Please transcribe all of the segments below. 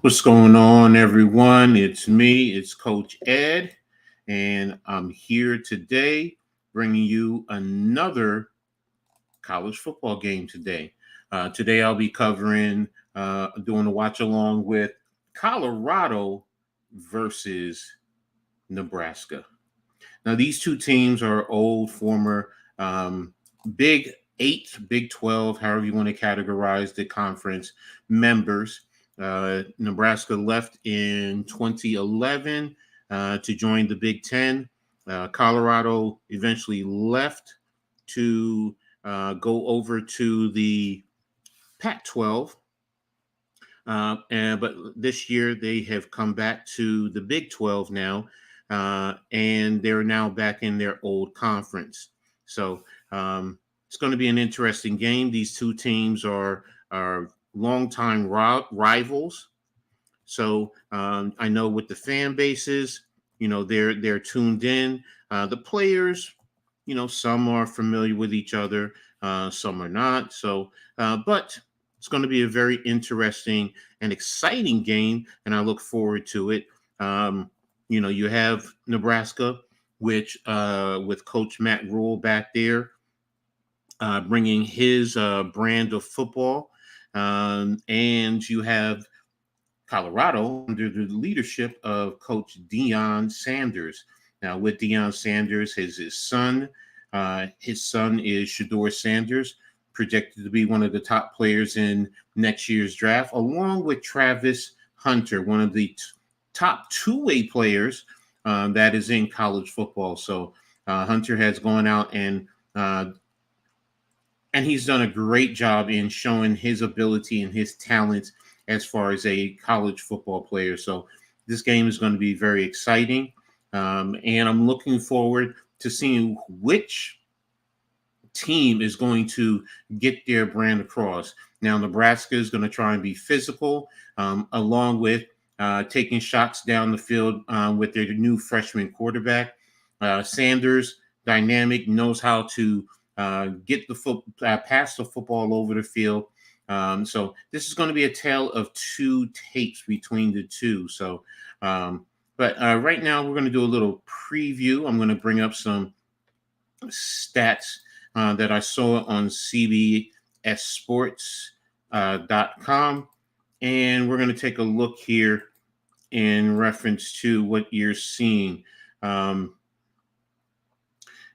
What's going on, everyone? It's me, it's Coach Ed, and I'm here today bringing you another college football game today. Today, I'll be covering, doing a watch along with Colorado versus Nebraska. Now, these two teams are old, former Big 8, Big 12, however you want to categorize the conference members. Nebraska left in 2011 to join the Big 10. Colorado eventually left to go over to the Pac 12. But this year they have come back to the Big 12 now, and they're now back in their old conference. So it's going to be an interesting game. These two teams are longtime rivals. So I know with the fan bases, they're tuned in. The players, some are familiar with each other, some are not. So, but it's going to be a very interesting and exciting game, and I look forward to it. You have Nebraska, which with Coach Rhule back there, bringing his brand of football, and you have Colorado under the leadership of Coach Deion Sanders. Now, with Deion Sanders, his son is Shedur Sanders, projected to be one of the top players in next year's draft, along with Travis Hunter, one of the top two-way players that is in college football. So Hunter has gone out and he's done a great job in showing his ability and his talents as far as a college football player. So this game is going to be very exciting. And I'm looking forward to seeing which team is going to get their brand across. Now, Nebraska is going to try and be physical, along with taking shots down the field with their new freshman quarterback. Sanders, dynamic, knows how to get the pass the football over the field. So this is going to be a tale of two tapes between the two. So, but right now we're going to do a little preview. I'm going to bring up some stats that I saw on CBSSports.com, and we're going to take a look here in reference to what you're seeing.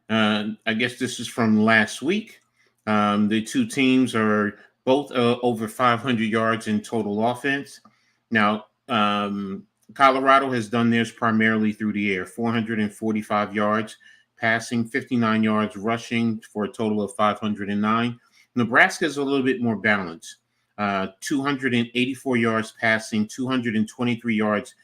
I guess this is from last week. The two teams are both over 500 yards in total offense. Now, Colorado has done theirs primarily through the air, 445 yards passing, 59 yards rushing for a total of 509. Nebraska is a little bit more balanced, 284 yards passing, 223 yards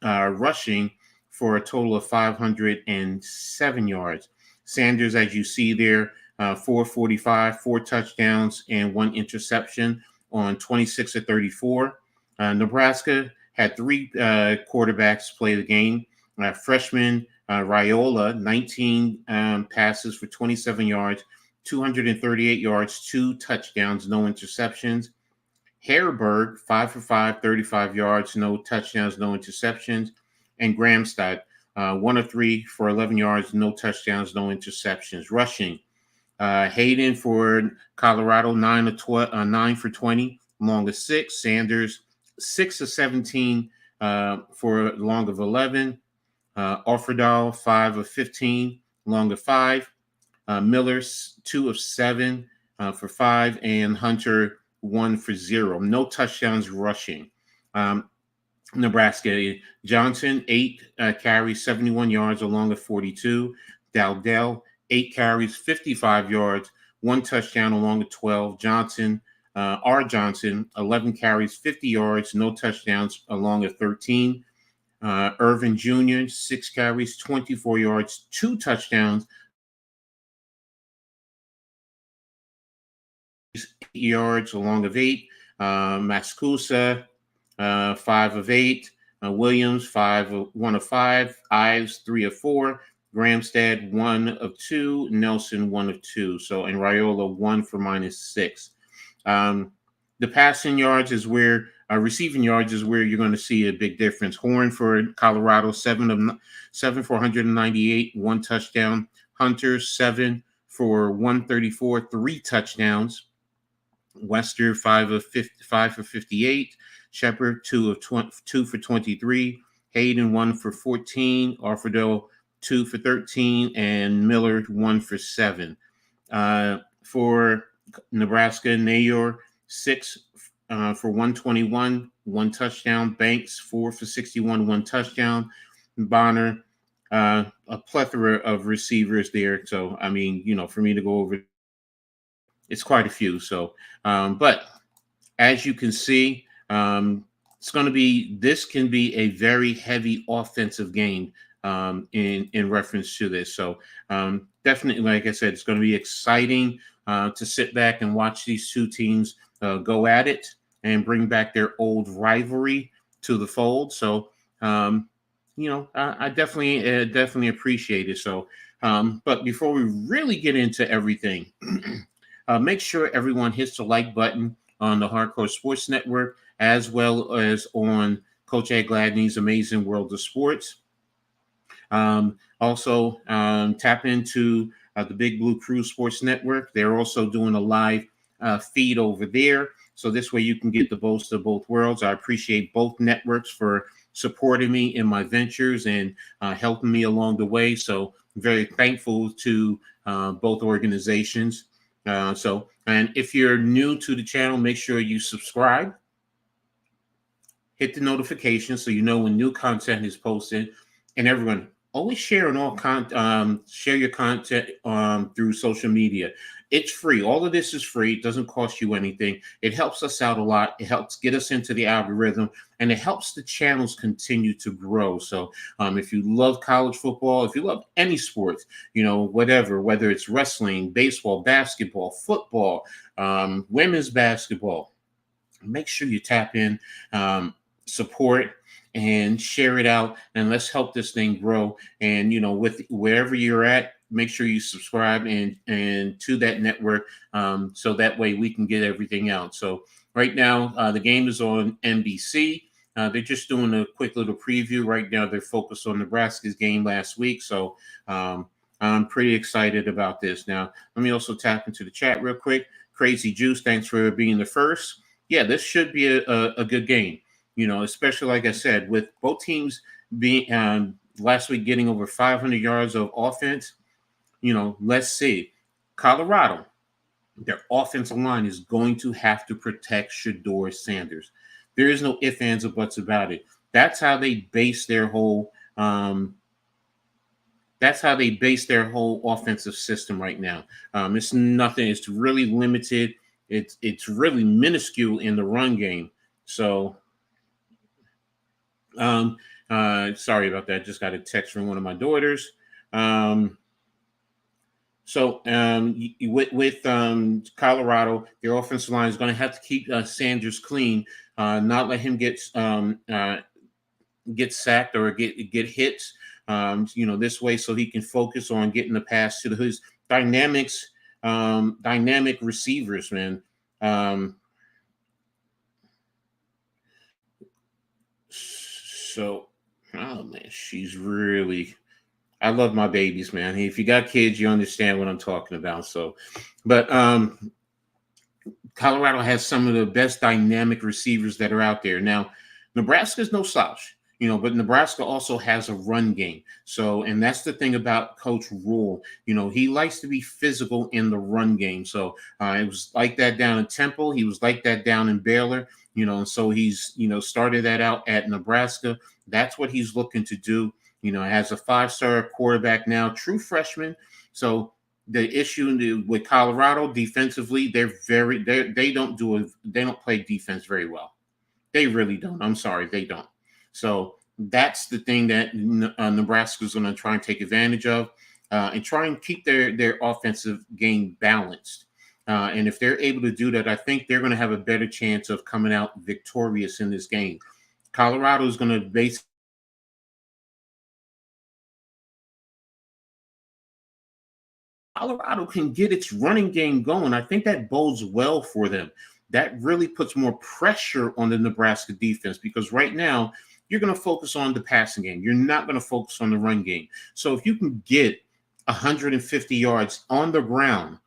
rushing for a total of 507 yards. Sanders, as you see there, 445, 4 touchdowns, and 1 interception on 26 of 34. Nebraska had 3 quarterbacks play the game. Freshman Rhule, 19 passes for 27 yards, 238 yards, 2 touchdowns, no interceptions. Hareberg, 5 for 5, 35 yards, no touchdowns, no interceptions. And Gramstad, 1 of 3 for 11 yards, no touchdowns, no interceptions. Rushing, Hayden for Colorado, 9 for 20, long of 6. Sanders, 6 of 17 for a long of 11. Offerdahl, 5 of 15, long of 5. Miller, 2 of 7 for 5. And Hunter, 1 for 0. No touchdowns rushing. Nebraska, Johnson, 8 carries, 71 yards, along of 42. Dowdell, 8 carries, 55 yards, 1 touchdown, along of 12. Johnson, 11 carries, 50 yards, no touchdowns, along of 13. Irvin Jr., 6 carries, 24 yards, 2 touchdowns, 8 yards, along of 8. Mascusa, 5 of 8. Williams, 1 of 5. Ives, 3 of 4. Gramstad, 1 of 2. Nelson, 1 of 2. So, and Rhule, 1 for -6. The passing yards is where Receiving yards is where you're going to see a big difference. Horn for Colorado, 7 for 198, 1 touchdown. Hunter, 7 for 134, 3 touchdowns. Wester, 5 for 58. Shepard, 2 for 23. Hayden, 1 for 14. Arfordell, 2 for 13. And Miller, 1 for 7. For Nebraska, Nayor, 6 for 121, 1 touchdown. Banks, 4 for 61, 1 touchdown. Bonner, a plethora of receivers there. So, I mean, for me to go over, it's quite a few. So, but as you can see, this can be a very heavy offensive game in reference to this. So definitely, like I said, it's going to be exciting to sit back and watch these two teams go at it and bring back their old rivalry to the fold. So, I definitely appreciate it. So, but before we really get into everything, make sure everyone hits the like button on the Hardcore Sports Network, as well as on Coach Edd Gladney's Amazing World of Sports. Also, tap into the Big Blue Crew Sports Network. They're also doing a live feed over there. So this way you can get the best of both worlds. I appreciate both networks for supporting me in my ventures and helping me along the way. So I'm very thankful to both organizations. And if you're new to the channel, make sure you subscribe, hit the notification so you know when new content is posted. And everyone, always share share your content through social media. It's free. All of this is free. It doesn't cost you anything. It helps us out a lot. It helps get us into the algorithm, and it helps the channels continue to grow. So if you love college football, if you love any sports, whether it's wrestling, baseball, basketball, football, women's basketball, make sure you tap in, support, and share it out, and let's help this thing grow. And with wherever you're at, make sure you subscribe and to that network, so that way we can get everything out. So right now, the game is on NBC. They're just doing a quick little preview right now. They're focused on Nebraska's game last week, so I'm pretty excited about this. Now, let me also tap into the chat real quick. Crazy Juice, thanks for being the first. Yeah, this should be a good game. Especially like I said, with both teams being last week getting over 500 yards of offense. Let's see. Colorado, their offensive line is going to have to protect Shedur Sanders. There is no ifs, ands, or buts about it. That's how they base their whole. That's how they base their whole offensive system right now. It's nothing. It's really limited. It's really minuscule in the run game. So. Sorry about that. Just got a text from one of my daughters. With Colorado, their offensive line is going to have to keep Sanders clean, not let him get sacked or get hits. This way, so he can focus on getting the pass to his dynamic receivers, man. Oh man, she's really. I love my babies, man. If you got kids, you understand what I'm talking about. So, but Colorado has some of the best dynamic receivers that are out there. Now, Nebraska's no slouch, but Nebraska also has a run game. So, and that's the thing about Coach Rhule. He likes to be physical in the run game. So it was like that down in Temple. He was like that down in Baylor. And so he's, started that out at Nebraska. That's what he's looking to do. Has a 5-star quarterback now, true freshman. So the issue with Colorado defensively, they don't play defense very well. They really don't. I'm sorry, they don't. So that's the thing that Nebraska's going to try and take advantage of, and try and keep their offensive game balanced. And if they're able to do that, I think they're going to have a better chance of coming out victorious in this game. Colorado is going to basically. Colorado can get its running game going. I think that bodes well for them. that really puts more pressure on the Nebraska defense, because right now you're going to focus on the passing game. You're not going to focus on the run game. So if you can get 150 yards on the ground,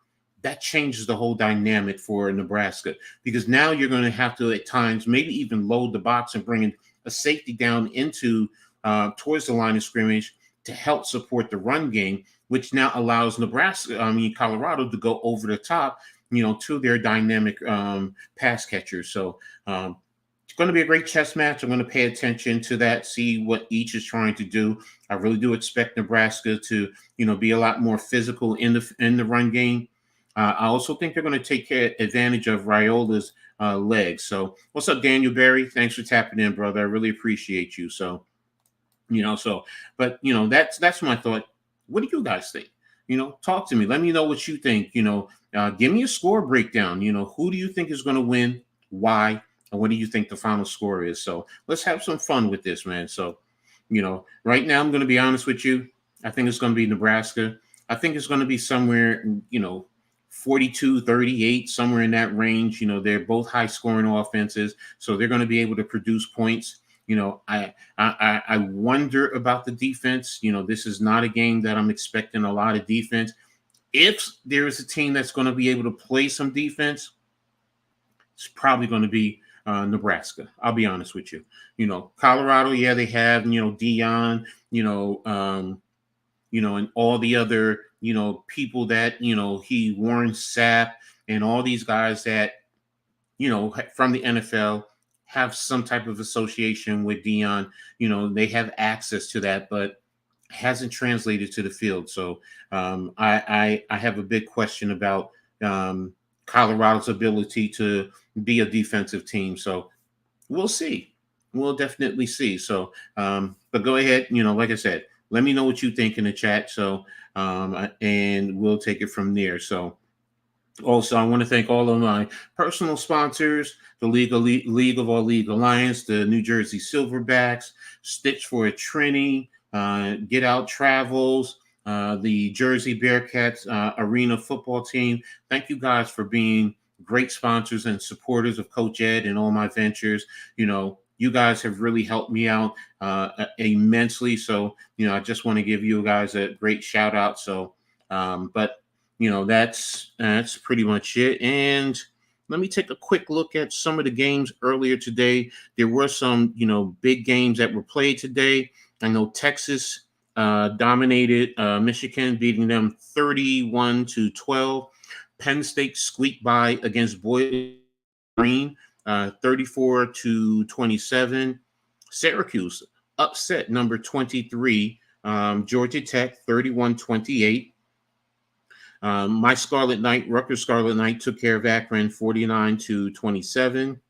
that changes the whole dynamic for Nebraska, because now you're going to have to at times maybe even load the box and bring in a safety down into towards the line of scrimmage to help support the run game, which now allows Colorado to go over the top, to their dynamic pass catchers. So it's going to be a great chess match. I'm going to pay attention to that, see what each is trying to do. I really do expect Nebraska to, be a lot more physical in the run game. I also think they're going to take advantage of Rhule's legs. So what's up, Daniel Berry? Thanks for tapping in, brother. I really appreciate you. So, but that's my thought. What do you guys think? Talk to me. Let me know what you think. Give me a score breakdown. Who do you think is going to win? Why? And what do you think the final score is? So let's have some fun with this, man. So, right now I'm going to be honest with you. I think it's going to be Nebraska. I think it's going to be somewhere, 42-38, somewhere in that range. They're both high scoring offenses, so they're going to be able to produce points. I wonder about the defense. This is not a game that I'm expecting a lot of defense. If there is a team that's going to be able to play some defense, it's probably going to be Nebraska. I'll be honest with you. Colorado, yeah, they have, Dion, and all the other, people that, Warren Sapp and all these guys that, from the NFL have some type of association with Dion. They have access to that, but hasn't translated to the field. So I have a big question about Colorado's ability to be a defensive team. So we'll see. We'll definitely see. So, but go ahead. Like I said, let me know what you think in the chat. So, and we'll take it from there. So, also, I want to thank all of my personal sponsors, the League of All League Alliance, the New Jersey Silverbacks, Stitch for a Trini, Get Out Travels, the Jersey Bearcats Arena football team. Thank you guys for being great sponsors and supporters of Coach Edd and all my ventures. You guys have really helped me out immensely. So, I just want to give you guys a great shout out. So, but that's pretty much it. And let me take a quick look at some of the games earlier today. There were some, big games that were played today. I know Texas dominated Michigan, beating them 31-12. Penn State squeaked by against Boise Green, 34-27. Syracuse upset number 23, Georgia Tech, 31-28. My Scarlet Knight, Rutgers Scarlet Knight, took care of Akron 49-27.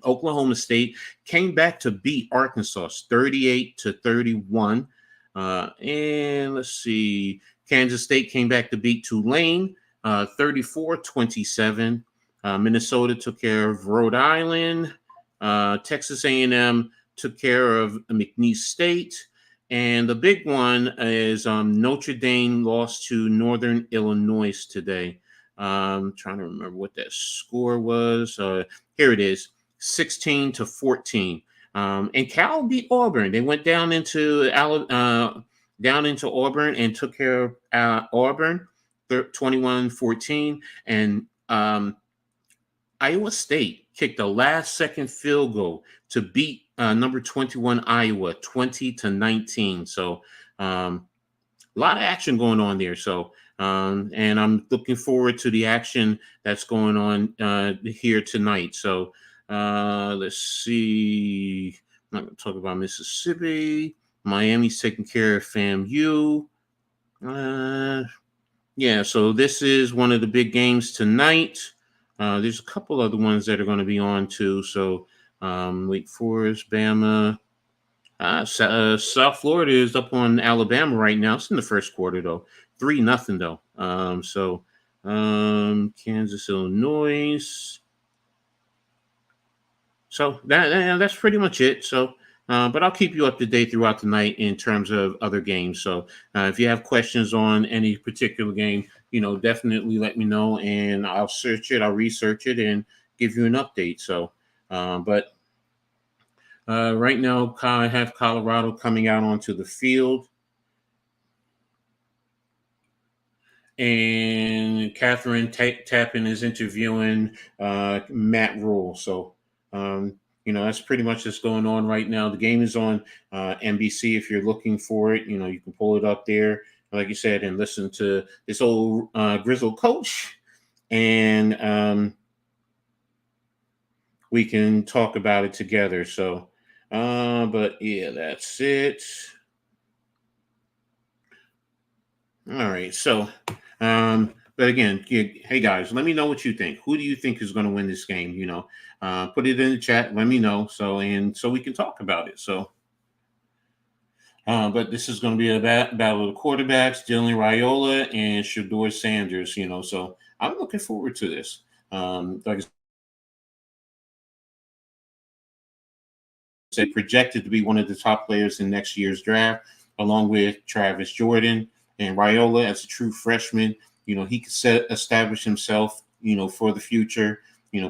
Oklahoma State came back to beat Arkansas 38-31. And let's see, Kansas State came back to beat Tulane 34-27. Minnesota took care of Rhode Island. Texas A&M took care of McNeese State. And the big one is Notre Dame lost to Northern Illinois today. I'm trying to remember what that score was. Here it is, 16-14. And Cal beat Auburn. They went down into Auburn and took care of Auburn, 21-14. And Iowa State kicked a last-second field goal to beat number 21 Iowa 20-19. So a lot of action going on there. So and I'm looking forward to the action that's going on here tonight. So let's see. I'm not going to talk about Mississippi. Miami's taking care of FAMU. Yeah, so this is one of the big games tonight. There's a couple other ones that are going to be on too. So Wake Forest, Bama. South Florida is up on Alabama right now. It's in the first quarter though, 3-0 though. Kansas, Illinois. So that's pretty much it. So, but I'll keep you up to date throughout the night in terms of other games. So if you have questions on any particular game, definitely let me know, and I'll search it, I'll research it, and give you an update. So, but right now, I have Colorado coming out onto the field. And Catherine Tappan is interviewing Matt Rhule. So, that's pretty much what's going on right now. The game is on NBC. If you're looking for it, you can pull it up there, like you said, and listen to this old grizzled coach. And we can talk about it together. So, but yeah, that's it. All right. So, but again, hey guys, let me know what you think. Who do you think is going to win this game? Put it in the chat. Let me know so we can talk about it. So, but this is going to be a battle of the quarterbacks, Dylan Raiola and Shedur Sanders. So I'm looking forward to this. Like I said, projected to be one of the top players in next year's draft, along with Travis Jordan and Raiola as a true freshman. He could establish himself, for the future.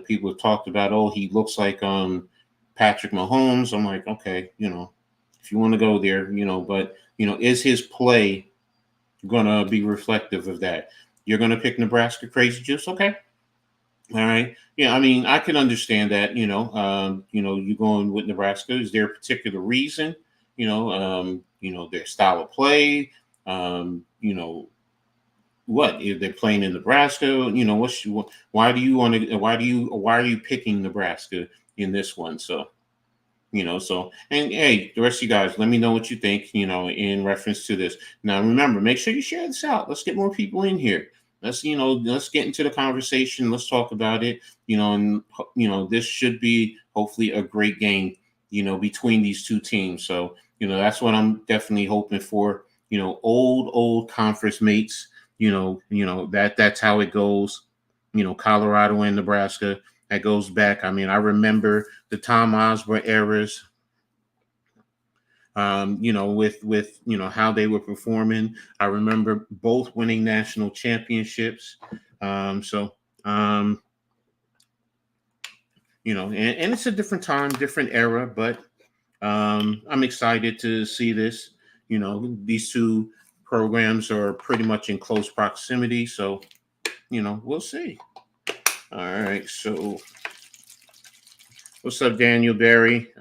People have talked about, oh, he looks like Patrick Mahomes. I'm like, okay, if you want to go there, but is his play gonna be reflective of that? You're gonna pick Nebraska Crazy Juice, okay? All right. Yeah, I mean, I can understand that. You going with Nebraska. Is there a particular reason? Their style of play. What if they're playing in Nebraska? Why do you want to? Why are you picking Nebraska in this one? So. And hey, the rest of you guys, let me know what you think, in reference to this. Now, remember, make sure you share this out. Let's get more people in here. Let's get into the conversation. Let's talk about it, and, this should be hopefully a great game, between these two teams. So, that's what I'm definitely hoping for, old conference mates, that's how it goes, Colorado and Nebraska. That goes back. I mean, I remember the Tom Osborne eras, with how they were performing. I remember both winning national championships. So, and it's a different time, different era, but I'm excited to see this. These two programs are pretty much in close proximity. So, we'll see. All right. So, what's up, Daniel Berry?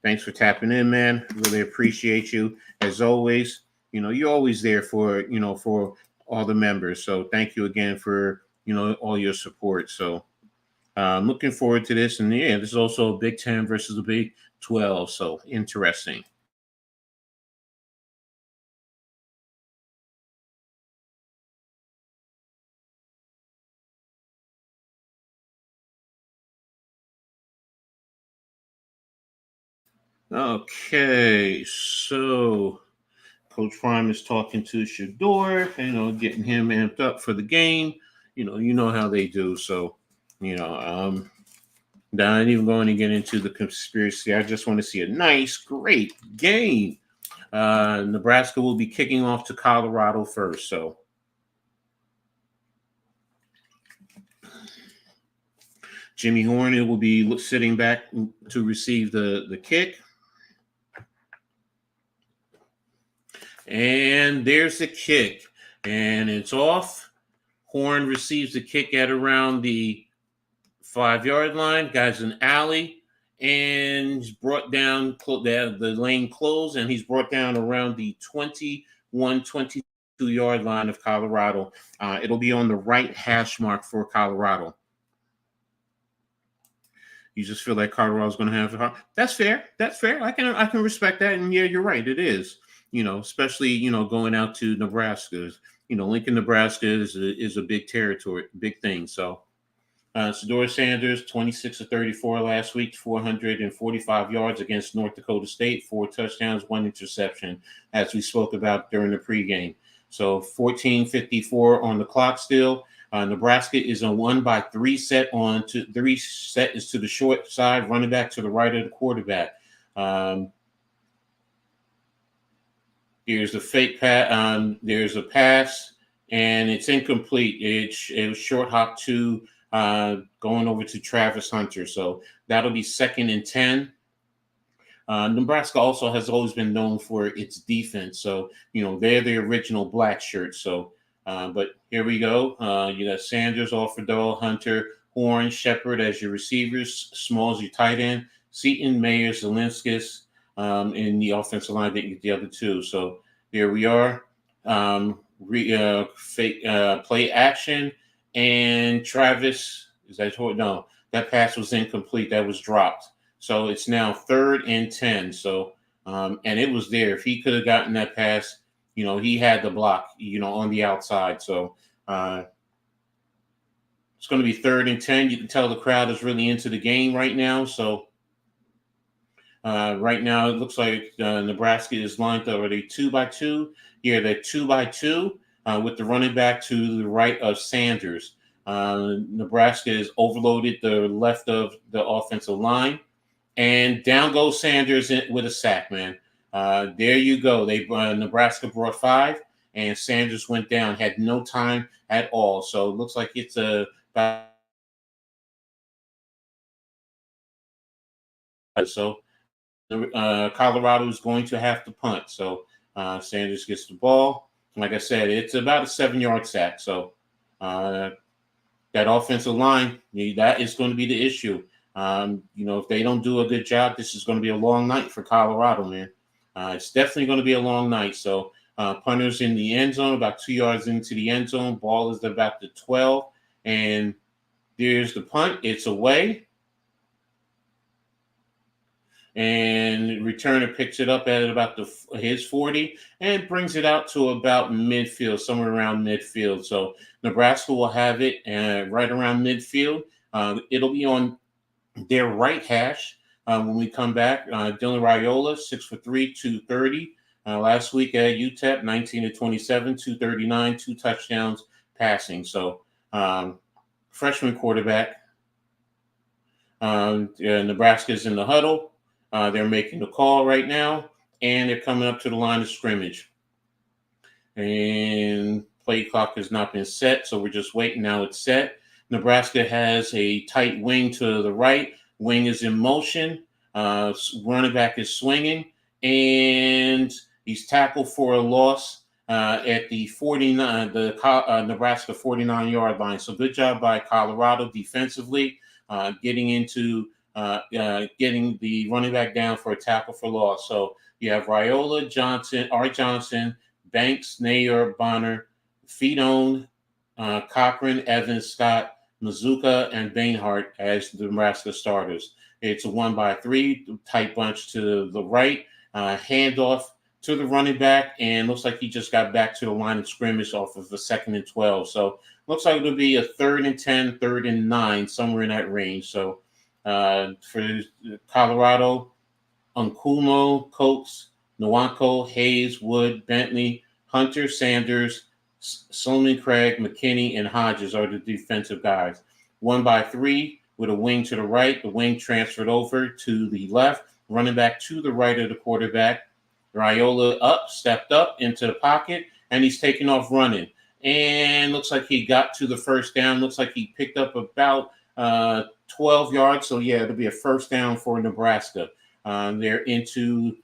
Thanks for tapping in, man. Really appreciate you. As always, you're always there for all the members. So thank you again for, all your support. So I'm looking forward to this. And yeah, this is also a Big 10 versus the Big 12. So interesting. Okay, so Coach Prime is talking to Shedur, getting him amped up for the game. You know how they do. So, not even going to get into the conspiracy. I just want to see a nice, great game. Nebraska will be kicking off to Colorado first. So, Jimmy Horn will be sitting back to receive the kick. And there's the kick. And it's off. Horn receives the kick at around the 5-yard line. Guy's an alley. And he's brought down the lane closed. And he's brought down around the 22-yard line of Colorado. It'll be on the right hash mark for Colorado. You just feel like Colorado's going to have it. That's fair. That's fair. I can respect that. And yeah, you're right. It is. Especially going out to Nebraska. Lincoln, Nebraska is a big territory, big thing. So, Shedur Sanders, 26 of 34 last week, 445 yards against North Dakota State, 4 touchdowns, 1 interception, as we spoke about during the pregame. So 14:54 on the clock still. Nebraska is a 1-by-3 set is to the short side, running back to the right of the quarterback. There's a fake pass. There's a pass, and it's incomplete. It was short hop to going over to Travis Hunter. So that'll be 2nd and 10. Nebraska also has always been known for its defense. So, they're the original black shirts. So, but here we go. You got Sanders, Offerdahl, Hunter, Horn, Shepard as your receivers, Smalls your tight end, Seaton, Mayer, Zelinskis, in the offensive line that you get the other two. So here we are. Play action, and Travis, is that short? No, that pass was incomplete. That was dropped. So it's now 3rd and 10. So, and it was there. If he could have gotten that pass, he had the block, on the outside. So it's going to be 3rd and 10. You can tell the crowd is really into the game right now. So right now it looks like Nebraska is lined up. Are they 2-by-2? Yeah, they're 2-by-2 with the running back to the right of Sanders. Nebraska has overloaded the left of the offensive line. And down goes Sanders with a sack, man. There you go. Nebraska brought 5, and Sanders went down, had no time at all. So it looks like it's about so Colorado is going to have to punt. So Sanders gets the ball. Like I said, it's about a 7-yard sack. So that offensive line, that is going to be the issue. If they don't do a good job, this is going to be a long night for Colorado, man. It's definitely going to be a long night. So punters in the end zone, about 2 yards into the end zone. Ball is about the 12. And there's the punt. It's away. And returner picks it up at about his 40 and brings it out to about midfield, somewhere around midfield. So Nebraska will have it right around midfield. It'll be on their right hash when we come back. Dylan Raiola, 6'3", 230. Last week at UTEP, 19-27, 239, 2 touchdowns passing. So freshman quarterback. Nebraska's in the huddle. They're making the call right now, and they're coming up to the line of scrimmage. And play clock has not been set, so we're just waiting. Now it's set. Nebraska has a tight wing to the right. Wing is in motion. Running back is swinging, and he's tackled for a loss at the 49, Nebraska 49-yard line. So good job by Colorado defensively, getting the running back down for a tackle for loss. So you have Raiola, Johnson, Art Johnson, Banks, Nayer, Bonner, Fedone, Cochran, Evans, Scott, Mazuka, and Bainhart as the Nebraska starters. It's a 1-by-3 tight bunch to the right, handoff to the running back, and looks like he just got back to the line of scrimmage off of a 2nd and 12. So looks like it'll be a 3rd and 10, 3rd and 9, somewhere in that range. So for Colorado, Unkumo, Coates, Nwanko, Hayes, Wood, Bentley, Hunter, Sanders, Solomon, Craig, McKinney, and Hodges are the defensive guys. 1-by-3 with a wing to the right. The wing transferred over to the left. Running back to the right of the quarterback. Raiola stepped up into the pocket, and he's taking off running. And looks like he got to the first down. Looks like he picked up about 12 yards. So, yeah, it'll be a first down for Nebraska. They're into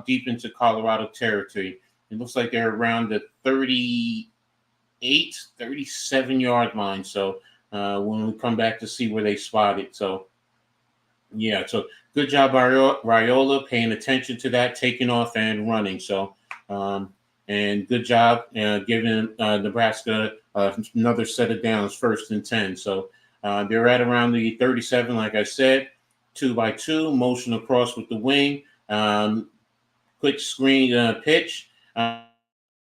deep into Colorado territory. It looks like they're around the 38, 37-yard line. So when we come back to see where they spot it. So, yeah, so good job by Raiola paying attention to that, taking off and running. So, and good job giving Nebraska another set of downs, 1st and 10. So they're at around the 37, like I said, 2-by-2, motion across with the wing, quick screen pitch.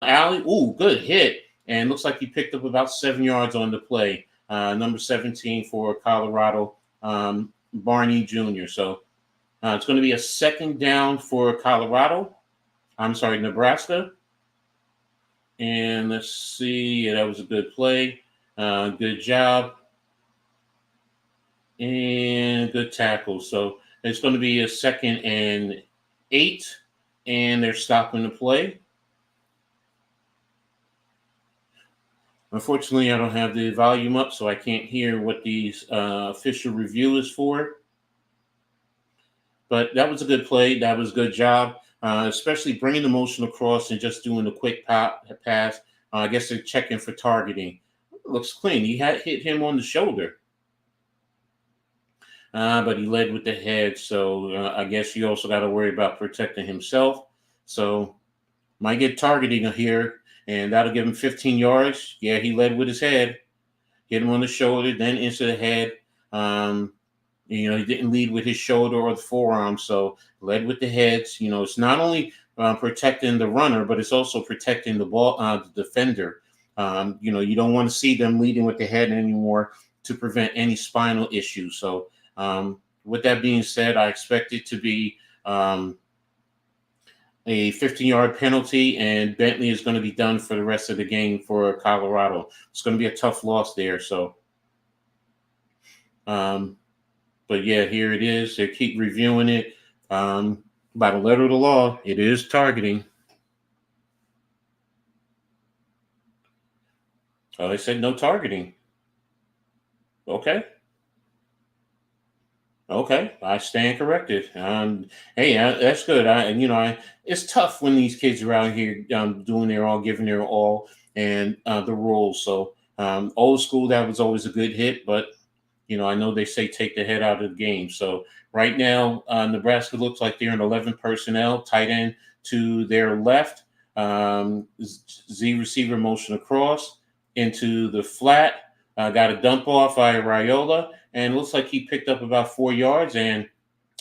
Alley, good hit. And looks like he picked up about 7 yards on the play. Number 17 for Colorado, Barney Jr. So it's going to be a 2nd down for Nebraska. And let's see. Yeah, that was a good play. Good job. And good tackle. So it's going to be a 2nd and 8. And they're stopping the play. Unfortunately, I don't have the volume up, so I can't hear what the official review is for. But that was a good play. That was a good job, especially bringing the motion across and just doing a quick pass. I guess they're checking for targeting. Looks clean. He had hit him on the shoulder, but he led with the head. So I guess you also got to worry about protecting himself. So might get targeting here, and that'll give him 15 yards. Yeah, he led with his head, hit him on the shoulder, then into the head. He didn't lead with his shoulder or the forearm, so led with the heads. It's not only protecting the runner, but it's also protecting the ball, the defender. You don't want to see them leading with the head anymore to prevent any spinal issues. So, with that being said, I expect it to be a 15-yard penalty, and Bentley is going to be done for the rest of the game for Colorado. It's going to be a tough loss there. So, but yeah, here it is. They keep reviewing it. By the letter of the law, it is targeting. Oh, they said no targeting. Okay. Okay, I stand corrected. Hey, that's good. It's tough when these kids are out here doing their all, giving their all, and the rules. So, old school, that was always a good hit, but I know they say take the head out of the game. So right now, Nebraska looks like they're in 11 personnel, tight end to their left, Z receiver motion across into the flat. Got a dump off by Rhule, and looks like he picked up about 4 yards, and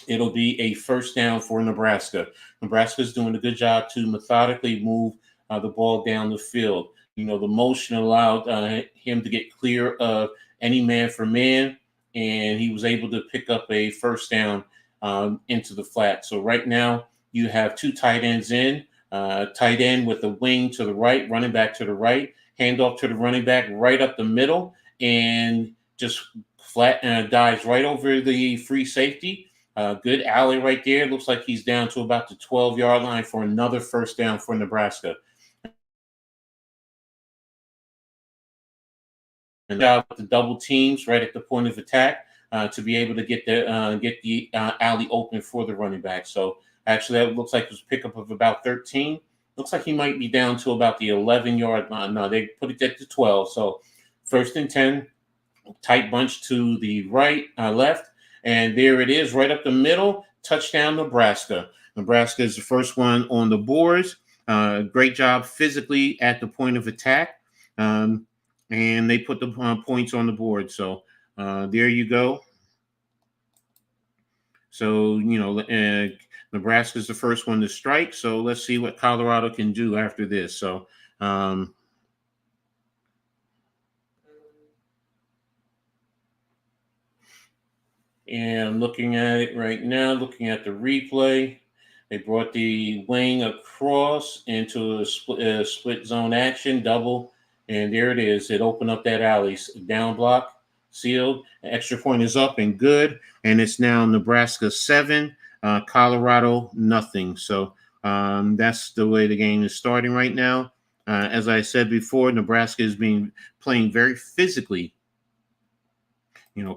it'll be a first down for Nebraska. Nebraska's doing a good job to methodically move the ball down the field. The motion allowed him to get clear of any man for man, and he was able to pick up a first down into the flat. So right now you have two tight ends in, tight end with the wing to the right, running back to the right, handoff to the running back right up the middle, and just flat dives right over the free safety. Good alley right there. Looks like he's down to about the 12-yard line for another first down for Nebraska. And with the double teams right at the point of attack to be able to get the alley open for the running back. So actually, that looks like it was a pickup of about 13. Looks like he might be down to about the 11-yard line. No, they put it at the 12. So first and 10, tight bunch to the right, left. And there it is, right up the middle. Touchdown, Nebraska. Nebraska is the first one on the boards. Great job physically at the point of attack. And they put the points on the board. So there you go. So, Nebraska is the first one to strike. So let's see what Colorado can do after this. So, and looking at it right now, looking at the replay, they brought the wing across into a split zone action, double, and there it is. It opened up that alley, down block, sealed. Extra point is up and good, and it's now Nebraska 7, Colorado nothing. So that's the way the game is starting right now. As I said before, Nebraska is playing very physically.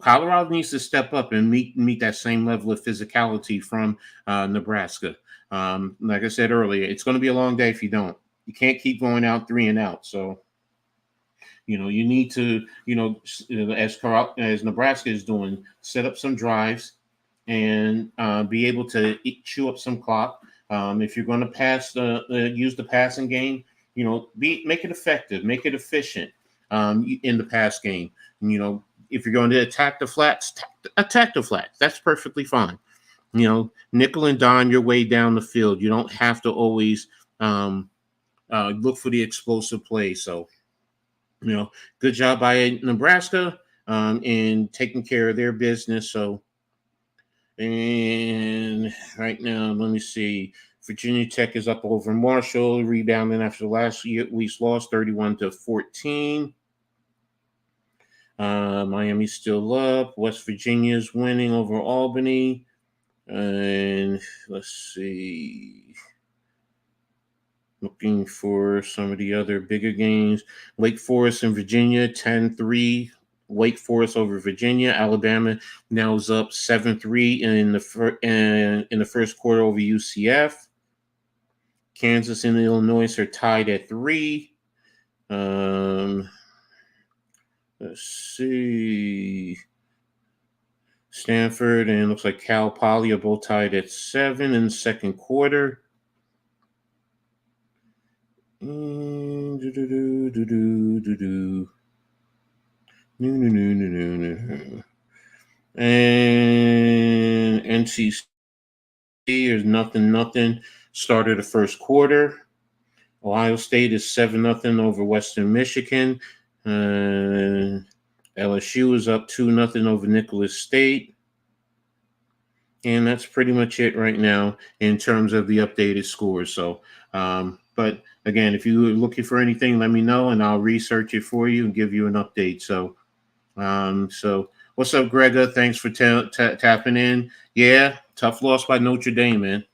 Colorado needs to step up and meet that same level of physicality from Nebraska. Like I said earlier, it's going to be a long day if you don't. You can't keep going out 3 and out. So, you need to, as Nebraska is doing, set up some drives and be able to chew up some clock. If you're going to use the passing game, make it effective, make it efficient in the pass game. If you're going to attack the flats, attack the flats. That's perfectly fine. Nickel and dime your way down the field. You don't have to always look for the explosive play. So, good job by Nebraska in taking care of their business. So, and right now, let me see. Virginia Tech is up over Marshall, rebounding after last week's loss, 31-14. Miami's still up. West Virginia's winning over Albany. And let's see. Looking for some of the other bigger games. Wake Forest and Virginia, 10-3. Wake Forest over Virginia. Alabama now is up 7-3 in the first quarter over UCF. Kansas and Illinois are tied at 3. Let's see. Stanford and looks like Cal Poly are both tied at 7 in the second quarter. And NC State is nothing. Started the first quarter. Ohio State is 7-0 over Western Michigan. LSU is up 2-0 over Nicholas State. And that's pretty much it right now in terms of the updated scores. So, but again, if you're looking for anything, let me know and I'll research it for you and give you an update. So what's up, Grega? Thanks for tapping in. Yeah, tough loss by Notre Dame, man.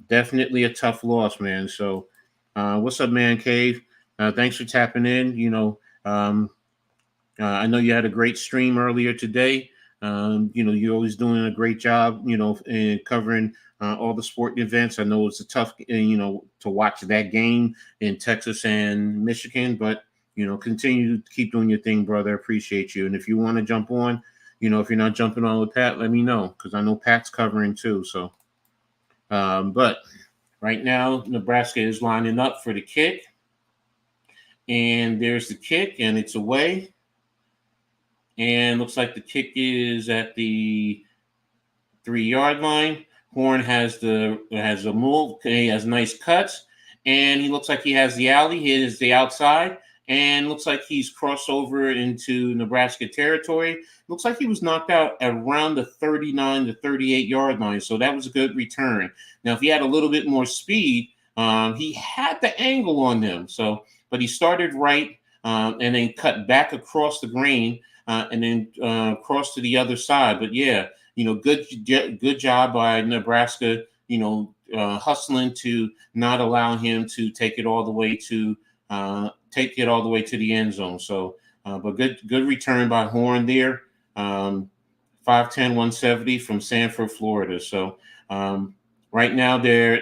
Definitely a tough loss, man. So, what's up, Man Cave? Thanks for tapping in. I know you had a great stream earlier today. You're always doing a great job, in covering all the sporting events. I know it's a tough, to watch that game in Texas and Michigan, but, continue to keep doing your thing, brother. I appreciate you. And if you want to jump on, if you're not jumping on with Pat, let me know because I know Pat's covering too. So, but right now, Nebraska is lining up for the kick. And there's the kick, and it's away. And looks like the kick is at the 3-yard line. Horn has a move. He has nice cuts, and he looks like he has the alley. He is the outside, and looks like he's crossed over into Nebraska territory. Looks like he was knocked out around the 39 to 38-yard line, so that was a good return. Now, if he had a little bit more speed, he had the angle on him. So, but he started right and then cut back across the grain. And then cross to the other side. But yeah, good job by Nebraska, hustling to not allow him to take it all the way to the end zone. So, but good return by Horn there. 5'10", 170 from Sanford, Florida. So right now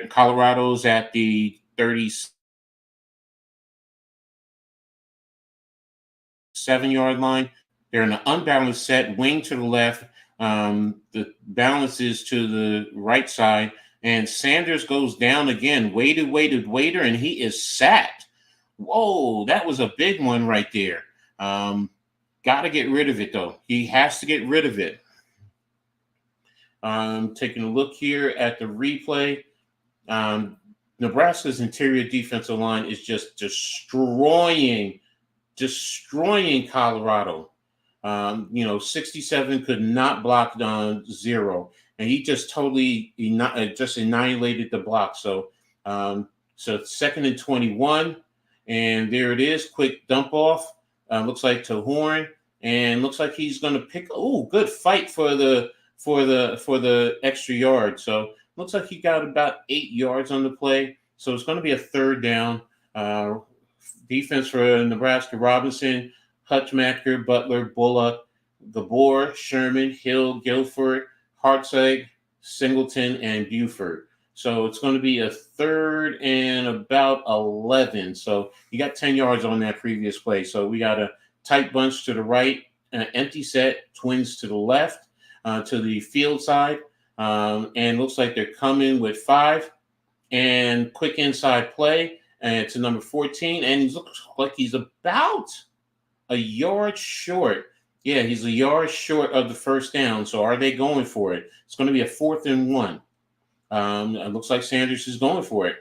Colorado's at the 37-yard line. They're in an unbalanced set, wing to the left. The balance is to the right side. And Sanders goes down again. Waiter, and he is sacked. Whoa, that was a big one right there. Got to get rid of it, though. He has to get rid of it. Taking a look here at the replay. Nebraska's interior defensive line is just destroying Colorado. 67 could not block on 0, and he just totally just annihilated the block. So, second and 21, and there it is. Quick dump off. Looks like to Horn, and looks like he's going to pick. Oh, good fight for the extra yard. So looks like he got about 8 yards on the play. So it's going to be a third down. Defense for Nebraska: Robinson, Hutchmacher, Butler, Bullock, Gabor, Sherman, Hill, Guilford, Hartzeg, Singleton, and Buford. So it's going to be a third and about 11. So you got 10 yards on that previous play. So we got a tight bunch to the right, empty set, twins to the left, to the field side. And looks like they're coming with 5 and quick inside play to number 14. And he looks like he's about a yard short. Yeah, he's a yard short of the first down. So are they going for it? It's going to be a 4th and 1. It looks like Sanders is going for it.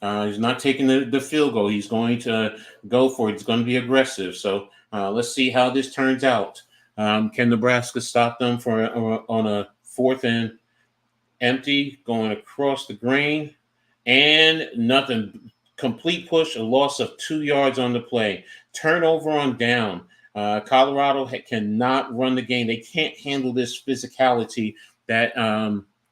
He's not taking the field goal. He's going to go for it. It's going to be aggressive. So let's see how this turns out. Can Nebraska stop them on a 4th and empty going across the grain? And nothing. Complete push, a loss of 2 yards on the play. Turnover on down. Colorado cannot run the game. They can't handle this physicality that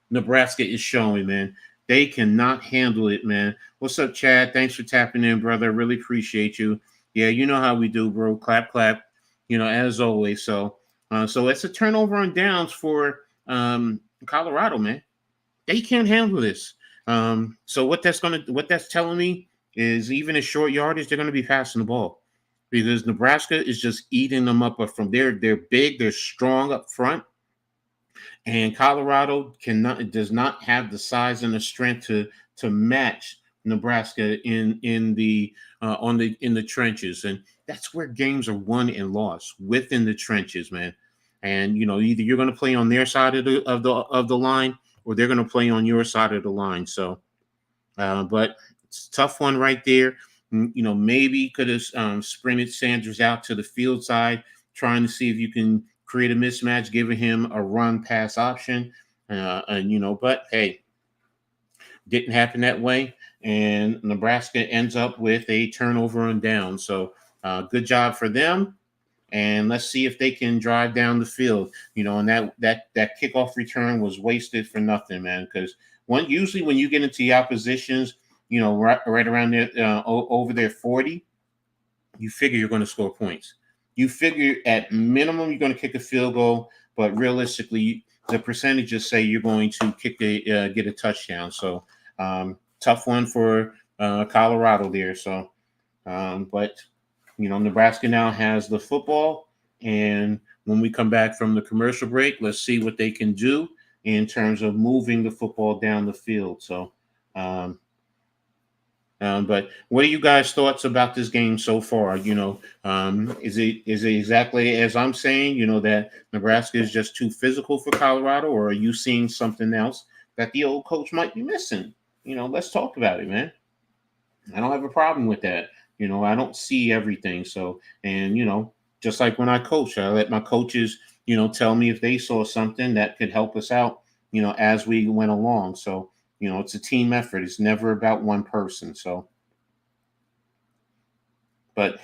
Nebraska is showing, man. They cannot handle it, man. What's up, Chad? Thanks for tapping in, brother. Really appreciate you. Yeah, you know how we do, bro. Clap, clap. As always. So it's a turnover on downs for Colorado, man. They can't handle this. So what that's telling me is even at short yardage, they're gonna be passing the ball because Nebraska is just eating them up from there. They're big, they're strong up front, and Colorado does not have the size and the strength to match Nebraska in the trenches, and that's where games are won and lost within the trenches, man. And either you're going to play on their side of the line, or they're going to play on your side of the line. So, but it's a tough one right there. Maybe could have sprinted Sanders out to the field side, trying to see if you can create a mismatch, giving him a run pass option. But hey, didn't happen that way. And Nebraska ends up with a turnover on down. So good job for them. And let's see if they can drive down the field. And that kickoff return was wasted for nothing, man. Because usually when you get into the oppositions, right around there over their 40, you figure you're going to score points. You figure at minimum you're going to kick a field goal, but realistically, the percentages say you're going to get a touchdown. So tough one for Colorado there. So, but Nebraska now has the football, and when we come back from the commercial break, let's see what they can do in terms of moving the football down the field. So, but what are you guys' thoughts about this game so far? Is it exactly as I'm saying? That Nebraska is just too physical for Colorado, or are you seeing something else that the old coach might be missing? Let's talk about it, man. I don't have a problem with that. I don't see everything. So, and just like when I coach, I let my coaches, tell me if they saw something that could help us out, as we went along. So, it's a team effort. It's never about one person. So, but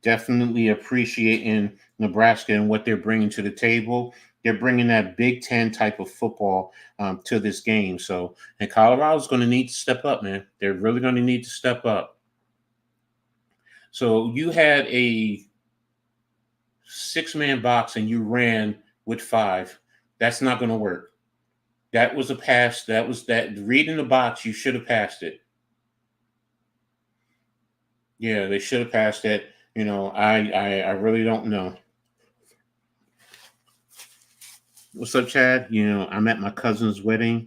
definitely appreciating Nebraska and what they're bringing to the table. They're bringing that Big Ten type of football to this game. So, and Colorado's going to need to step up, man. They're really going to need to step up. So you had a 6-man box and you ran with 5. That's not going to work. That was a pass. That was that reading the box. You should have passed it. Yeah, they should have passed it. I really don't know. What's up, Chad? I'm at my cousin's wedding.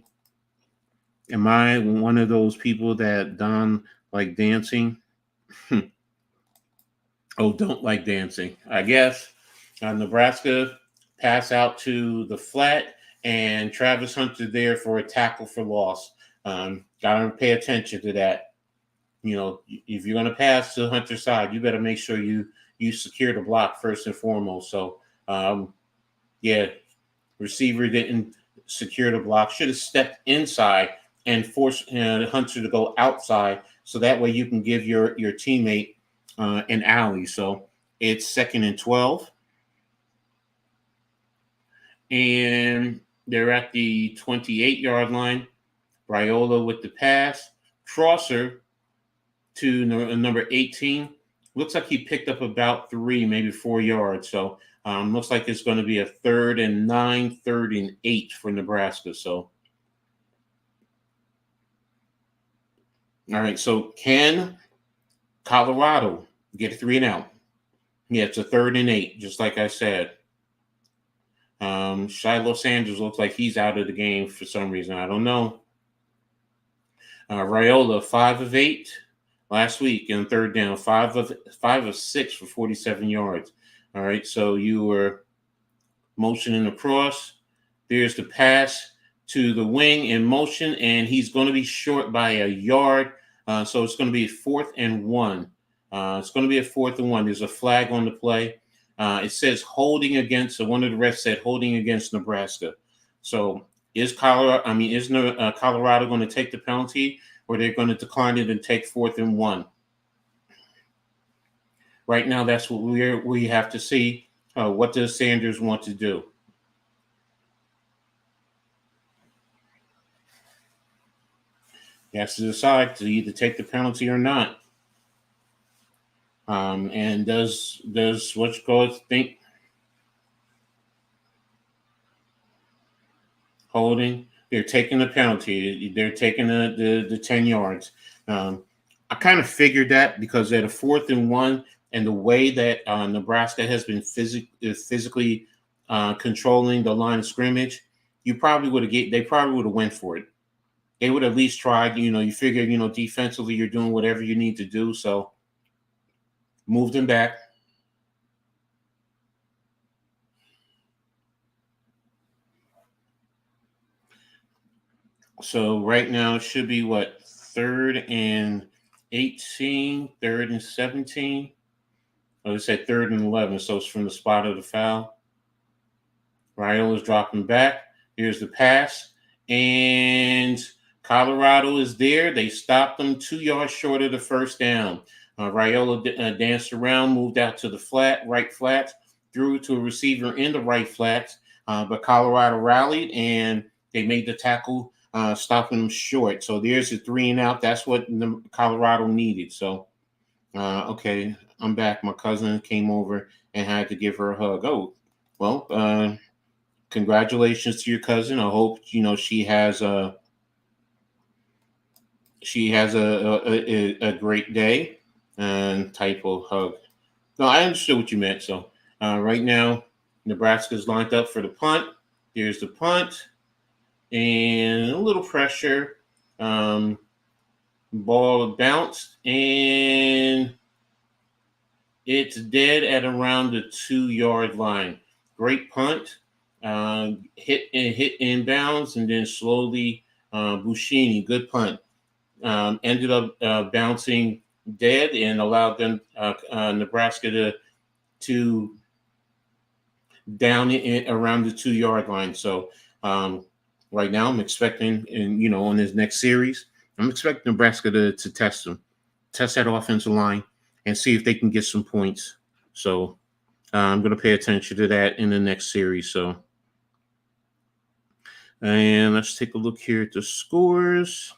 Am I one of those people that don't like dancing? Oh, don't like dancing. I guess Nebraska pass out to the flat, and Travis Hunter there for a tackle for loss. Got to pay attention to that. If you're going to pass to Hunter's side, you better make sure you secure the block first and foremost. So, receiver didn't secure the block. Should have stepped inside and forced Hunter to go outside, so that way you can give your teammate an alley. So it's 2nd and 12. And they're at the 28-yard line. Rhule with the pass. Crosser to number 18. Looks like he picked up about 3, maybe 4 yards. So looks like it's going to be a 3rd and 9, 3rd and 8 for Nebraska. So, all right. So can Colorado get a 3 and out? Yeah, it's a 3rd and 8, just like I said. Shiloh Sanders looks like he's out of the game for some reason. I don't know. Rhule, 5 of 8 last week in 3rd down, 5 of 6 for 47 yards. All right, so you were motioning across. There's the pass to the wing in motion, and he's going to be short by a yard. So it's going to be 4th and 1. It's going to be a 4th and 1. There's a flag on the play. It says holding against. So one of the refs said holding against Nebraska. So is Colorado going to take the penalty, or they're going to decline it and take 4th and 1? Right now, that's what we have to see. What does Sanders want to do? He has to decide to either take the penalty or not. And does what you call it think holding? They're taking the penalty. They're taking the 10 yards. I kind of figured that because at a 4th and 1, and the way that Nebraska has been physically controlling the line of scrimmage, you probably would have they probably would have went for it. They would at least tried. You figure, defensively you're doing whatever you need to do. So move them back. So right now it should be what, 3rd and 18, 3rd and 17. Oh, it said 3rd and 11. So it's from the spot of the foul. Rhule is dropping back. Here's the pass. And Colorado is there. They stopped them 2 yards short of the first down. Rhule danced around, moved out to the right flat, threw to a receiver in the right flat. But Colorado rallied and they made the tackle, stopping them short. So there's a 3-and-out. That's what Colorado needed. So, okay, I'm back. My cousin came over and had to give her a hug. Oh, well, congratulations to your cousin. I hope she has a great day. And typo hug. No, I understood what you meant. So right now, Nebraska's lined up for the punt. There's the punt, and a little pressure. Ball bounced, and it's dead at around the 2-yard line. Great punt. Hit inbounds, and then slowly Bushini, good punt, ended up bouncing dead and allowed them Nebraska to down it around the 2-yard line. So right now I'm expecting, and on this next series, I'm expecting Nebraska to test that offensive line, and see if they can get some points. So I'm going to pay attention to that in the next series. So, and let's take a look here at the scores.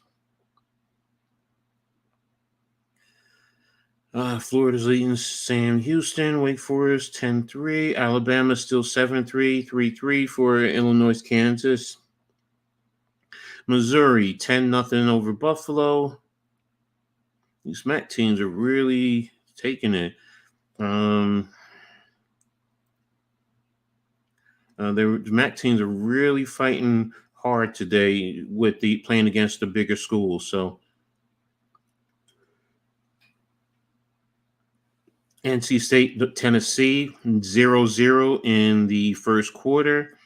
Florida's leading Sam Houston. Wake Forest 10-3. Alabama still 7-3. 3-3 for Illinois, Kansas. Missouri 10-0 over Buffalo. These MAC teams are really taking it. The MAC teams are really fighting hard today with the playing against the bigger schools. So NC State, Tennessee 0-0 in the first quarter.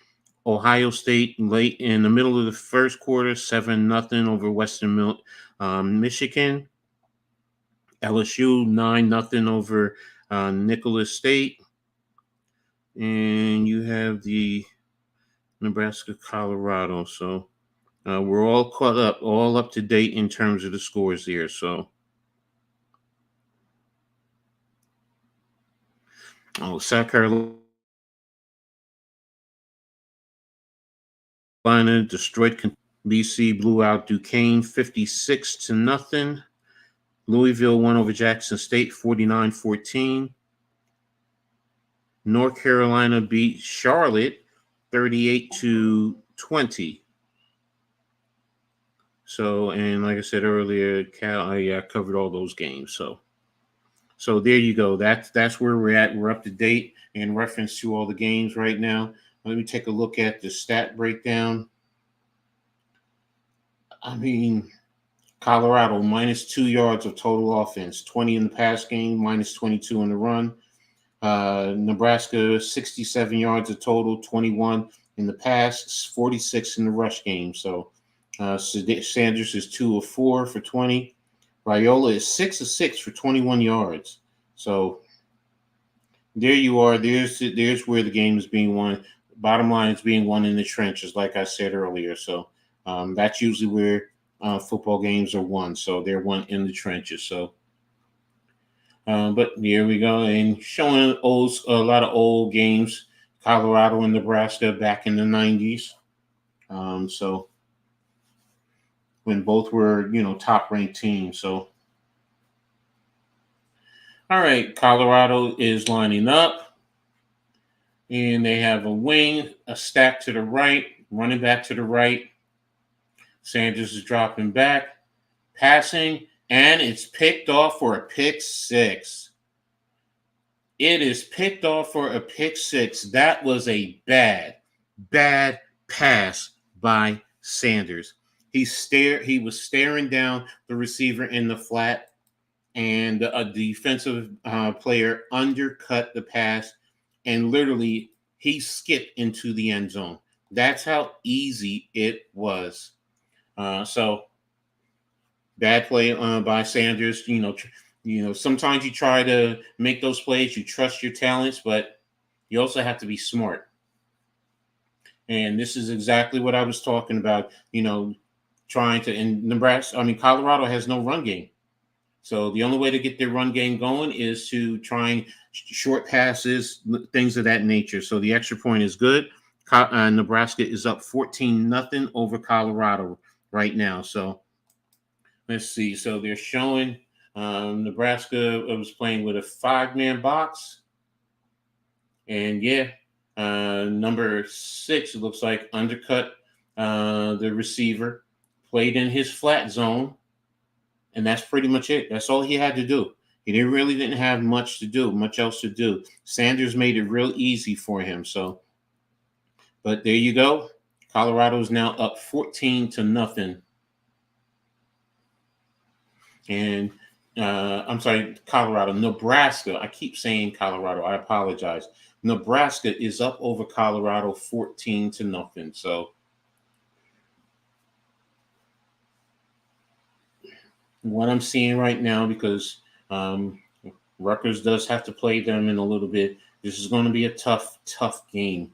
Ohio State late in the middle of the first quarter 7-0 over Western Michigan. LSU 9-0 over Nicholas State. And you have the Nebraska, Colorado. So we're all caught up, all up to date in terms of the scores here. So, South Carolina destroyed. BC blew out Duquesne 56-0. Louisville won over Jackson State 49-14. North Carolina beat Charlotte 38-20. So, and like I said earlier, I covered all those games. So there you go. That's where we're at. We're up to date in reference to all the games right now. Let me take a look at the stat breakdown. I mean, Colorado minus 2 yards of total offense, 20 in the pass game, minus 22 in the run. Nebraska 67 yards of total, 21 in the pass, 46 in the rush game. So Sanders is 2 of 4 for 20. Rhule is 6 of 6 for 21 yards. So there you are. There's where the game is being won. Bottom line, it's being won in the trenches, like I said earlier. So that's usually where football games are won. So they're won in the trenches. So, but here we go, and showing a lot of old games, Colorado and Nebraska back in the 90s. So when both were, top ranked teams. So, all right, Colorado is lining up, and they have a wing, a stack to the right, running back to the right. Sanders is dropping back, passing, and it's picked off for a pick six. It is picked off for a pick six. That was a bad pass by Sanders. He was staring down the receiver in the flat, and a defensive player undercut the pass, and literally he skipped into the end zone. That's how easy it was. So bad play by Sanders. Sometimes you try to make those plays. You trust your talents, but you also have to be smart. And this is exactly what I was talking about. Trying to in Nebraska. Colorado has no run game. So the only way to get their run game going is to try and short passes, things of that nature. So the extra point is good. Nebraska is up 14-0 over Colorado right now. So let's see. So they're showing Nebraska was playing with a 5-man box. And number 6, it looks like, undercut the receiver, played in his flat zone. And that's pretty much it. That's all he had to do. He didn't have much else to do. Sanders made it real easy for him. So, but there you go. Colorado is now up 14-0. And I'm sorry, Colorado. Nebraska. I keep saying Colorado. I apologize. Nebraska is up over Colorado 14-0. So what I'm seeing right now, because Rutgers does have to play them in a little bit. This is going to be a tough game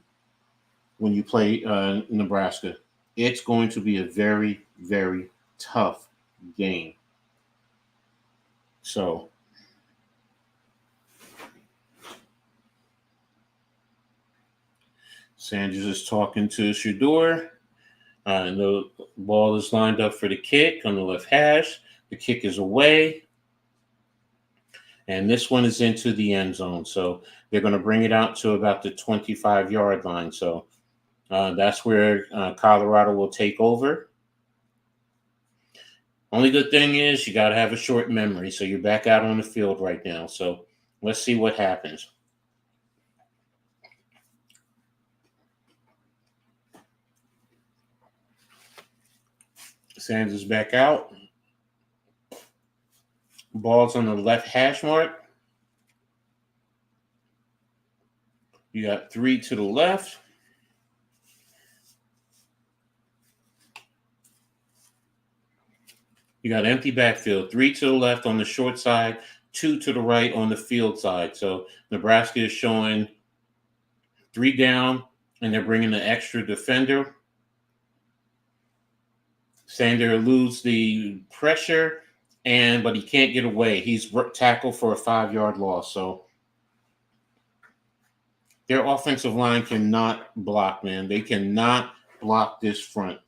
when you play Nebraska. It's going to be a very, very tough game. So Sanders is talking to Shedur. And the ball is lined up for the kick on the left hash. The kick is away. And this one is into the end zone. So they're going to bring it out to about the 25-yard line. So that's where Colorado will take over. Only good thing is you got to have a short memory. So you're back out on the field right now. So let's see what happens. Sanders back out. Ball's on the left hash mark. You got 3 to the left. You got empty backfield. 3 to the left on the short side, 2 to the right on the field side. So Nebraska is showing 3 down, and they're bringing the extra defender. Sanders loses the pressure, but he can't get away. He's tackled for a 5-yard loss. So their offensive line cannot block, man. They cannot block this front.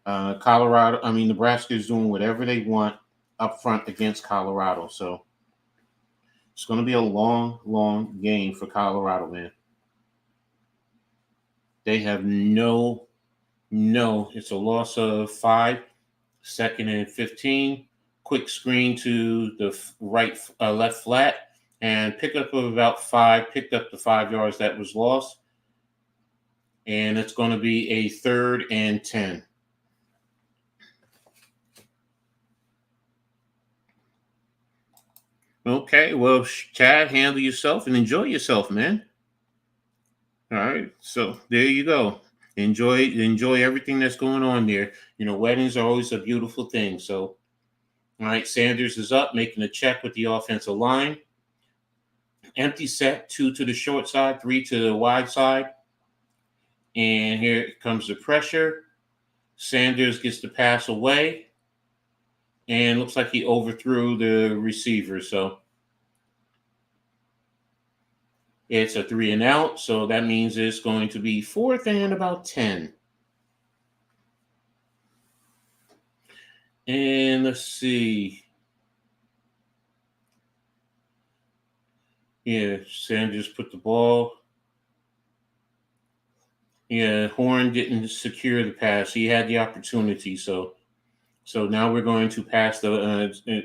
Nebraska is doing whatever they want up front against Colorado. So it's going to be a long, long game for Colorado, man. They have it's a loss of 5, 2nd and 15. Quick screen to the left flat, and pickup of about 5. Picked up the 5 yards that was lost, and it's going to be a 3rd and 10. Okay, well, Chad, handle yourself and enjoy yourself, man. All right, so there you go. Enjoy everything that's going on there. Weddings are always a beautiful thing. So, all right, Sanders is up, making a check with the offensive line. Empty set, 2 to the short side, 3 to the wide side. And here comes the pressure. Sanders gets the pass away. And looks like he overthrew the receiver. So it's a 3 and out. So that means it's going to be 4th and about 10. And let's see. Yeah, Sanders put the ball. Yeah, Horn didn't secure the pass. He had the opportunity. So now we're going to pass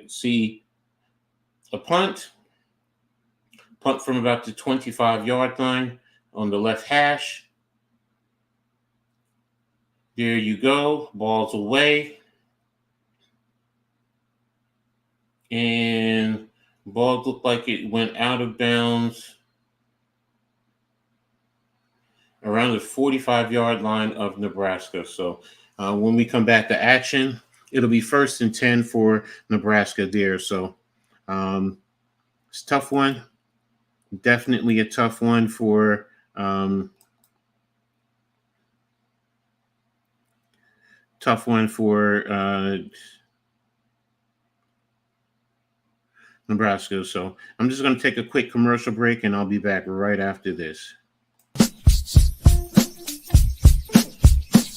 see a punt from about the 25-yard line on the left hash. There you go. Ball's away. And ball looked like it went out of bounds around the 45-yard line of Nebraska. So when we come back to action, it'll be 1st and 10 for Nebraska there. So it's a tough one. Definitely a tough one for Nebraska. So I'm just going to take a quick commercial break, and I'll be back right after this.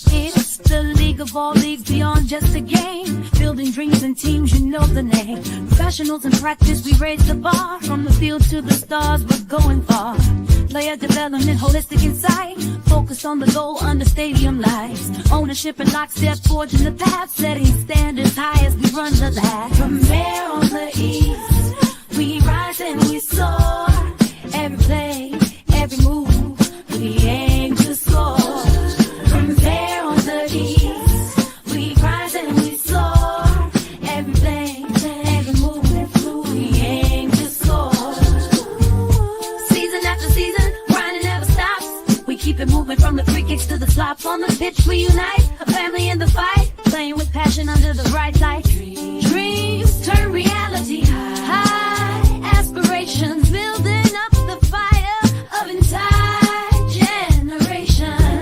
It's the league of all leagues beyond just a game. Building dreams and teams, you know the name. Professionals in practice, we raise the bar. From the field to the stars, we're going far. Player development, holistic insight. Focus on the goal under stadium lights. Ownership and lockstep, forging the path. Setting standards high as we run the lab. From there on the east, we rise and we soar. Every play, every move, we aim to score. From there on the east, we rise and we soar. Every play, every move, we aim to score. Season after season, grinding never stops. We keep it moving from the free kicks to the slops. On the pitch we unite, a family in the fight. Playing with passion under the bright light. Dreams turn reality. High aspirations, building up the fire of entire generations.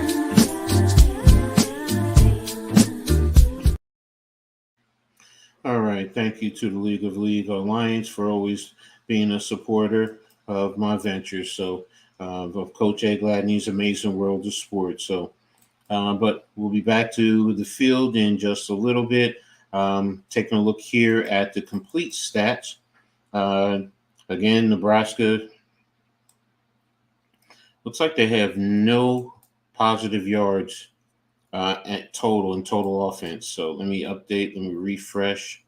All right. Thank you to the League of League Alliance for always being a supporter of my ventures. So, of Coach Edd Gladney's Amazing World of Sports. So, but we'll be back to the field in just a little bit. Taking a look here at the complete stats. Again, Nebraska looks like they have no positive yards in total offense. So let me refresh,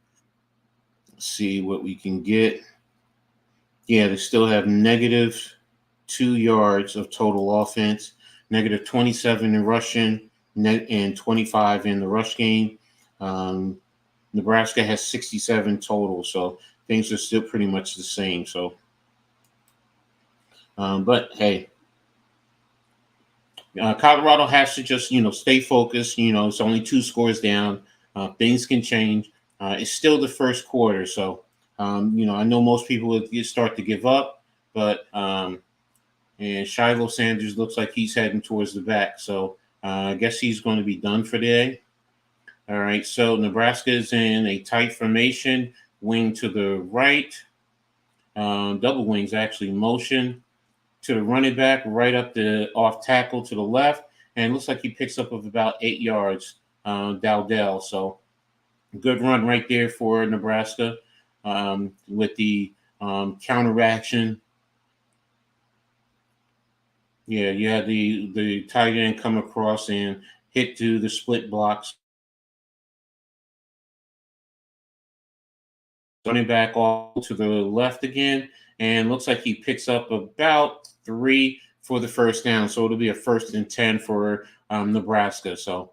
see what we can get. Yeah, they still have -2 yards of total offense, -27 in rushing, and 25 in the rush game. Nebraska has 67 total, so things are still pretty much the same. So, but hey, Colorado has to just stay focused. It's only 2 scores down. Things can change. It's still the first quarter, so I know most people would start to give up, but and Shiloh Sanders looks like he's heading towards the back, so I guess he's going to be done for today. All right, so Nebraska is in a tight formation, wing to the right, double wings actually, motion to the running back, right up the off tackle to the left, and it looks like he picks up of about 8 yards, Dowdell. So good run right there for Nebraska with the counteraction. Yeah, you had the tight end come across and hit to the split blocks. Running back off to the left again, and looks like he picks up about 3 for the first down. So it'll be a 1st and 10 for Nebraska. So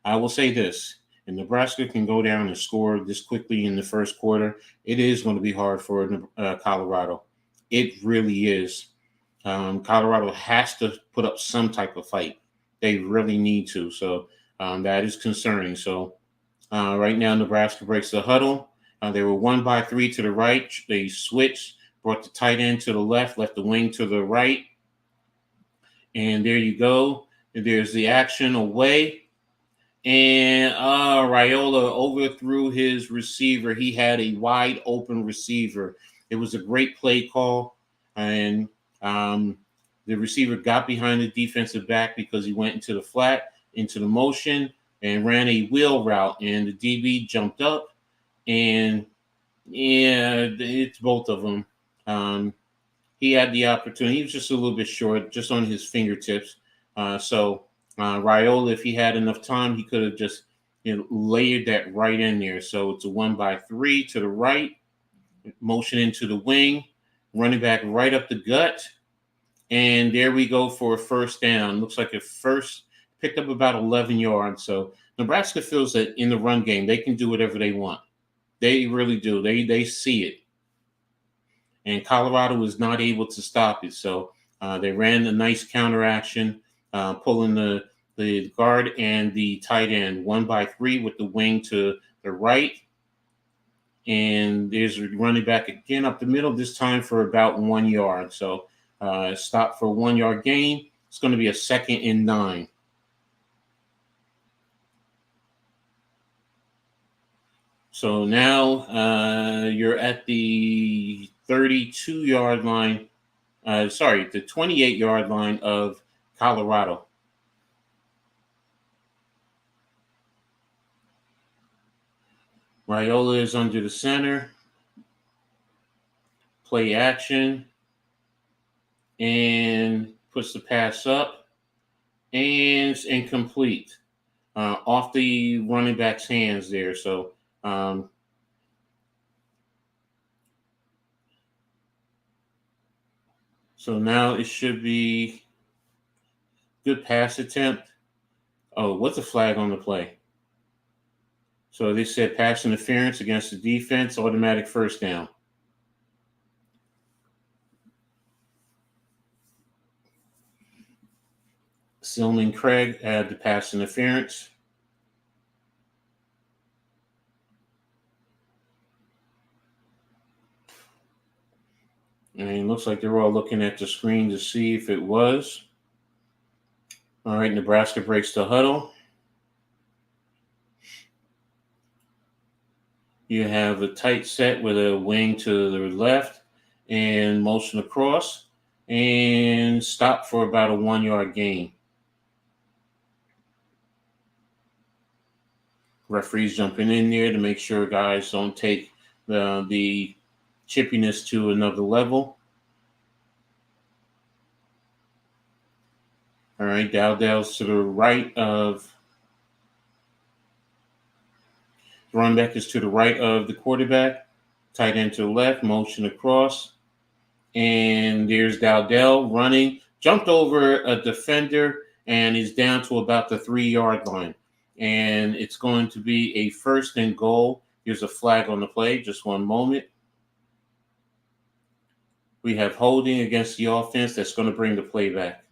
I will say this. If Nebraska can go down and score this quickly in the first quarter, it is going to be hard for Colorado. It really is. Colorado has to put up some type of fight. They really need to. So that is concerning. So right now, Nebraska breaks the huddle. They were 1 by 3 to the right. They switched, brought the tight end to the left, left the wing to the right. And there you go. There's the action away. And Rhule overthrew his receiver. He had a wide open receiver. It was a great play call. And the receiver got behind the defensive back because he went into the flat, into the motion. and ran a wheel route, and the DB jumped up, and yeah, it's both of them. He had the opportunity. He was just a little bit short, just on his fingertips. So Rhule, if he had enough time, he could have just layered that right in there. So it's a 1-by-3 to the right, motion into the wing, running back right up the gut. And there we go for a first down. Looks like a first, picked up about 11 yards. So Nebraska feels that in the run game, they can do whatever they want. They really do. They see it. And Colorado was not able to stop it. So they ran a nice counter action, pulling the guard and the tight end 1-by-3 with the wing to the right. And there's a running back again up the middle, this time for about 1 yard. So stop for a 1 yard gain. It's going to be a 2nd and 9. So now you're at the 32-yard line. The 28-yard line of Colorado. Rhule is under the center. Play action. And puts the pass up. And it's incomplete. Off the running back's hands there. So now it should be good pass attempt. Oh, what's a flag on the play? So they said pass interference against the defense, automatic first down. Silman Craig had the pass interference. And it looks like they're all looking at the screen to see if it was. All right, Nebraska breaks the huddle. You have a tight set with a wing to the left and motion across and stop for about a 1 yard gain. Referees jumping in there to make sure guys don't take the chippiness to another level. All right, Dowdell's to the right of the running back is to the right of the quarterback. Tight end to the left, motion across. And there's Dowdell running, jumped over a defender, and is down to about the 3 yard line. And it's going to be a 1st and goal. Here's a flag on the play. Just one moment. We have holding against the offense. That's going to bring the play back.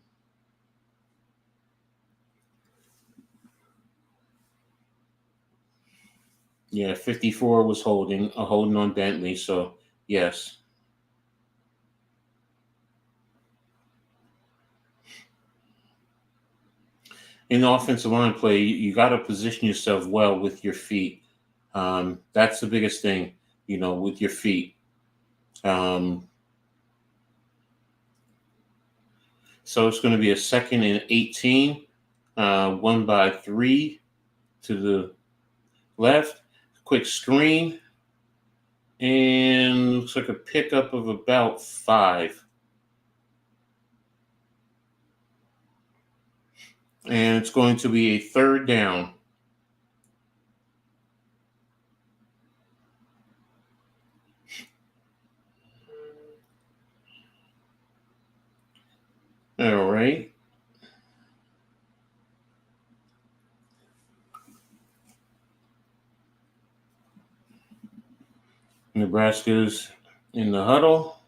Yeah, 54 was holding on Bentley. So, yes. In the offensive line play, you got to position yourself well with your feet. That's the biggest thing, with your feet. So it's going to be a 2nd and 18, 1-by-3 to the left. Quick screen. And looks like a pickup of about 5. And it's going to be a 3rd down. All right. Nebraska's in the huddle.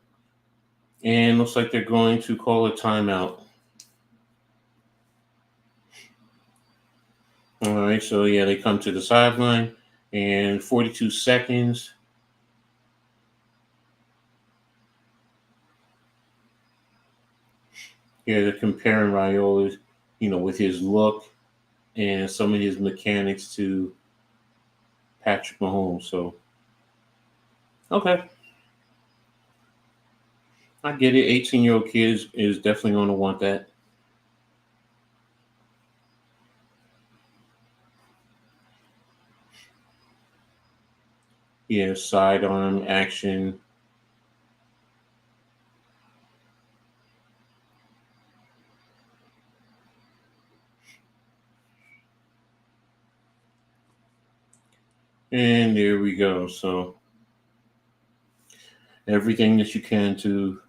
And looks like they're going to call a timeout. All right, so yeah, they come to the sideline, and 42 seconds. Here they're comparing Rhule, with his look and some of his mechanics to Patrick Mahomes. So, okay. I get it. 18-year-old kid is definitely going to want that. Yeah, sidearm action. And there we go. So everything that you can to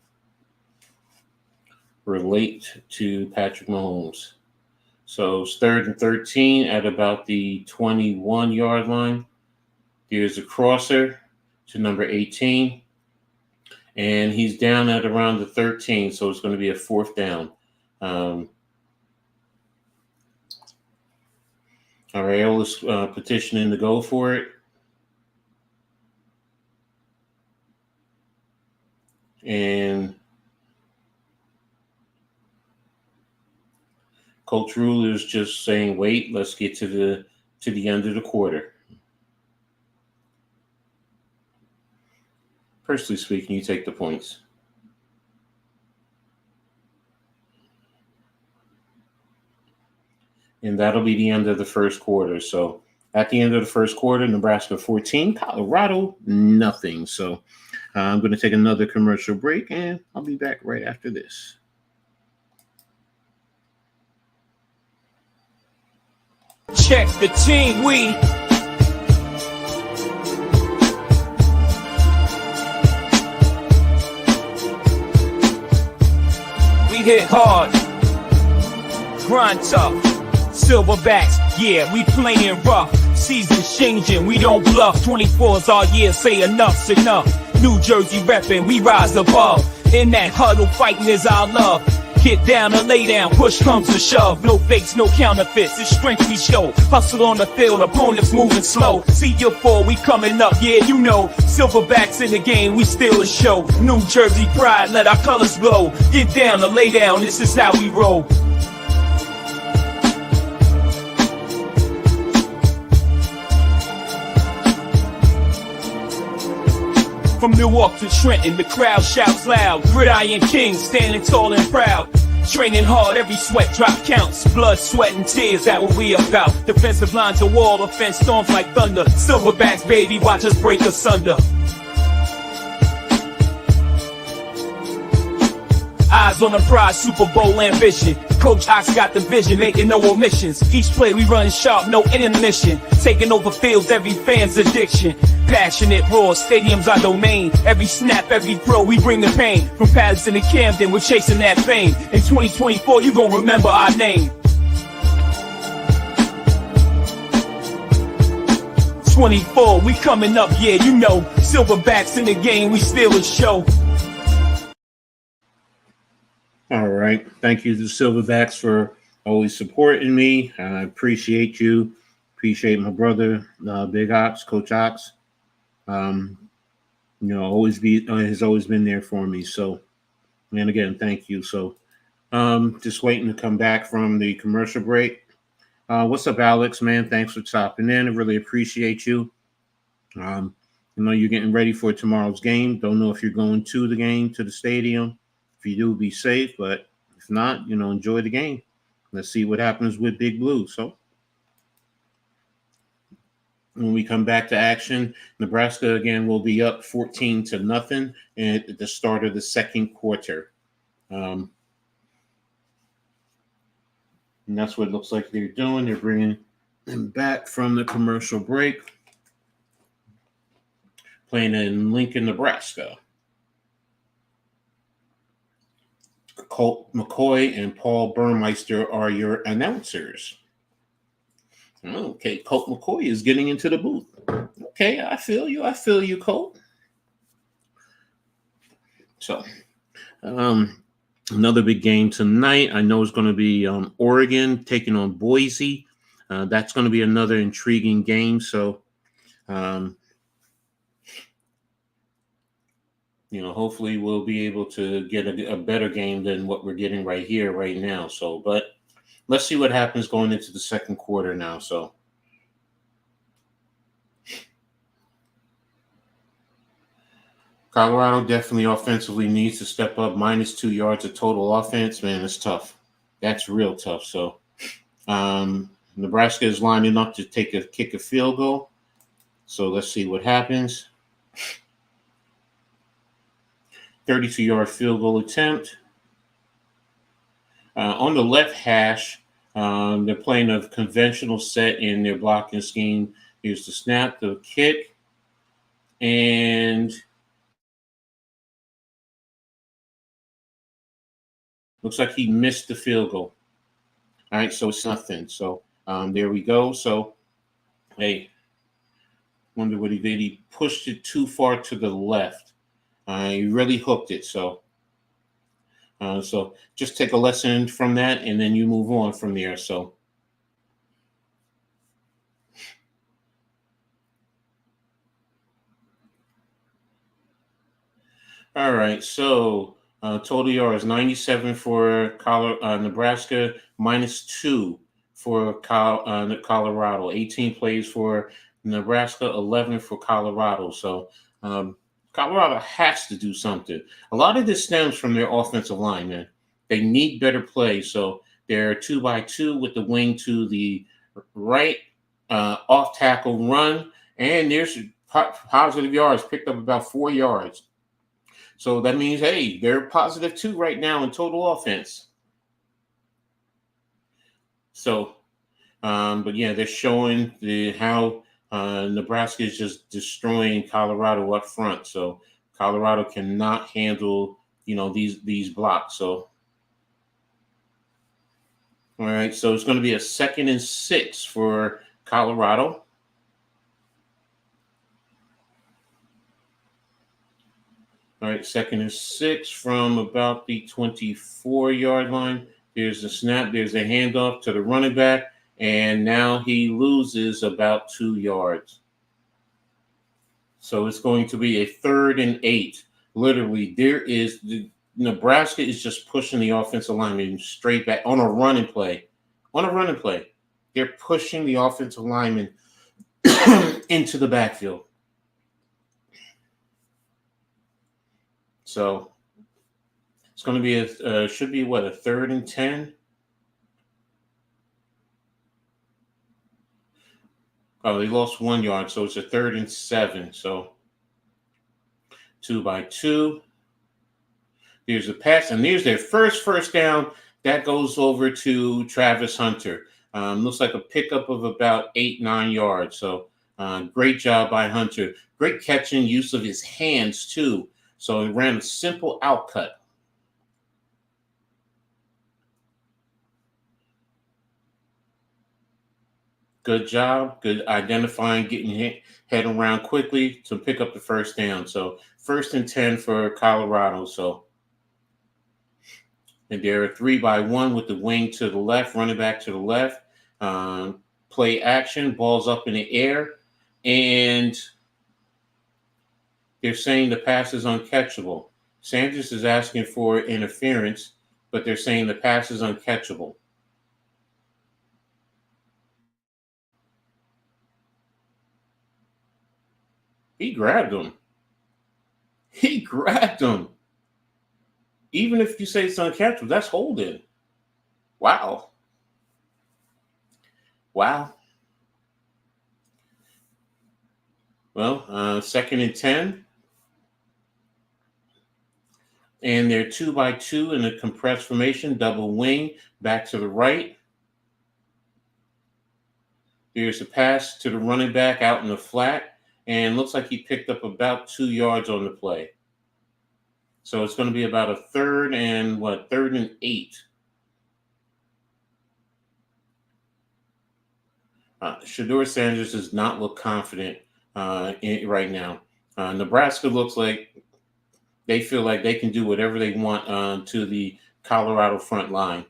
relate to Patrick Mahomes. So it's 3rd and 13 at about the 21-yard line. There's a crosser to number 18. And he's down at around the 13, so it's going to be a 4th down. Ariola's petitioning to go for it. And Coach Rhule is just saying, wait, let's get to the end of the quarter. Personally speaking, you take the points. And that'll be the end of the first quarter. So at the end of the first quarter, Nebraska 14, Colorado nothing. So I'm going to take another commercial break, and I'll be back right after this. Check the team, we hit hard, grind tough, silverbacks, yeah, we playing rough. Seasons changing, we don't bluff. 24's our year, say enough's enough. New Jersey reppin', we rise above. In that huddle, fighting is our love. Get down or lay down, push comes to shove. No fakes, no counterfeits, it's strength we show. Hustle on the field, opponents moving slow. See your fall, we coming up, yeah, you know. Silverbacks in the game, we still a show. New Jersey pride, let our colors glow. Get down or lay down, this is how we roll. From Newark to Trenton, the crowd shouts loud. Gridiron King, standing tall and proud. Training hard, every sweat drop counts. Blood, sweat, and tears, that what we about. Defensive lines a wall, offense storms like thunder. Silverbacks, baby, watch us break asunder. Eyes on the prize, Super Bowl ambition. Coach Ox got the vision, making no omissions. Each play we run sharp, no intermission. Taking over fields, every fan's addiction. Passionate, raw, stadium's our domain. Every snap, every throw, we bring the pain. From Patterson to Camden, we're chasing that fame. In 2024, you gon' remember our name. 24, we coming up, yeah, you know. Silverbacks in the game, we still a show. All right. Thank you to the Silverbacks for always supporting me. I appreciate you. Appreciate my brother, Big Ox, Coach Ox. Has always been there for me. So, and again, thank you. So, just waiting to come back from the commercial break. What's up, Alex, man? Thanks for stopping in. I really appreciate you. You're getting ready for tomorrow's game. Don't know if you're going to the game, to the stadium. If you do, be safe. But if not, enjoy the game. Let's see what happens with Big Blue. So, when we come back to action, Nebraska again will be up 14-0 at the start of the second quarter. And that's what it looks like they're doing. They're bringing them back from the commercial break. Playing in Lincoln, Nebraska. Colt McCoy and Paul Burmeister are your announcers. Okay, Colt McCoy is getting into the booth. Okay, I feel you, Colt. So, another big game tonight. I know it's going to be Oregon taking on Boise. That's going to be another intriguing game. So, hopefully we'll be able to get a better game than what we're getting right here, right now. So, but let's see what happens going into the second quarter now. So, Colorado definitely offensively needs to step up. -2 yards of total offense. Man, it's tough. That's real tough. So, Nebraska is lining up to kick a field goal. So let's see what happens. 32-yard field goal attempt. On the left hash, they're playing a conventional set in their blocking scheme. Here's the snap, the kick, and looks like he missed the field goal. All right, so it's nothing. So there we go. So, hey, wonder what he did. He pushed it too far to the left. He really hooked it. So just take a lesson from that, and then you move on from there. So. All right, so total yards 97 for Nebraska, -2 for Colorado. 18 plays for Nebraska, 11 for Colorado. So Colorado has to do something. A lot of this stems from their offensive line, man. They need better play. So they're 2-by-2 with the wing to the right, off tackle run, and there's positive yards, picked up about 4 yards. So that means, hey, they're +2 right now in total offense. So, but yeah, they're showing how Nebraska is just destroying Colorado up front. So Colorado cannot handle, these blocks. So, all right, so it's going to be a 2nd and 6 for Colorado. All right, 2nd and 6 from about the 24-yard line. There's the snap. There's the handoff to the running back. And now he loses about 2 yards. So it's going to be a 3rd and 8. Literally, Nebraska is just pushing the offensive lineman straight back on a running play. They're pushing the offensive lineman into the backfield. So it's going to be should be a 3rd and 10. Oh, they lost 1 yard, so it's a 3rd and 7. So 2-by-2. There's a pass, and there's their first down. That goes over to Travis Hunter. Looks like a pickup of about 8-9 yards. So great job by Hunter. Great catching, use of his hands too. So he ran a simple outcut. Good job. Good identifying, getting head around quickly to pick up the 1st down. So 1st and 10 for Colorado. So, and they're 3-by-1 with the wing to the left, running back to the left. Play action, balls up in the air, and they're saying the pass is uncatchable. Sanders is asking for interference, but they're saying the pass is uncatchable. He grabbed him. Even if you say it's uncatchable, that's holding. Wow. Well, 2nd and 10. And they're 2-by-2 in a compressed formation, double wing, back to the right. There's a pass to the running back out in the flat, and looks like he picked up about 2 yards on the play. So it's going to be about a 3rd and 8. Shedur Sanders does not look confident right now. Nebraska looks like they feel like they can do whatever they want to the Colorado front line.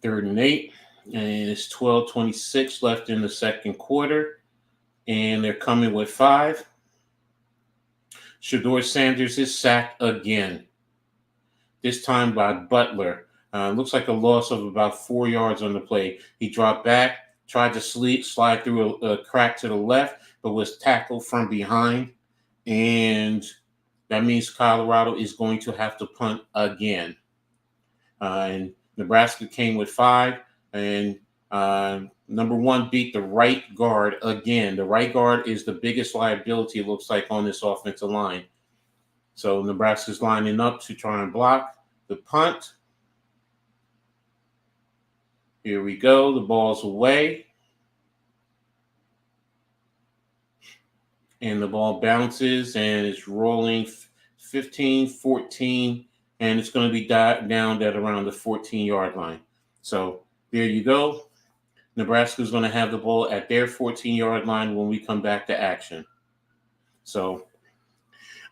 Third and 8, and it's 12:26 left in the 2nd quarter, and they're coming with 5. Shedur Sanders is sacked again, this time by Butler. Looks like a loss of about 4 yards on the play. He dropped back, tried to slide through a crack to the left, but was tackled from behind. And that means Colorado is going to have to punt again. And Nebraska came with 5, and Number one beat the right guard again. The right guard is the biggest liability, it looks like, on this offensive line. So Nebraska's lining up to try and block the punt. Here we go. The ball's away. And the ball bounces and it's rolling 15, 14, and it's going to be down at around the 14-yard line. So there you go. Nebraska's going to have the ball at their 14-yard line when we come back to action. So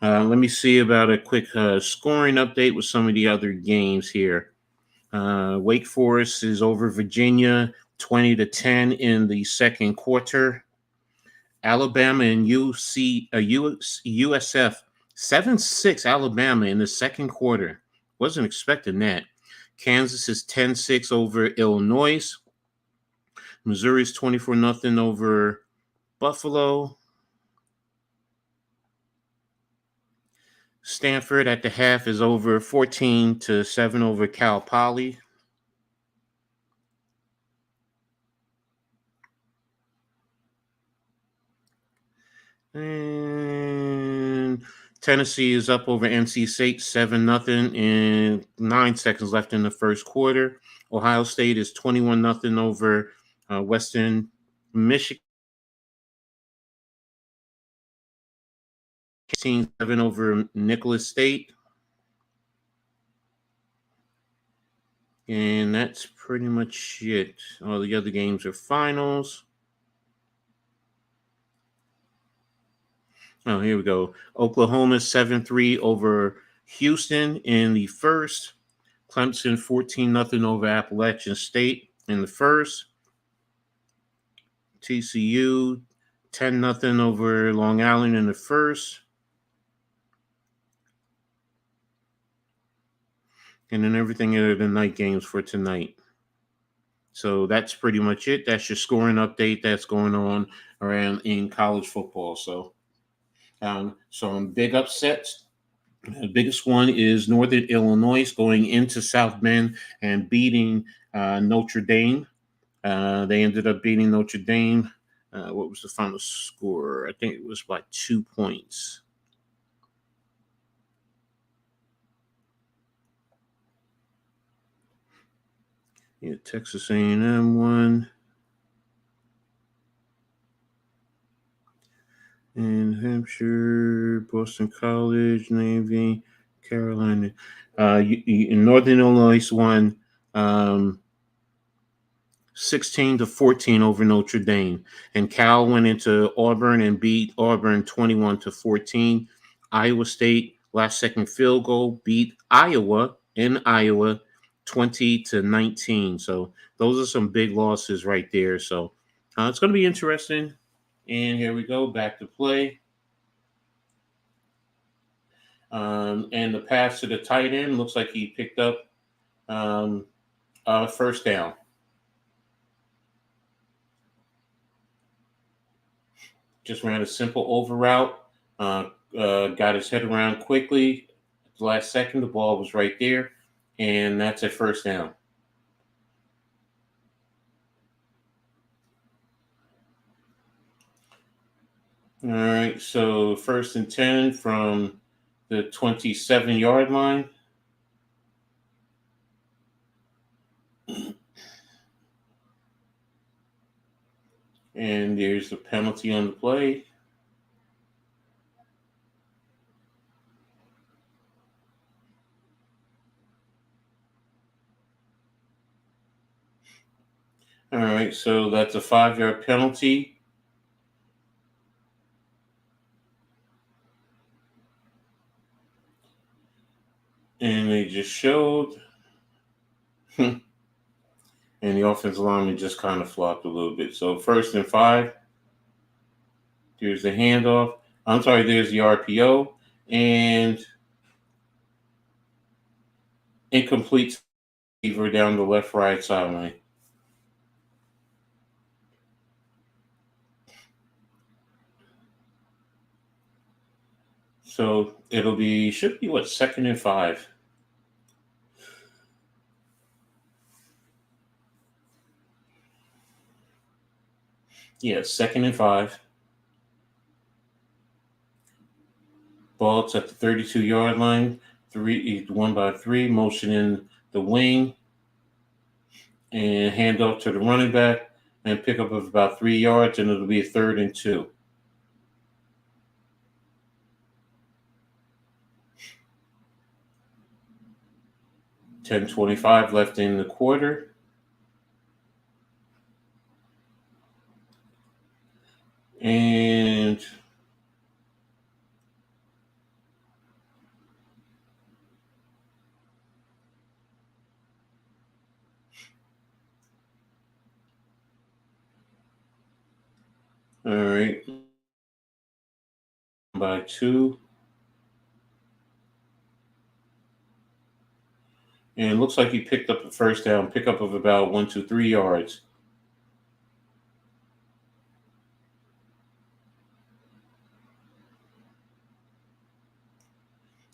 let me see about a quick scoring update with some of the other games here. Wake Forest is over Virginia 20-10 in the second quarter. Alabama and USF 7-6 Alabama in the second quarter. Wasn't expecting that. Kansas is 10-6 over Illinois. Missouri's 24-0 over Buffalo. Stanford at the half is over 14-7 over Cal Poly. And Tennessee is up over NC State 7-0 and 9 seconds left in the first quarter. Ohio State is 21-0 over Western Michigan. 7 over Nicholas State. And that's pretty much it. All the other games are finals. Oh, here we go. Oklahoma 7-3 over Houston in the first. Clemson 14-0 over Appalachian State in the first. TCU 10-0 over Long Island in the first. And then everything other than night games for tonight. So that's pretty much it. That's your scoring update that's going on around in college football. So some big upsets. The biggest one is Northern Illinois going into South Bend and beating Notre Dame. They ended up beating Notre Dame. What was the final score? I think it was by 2 points. Yeah, Texas A&M won. And Hampshire, Boston College, Navy, Carolina. Northern Illinois won 16-14 over Notre Dame. And Cal went into Auburn and beat Auburn 21-14. Iowa State, last second field goal, beat Iowa in Iowa 20-19. So those are some big losses right there. So it's going to be interesting. And here we go, back to play. And the pass to the tight end looks like he picked up first down. Just ran a simple over route, got his head around quickly. At the last second, the ball was right there, and that's a first down. All right, so 1st and 10 from the 27-yard line. And there's the penalty on the play. All right, so that's a 5-yard penalty. And they just showed. And the offensive lineman just kind of flopped a little bit. So 1st and 5. There's the handoff. I'm sorry, there's the RPO. And incomplete receiver down the left-right sideline. So should be 2nd and 5. Yeah, 2nd and 5. Ball's at the 32-yard line. He's 1-by-3, motion in the wing, and hand off to the running back, and pick up of about 3 yards, and it'll be a 3rd and 2. 10:25 left in the quarter. And all right, by 2. And it looks like he picked up a first down, pickup of about 1, 2, 3 yards.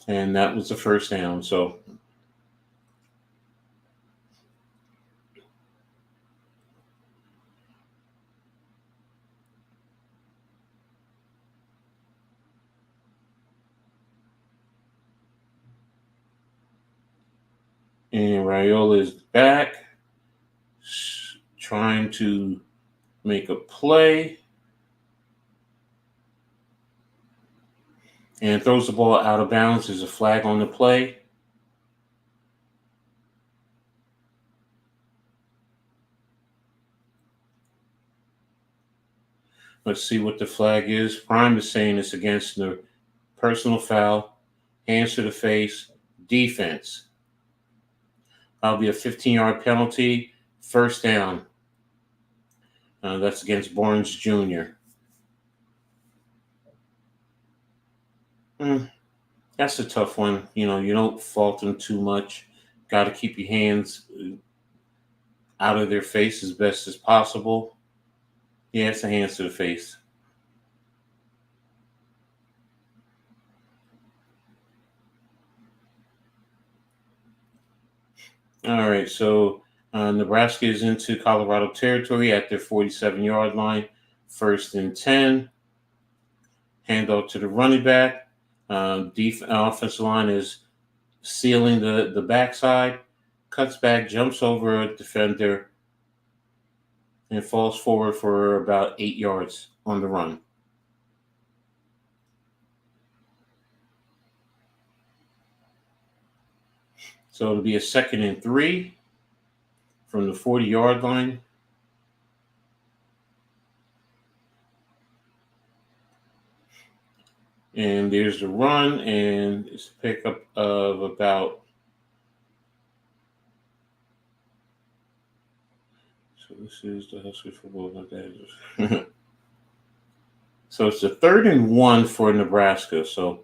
And that was the first down. So and Rhule is back, trying to make a play, and throws the ball out of bounds. There's a flag on the play. Let's see what the flag is. Prime is saying it's against the personal foul, hands to the face, defense. That'll be a 15-yard penalty, first down. That's against Barnes Jr. That's a tough one. You don't fault them too much. Got to keep your hands out of their face as best as possible. Yeah, it's a hands to the face. All right, so Nebraska is into Colorado territory at their 47-yard line, 1st and 10. Handoff to the running back. Offensive line is sealing the backside, cuts back, jumps over a defender, and falls forward for about 8 yards on the run. So it'll be a 2nd and 3 from the 40-yard line. And there's the run, and it's a pickup of about. So this is the Huskers football. So it's a 3rd and 1 for Nebraska. So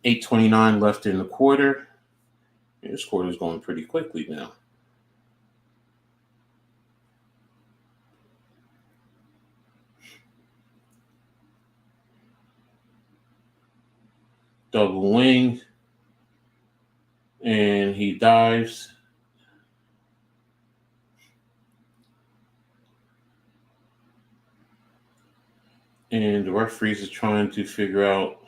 8:29 left in the quarter. This quarter is going pretty quickly now. Double wing, and he dives. And the referees are trying to figure out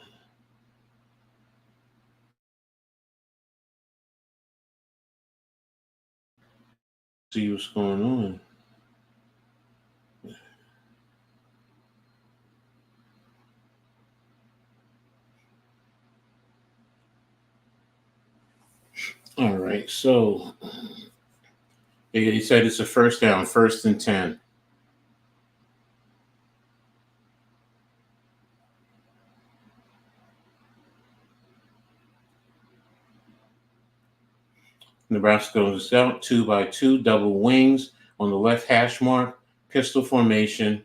see what's going on. All right, so he said it's a first down, 1st and 10. Nebraska goes out 2-by-2, double wings on the left hash mark, pistol formation,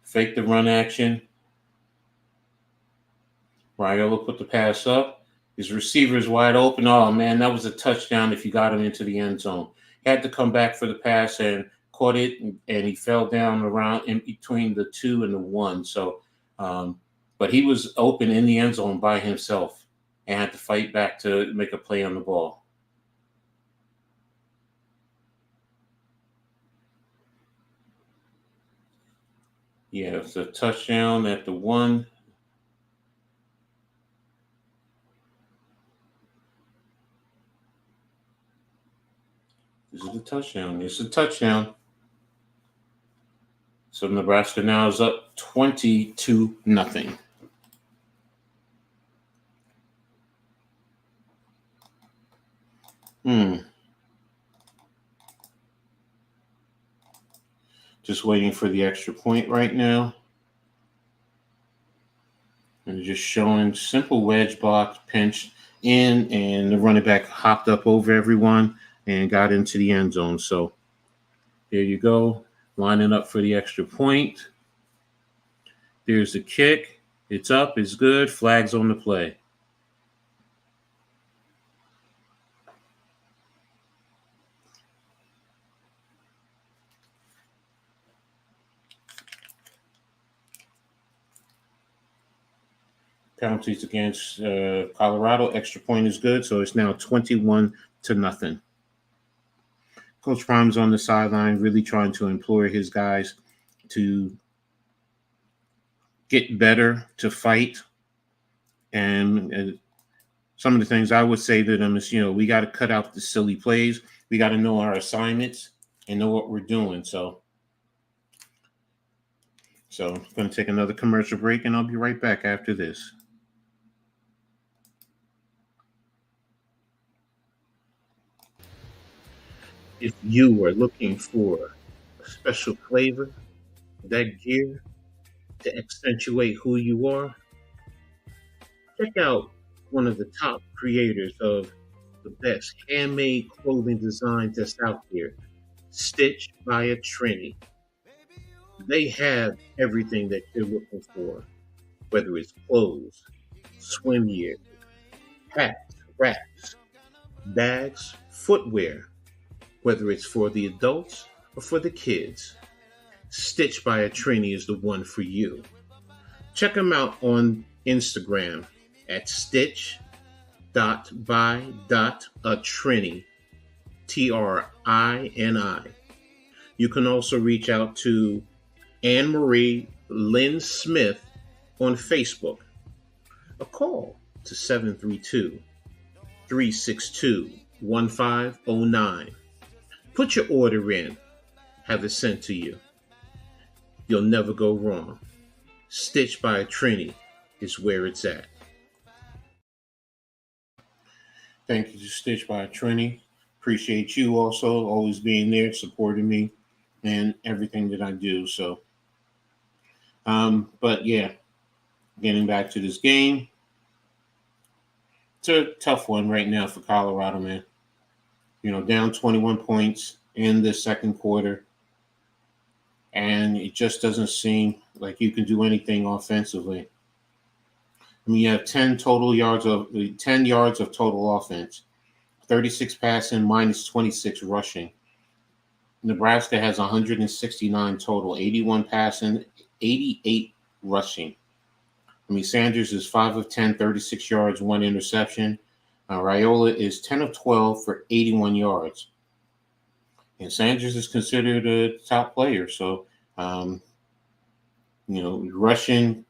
fake the run action. Rhule put the pass up. His receiver is wide open. Oh, man, that was a touchdown if you got him into the end zone. He had to come back for the pass and caught it, and he fell down around in between the 2 and the 1. So, but he was open in the end zone by himself and had to fight back to make a play on the ball. Yeah, it's a touchdown at the 1. This is a touchdown. It's a touchdown. So Nebraska now is up 20-0. Just waiting for the extra point right now. And just showing simple wedge block, pinch in, and the running back hopped up over everyone and got into the end zone. So there you go, lining up for the extra point. There's the kick. It's up. It's good. Flags on the play. Penalties against Colorado. Extra point is good. So it's now 21-0. Coach Prime's on the sideline, really trying to implore his guys to get better, to fight. And some of the things I would say to them is, we got to cut out the silly plays. We got to know our assignments and know what we're doing. So I'm going to take another commercial break, and I'll be right back after this. If you are looking for a special flavor, that gear to accentuate who you are, check out one of the top creators of the best handmade clothing designs that's out there, Stitch by a Trini. They have everything that you're looking for, whether it's clothes, swim gear, hats, wraps, bags, footwear, whether it's for the adults or for the kids. Stitch by a Trini is the one for you. Check them out on Instagram at stitch.by.atrini, Trini. You can also reach out to Anne Marie Lynn Smith on Facebook. A call to 732-362-1509. Put your order in. Have it sent to you. You'll never go wrong. Stitch by a Trini is where it's at. Thank you to Stitch by a Trini. Appreciate you also always being there, supporting me and everything that I do. So, but yeah, getting back to this game. It's a tough one right now for Colorado, man. Down 21 points in the second quarter. And it just doesn't seem like you can do anything offensively. I mean, you have 10 yards of total offense, 36 passing, minus 26 rushing. Nebraska has 169 total, 81 passing, 88 rushing. I mean, Sanders is 5 of 10, 36 yards, 1 interception. Rhule is 10 of 12 for 81 yards. And Sanders is considered a top player. So, rushing,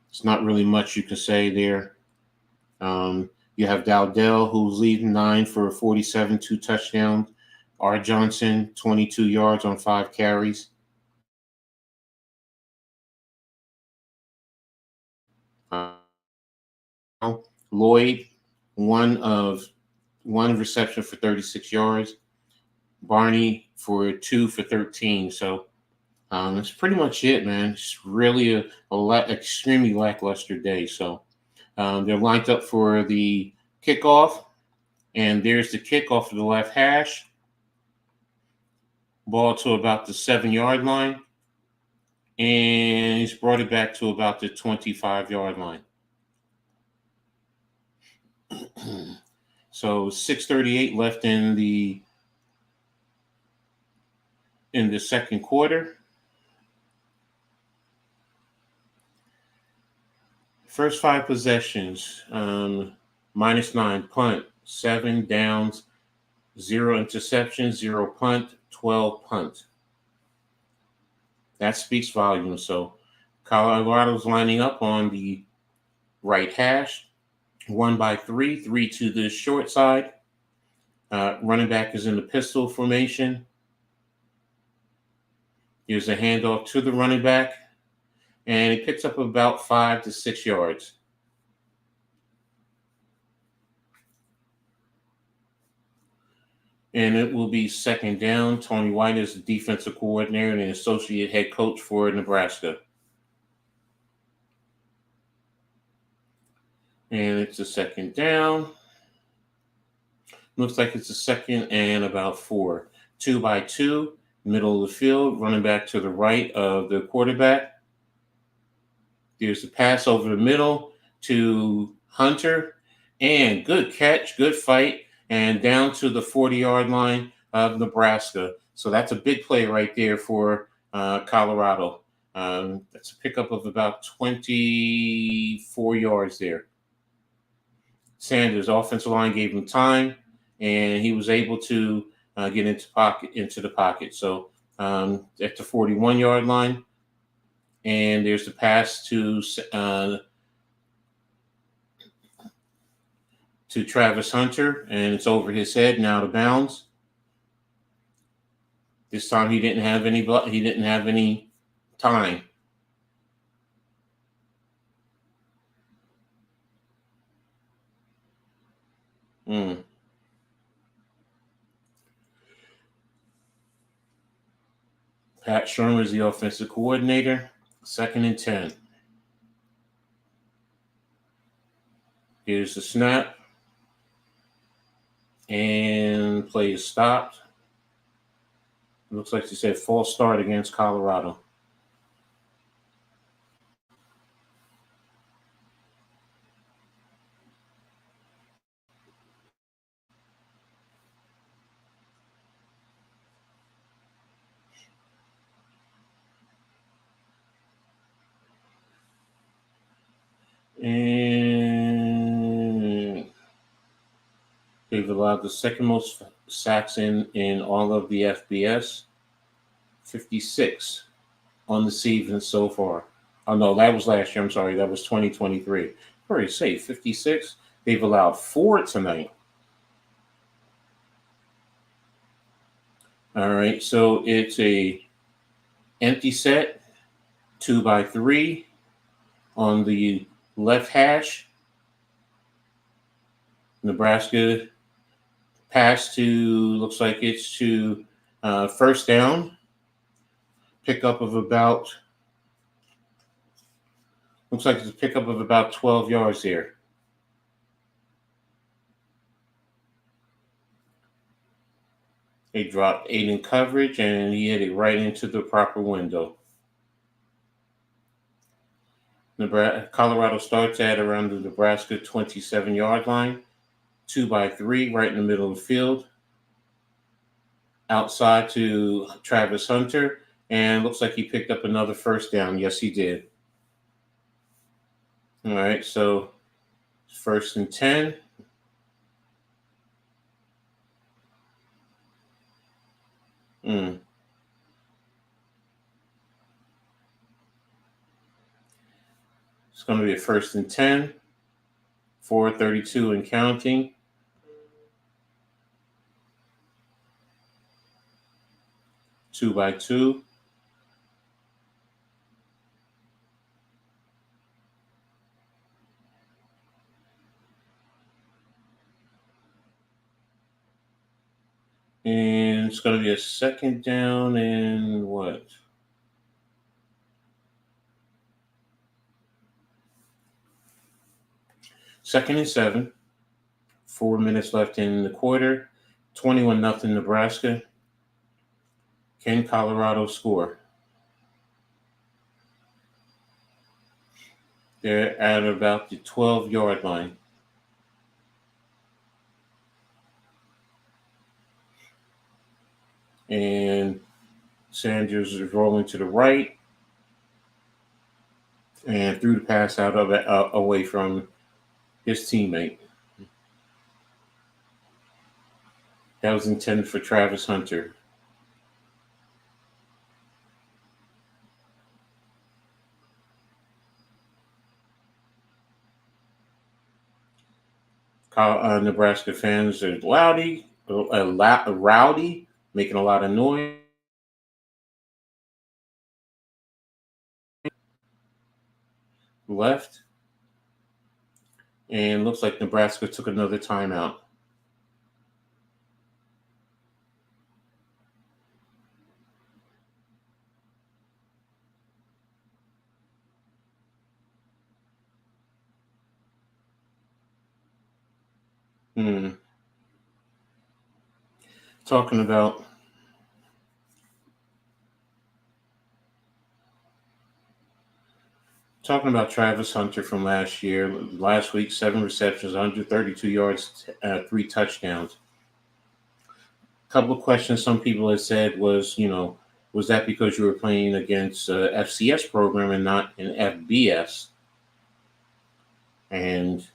it's not really much you can say there. You have Dowdell, who's leading 9 for 47, 2 touchdowns. R. Johnson, 22 yards on 5 carries. Lloyd, one reception for 36 yards. Barney for 2 for 13. So that's pretty much it, man. It's really extremely lackluster day. So they're lined up for the kickoff, and there's the kickoff to the left hash. Ball to about the 7-yard line, and he's brought it back to about the 25-yard line. So 6:38 left in the second quarter. First 5 possessions, -9 punt, 7 downs, 0 interceptions, 0 punt, 12 punt. That speaks volumes. So Colorado's lining up on the right hash, 1 by 3, 3 to the short side. Running back is in the pistol formation. Here's a handoff to the running back, and he picks up about 5 to 6 yards. And it will be second down. Tony White is the defensive coordinator and associate head coach for Nebraska. And it's a second down. Looks like it's a second and about 4. 2 by 2, middle of the field, running back to the right of the quarterback. There's the pass over the middle to Hunter. And good catch, good fight, and down to the 40-yard line of Nebraska. So that's a big play right there for Colorado. That's a pickup of about 24 yards there. Sanders' offensive line gave him time, and he was able to get into the pocket. So at the 41-yard line, and there's the pass to Travis Hunter, and it's over his head and out of bounds. This time he didn't have any time. Pat Shermer is the offensive coordinator. 2nd and 10. Here's the snap. And play is stopped. Looks like they said false start against Colorado. And they've allowed the second most sacks in all of the FBS. 56 on the season so far. Oh, no, that was last year. I'm sorry. That was 2023. Very safe. 56. They've allowed 4 tonight. All right. So it's a empty set, 2 by 3 on the left hash. Nebraska pass to, looks like it's to first down. Pickup of about, looks like it's a pickup of about 12 yards there. They dropped 8 in coverage, and he hit it right into the proper window. Colorado starts at around the Nebraska 27-yard line. 2 by 3 right in the middle of the field. Outside to Travis Hunter, and looks like he picked up another first down. Yes, he did. All right, so 1st and 10. It's going to be a 1st and 10. 4:32 and counting. Two by 2. And it's going to be a 2nd down and what? Second and 7. 4 minutes left in the quarter. 21-0 Nebraska. Can Colorado score? They're at about the 12-yard line. And Sanders is rolling to the right and threw the pass out of it, away from his teammate. That was intended for Travis Hunter. Nebraska fans are rowdy, making a lot of noise. Left. And looks like Nebraska took another timeout. Talking about Travis Hunter from last year. Last week, 7 receptions, 132 yards, 3 touchdowns. A couple of questions some people have said was, was that because you were playing against FCS program and not an FBS? And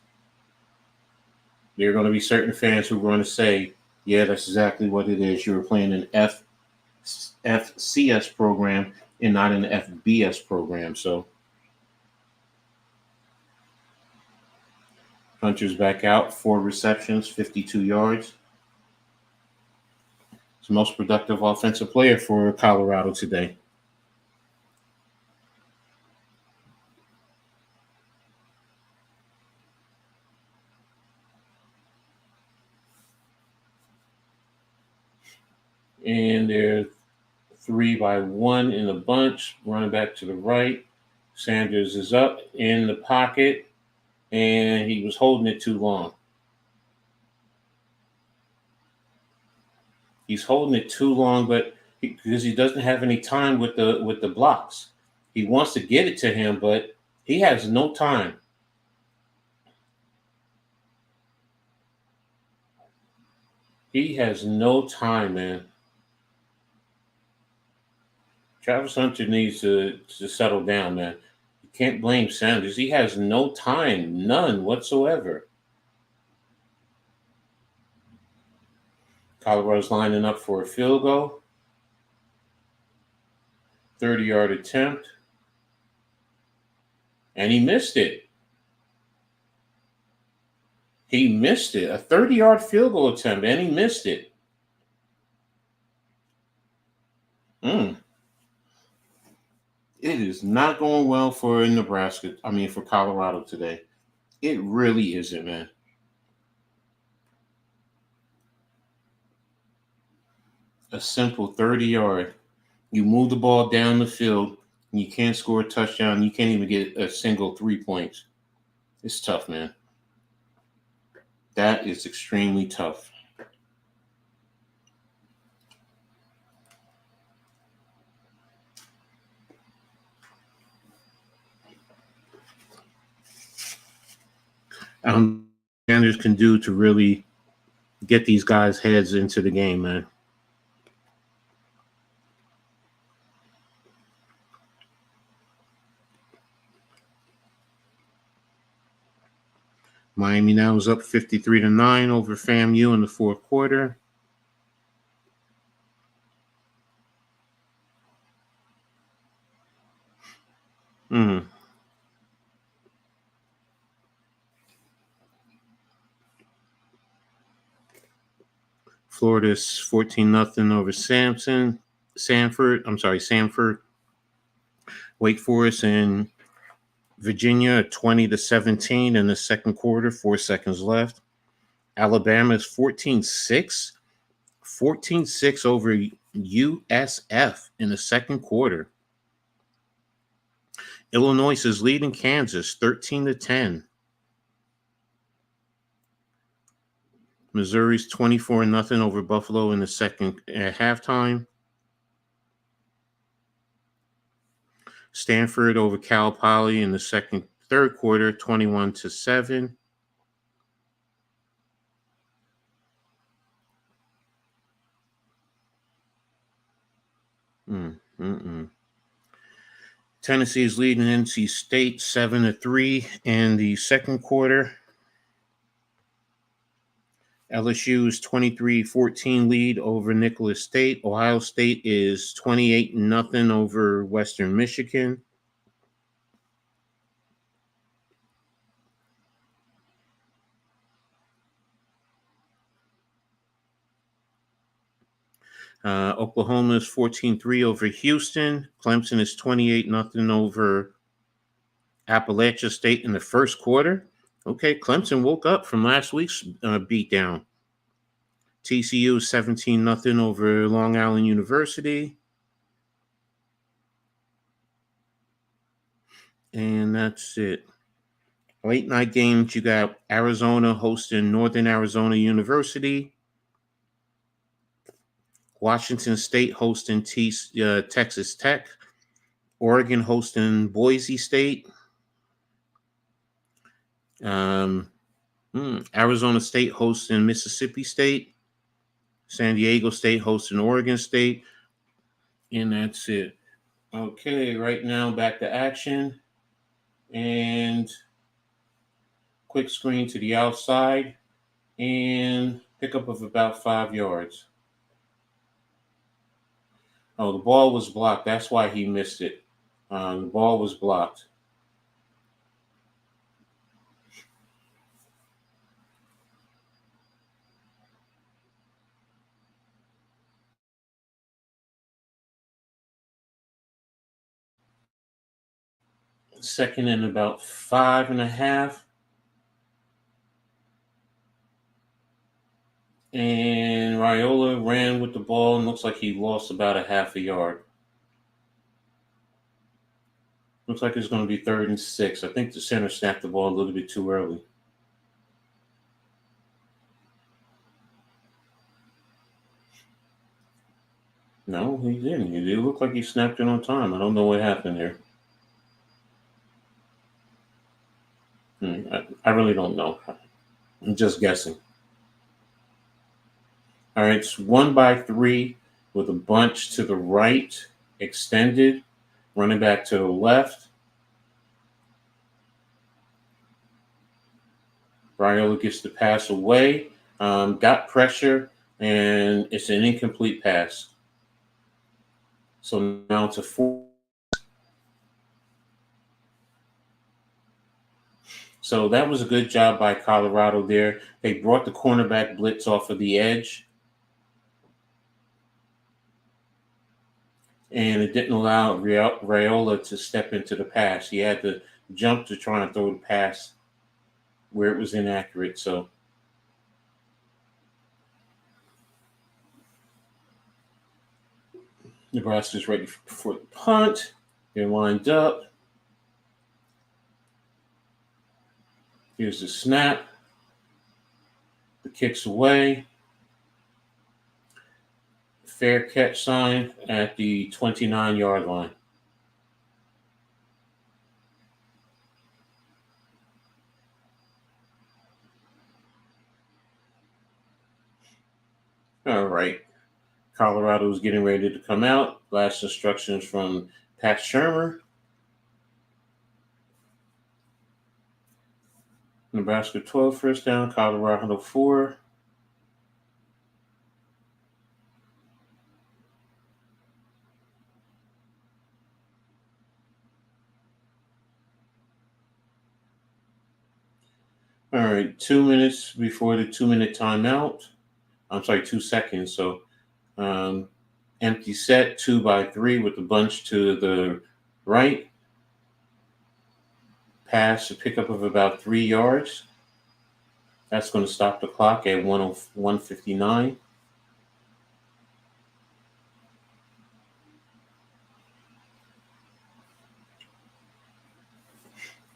there are going to be certain fans who are going to say, yeah, that's exactly what it is. You were playing an FCS program and not an FBS program. So Hunter's back out, 4 receptions, 52 yards. He's the most productive offensive player for Colorado today. And they're 3-by-1 in the bunch, running back to the right. Sanders is up in the pocket, and he was holding it too long. He's holding it too long, but because he doesn't have any time with the blocks. He wants to get it to him, but he has no time. He has no time, man. Travis Hunter needs to settle down, man. You can't blame Sanders. He has no time, none whatsoever. Colorado's lining up for a field goal. 30-yard attempt. And he missed it. He missed it. A 30-yard field goal attempt, and he missed it. It is not going well for for Colorado today. It really isn't, man. A simple 30-yard. You move the ball down the field, and you can't score a touchdown. You can't even get a single 3 points. It's tough, man. That is extremely tough. Sanders can do to really get these guys' heads into the game, man. Miami now is up 53-9 over FAMU in the fourth quarter. Florida's 14-0 over Samford. Wake Forest and Virginia 20-17 in the second quarter, 4 seconds left. Alabama is 14-6 over USF in the second quarter. Illinois is leading Kansas 13-10. Missouri's 24-0 over Buffalo in the second at halftime. Stanford over Cal Poly in the third quarter, 21-7. Tennessee is leading NC State 7-3 in the second quarter. LSU's 23-14 lead over Nicholas State. Ohio State is 28-0 over Western Michigan. Oklahoma is 14-3 over Houston. Clemson is 28-0 over Appalachia State in the first quarter. Okay, Clemson woke up from last week's beatdown. TCU is 17-0 over Long Island University. And that's it. Late night games, you got Arizona hosting Northern Arizona University. Washington State hosting Texas Tech. Oregon hosting Boise State. Arizona State hosting Mississippi State. San Diego State hosting Oregon State. And that's it. Okay, right now back to action. And quick screen to the outside. And pickup of about 5 yards. Oh, the ball was blocked. That's why he missed it. The ball was blocked. Second and about 5.5. And Rhule ran with the ball and looks like he lost about a half a yard. Looks like it's going to be 3rd and 6. I think the center snapped the ball a little bit too early. No, he didn't. It looked like he snapped it on time. I don't know what happened there. I really don't know. I'm just guessing. All right, it's 1-by-3 with a bunch to the right, extended, running back to the left. Rhule gets the pass away, got pressure, and it's an incomplete pass. So now it's a 4. So that was a good job by Colorado there. They brought the cornerback blitz off of the edge. And it didn't allow Rhule to step into the pass. He had to jump to try and throw the pass where it was inaccurate. So Nebraska's ready for the punt. They're lined up. Here's the snap. The kick's away. Fair catch sign at the 29-yard line. All right. Colorado's getting ready to come out. Last instructions from Pat Shermer. Nebraska 12 first down, Colorado 4. All right, 2 minutes before the 2-minute timeout. I'm sorry, 2 seconds. So empty set, 2-by-3 with the bunch to the right. Pass, a pickup of about 3 yards. That's going to stop the clock at 1:59.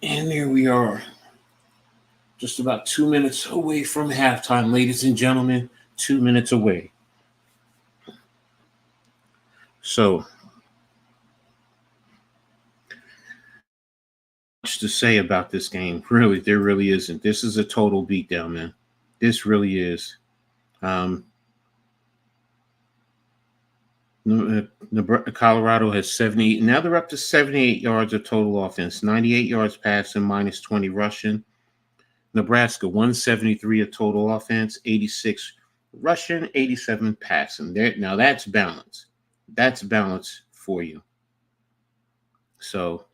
And there we are. Just about 2 minutes away from halftime, ladies and gentlemen. 2 minutes away. So, much to say about this game. Really, there really isn't. This is a total beatdown, man. This really is. Colorado has 78. Now they're up to 78 yards of total offense, 98 yards passing, minus 20 rushing. Nebraska, 173 of total offense, 86 rushing, 87 passing. Now that's balance. That's balance for you. So,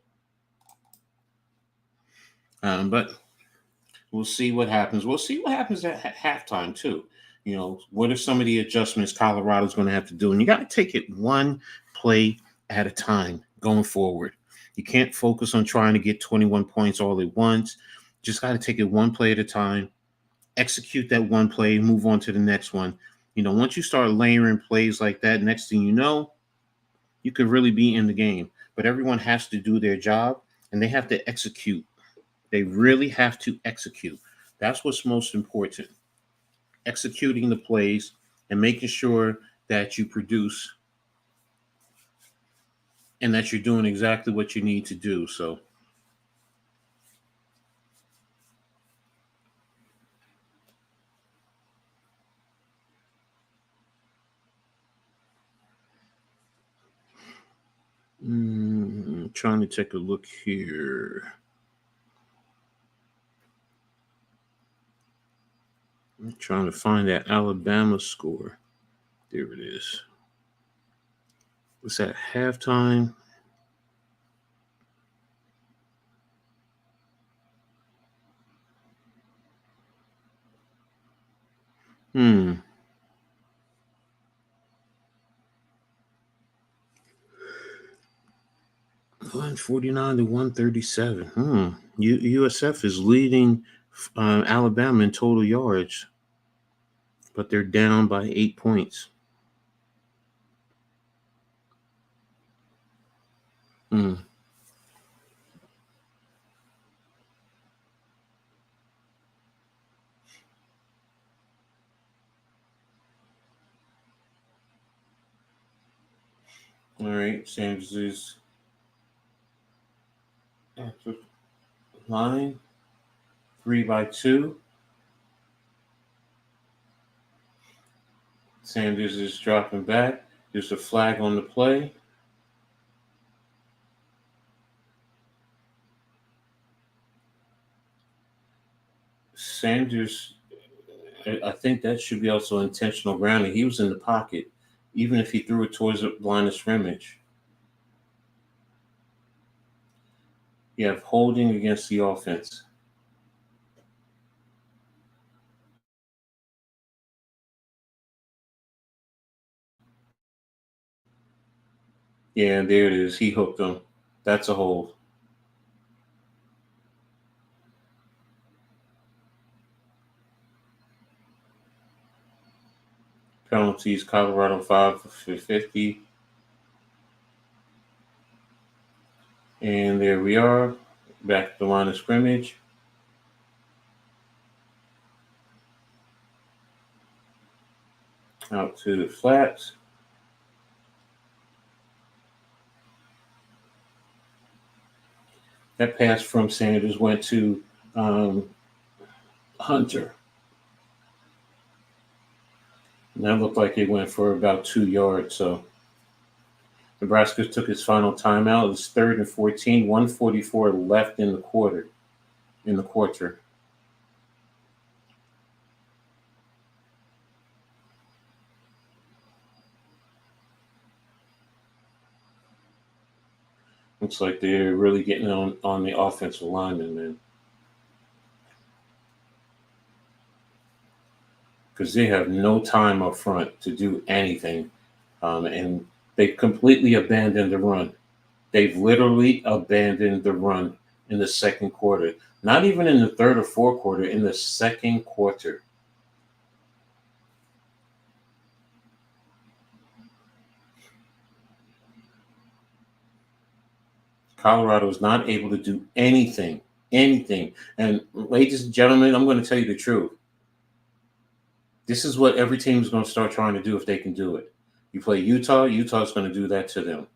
but we'll see what happens. We'll see what happens at halftime too. What are some of the adjustments Colorado's going to have to do? And you got to take it one play at a time going forward. You can't focus on trying to get 21 points all at once. Just got to take it one play at a time, execute that one play, move on to the next one. Once you start layering plays like that, next thing you know, you could really be in the game. But everyone has to do their job, and they have to execute. They really have to execute. That's what's most important. Executing the plays and making sure that you produce and that you're doing exactly what you need to do. So, trying to take a look here. I'm trying to find that Alabama score. There it is. Was that halftime? Hmm. 149 to 137. USF is leading Alabama in total yards, but they're down by 8 points. All right, Sanders is after line 3-2. Sanders is dropping back. There's a flag on the play. Sanders, I think that should be also intentional grounding. He was in the pocket, even if he threw it towards the line of scrimmage. You have holding against the offense. Yeah, there it is. He hooked him. That's a hold. Penalties, Colorado 5 for 50. And there we are, back at the line of scrimmage. Out to the flats. That pass from Sanders went to Hunter. And that looked like it went for about 2 yards. So Nebraska took its final timeout. It was 3rd and 14, 1:44 left in the quarter. Looks like they're really getting on the offensive lineman, man. Because they have no time up front to do anything. And they completely abandoned the run. They've literally abandoned the run in the second quarter. Not even in the third or fourth quarter, in the second quarter. Colorado is not able to do anything. And ladies and gentlemen, I'm going to tell you the truth. This is what every team is going to start trying to do if they can do it. You play Utah, Utah's going to do that to them.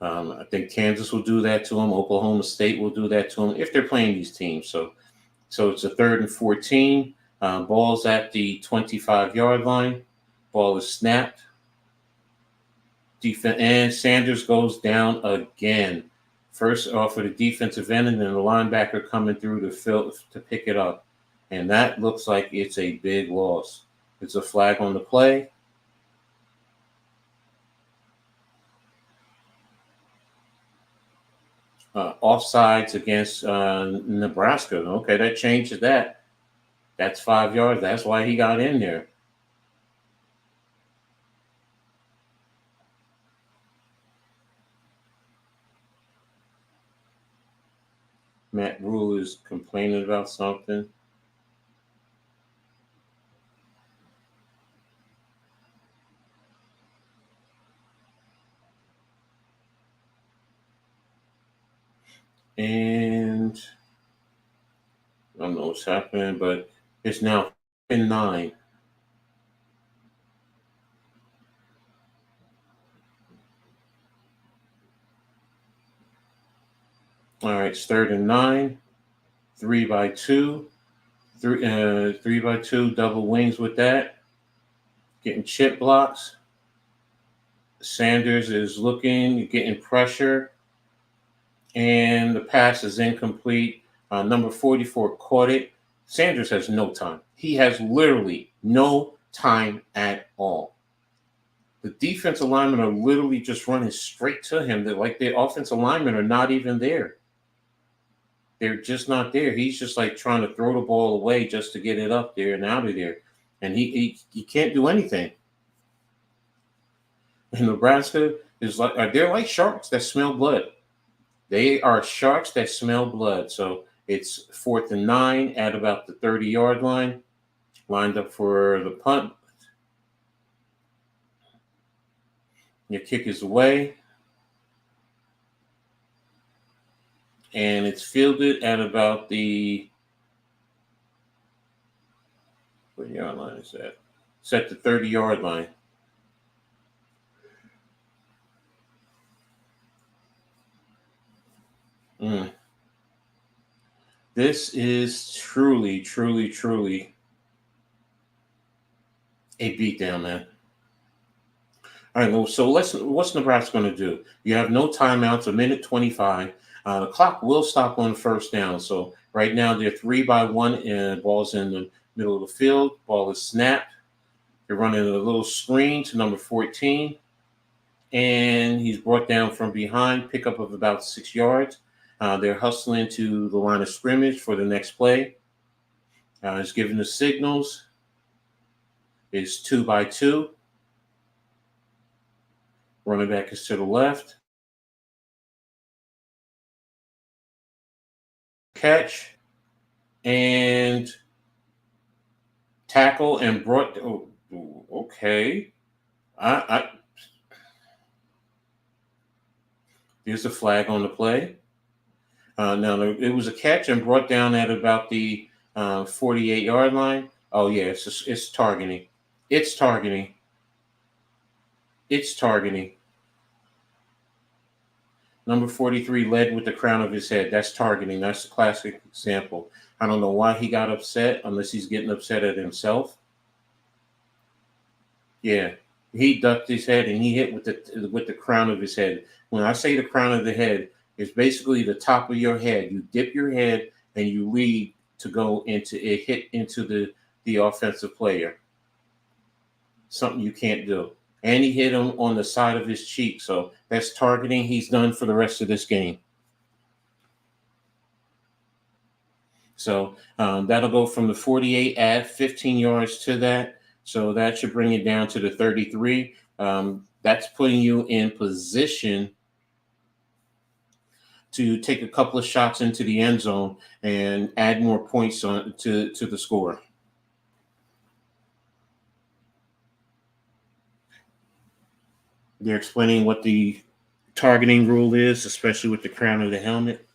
I think Kansas will do that to them. Oklahoma State will do that to them if they're playing these teams. So it's a 3rd and 14. Ball's at the 25-yard line. Ball is snapped. And Sanders goes down again. First off of the defensive end, and then the linebacker coming through the field to pick it up. And that looks like it's a big loss. It's a flag on the play. Offsides against Nebraska. Okay, that changes that. That's 5 yards. That's why he got in there. Matt Rhule is complaining about something. And I don't know what's happening, but it's now 9. All right, it's 3rd and 9. 3 by 2. 3 by 2, double wings with that. Getting chip blocks. Sanders is looking, getting pressure. And the pass is incomplete. Number 44 caught it. Sanders has no time. He has literally no time at all. The defensive linemen are literally just running straight to him. They're like the offensive linemen are not even there. They're just not there. He's just like trying to throw the ball away just to get it up there and out of there. And he can't do anything. And Nebraska is like, they're like sharks that smell blood. They are sharks that smell blood. So it's 4th and 9 at about the 30-yard line. Lined up for the punt. Your kick is away. And it's fielded at about the, what yard line is that? It's at the 30-yard line. This is truly, truly, truly a beatdown, man. All right, well, so what's Nebraska going to do? You have no timeouts, 1:25. The clock will stop on 1st down. So right now they're 3 by 1 and ball's in the middle of the field. Ball is snapped. They're running a little screen to number 14. And he's brought down from behind, pickup of about 6 yards. They're hustling to the line of scrimmage for the next play. He's giving the signals. It's 2 by 2. Running back is to the left. Catch and tackle and brought. Oh, okay. There's a flag on the play. Now it was a catch and brought down at about the 48-yard line. Oh yeah, it's targeting. It's targeting. It's targeting. Number 43 led with the crown of his head. That's targeting. That's a classic example. I don't know why he got upset, unless he's getting upset at himself. Yeah, he ducked his head and he hit with the crown of his head. When I say the crown of the head, it's basically the top of your head. You dip your head and you lead to go into it, hit into the offensive player. Something you can't do. And he hit him on the side of his cheek. So that's targeting. He's done for the rest of this game. So that'll go from the 48 at 15 yards to that. So that should bring it down to the 33. That's putting you in position to take a couple of shots into the end zone and add more points to the score. They're explaining what the targeting rule is, especially with the crown of the helmet.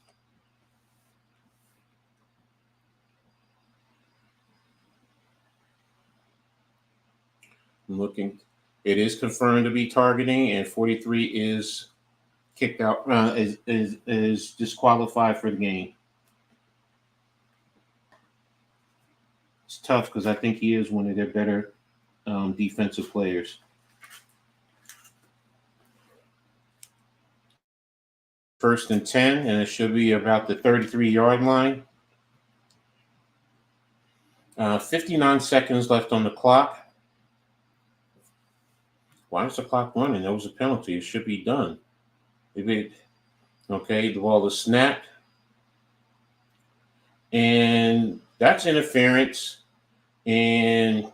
I'm looking. It is confirmed to be targeting, and 43 is kicked out, is disqualified for the game. It's tough because I think he is one of their better defensive players. First and 10, and it should be about the 33-yard line. 59 seconds left on the clock. Why is the clock running? That was a penalty. It should be done. Okay, the ball is snapped. And that's interference. and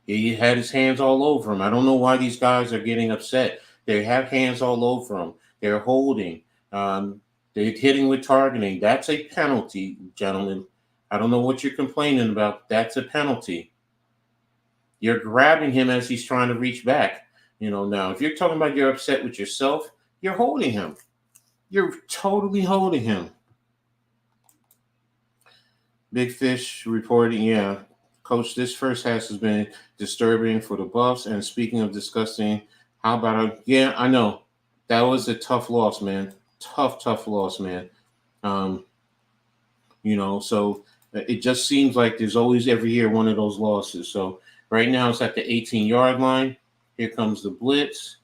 he had his hands all over him. I don't know why these guys are getting upset. They have hands all over him. They're holding. They're hitting with targeting. That's a penalty, gentlemen. I don't know what you're complaining about. That's a penalty. You're grabbing him as he's trying to reach back. Now, if you're talking about you're upset with yourself, you're holding him. You're totally holding him. Big Fish reporting, yeah. Coach, this first half has been disturbing for the Buffs. And speaking of disgusting, how about yeah, I know. That was a tough loss, man. Tough loss, man. So it just seems like there's always every year one of those losses. So right now it's at the 18-yard line. Here comes the blitz.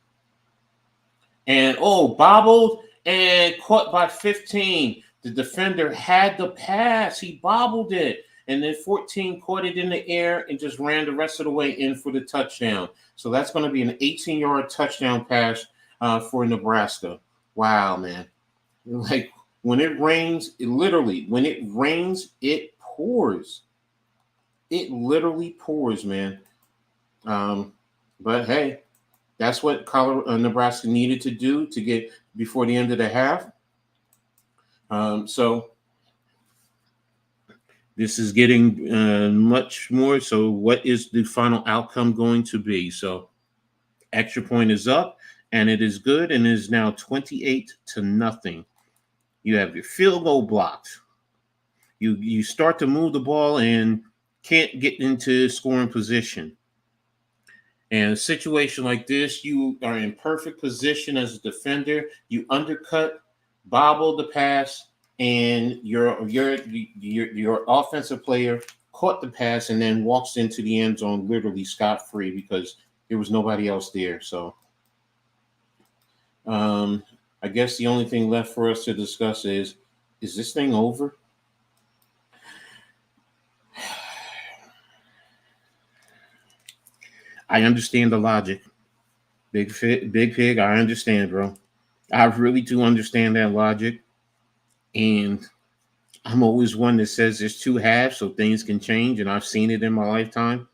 And bobbled and caught by 15. The defender had the pass. He bobbled it. And then 14 caught it in the air and just ran the rest of the way in for the touchdown. So that's going to be an 18-yard touchdown pass for Nebraska. Wow, man. Like, when it rains, when it rains, it pours. It literally pours, man. But, hey, that's what Nebraska needed to do to get before the end of the half. So this is getting much more. So what is the final outcome going to be? So extra point is up, and it is good, and it is now 28-0. You have your field goal blocked. You start to move the ball and can't get into scoring position. And a situation like this, you are in perfect position as a defender. You undercut, bobble the pass, and your offensive player caught the pass and then walks into the end zone literally scot-free because there was nobody else there. So I guess the only thing left for us to discuss is this thing over? I understand the logic. Big Pig, I understand, bro. I really do understand that logic. And I'm always one that says there's two halves, so things can change. And I've seen it in my lifetime.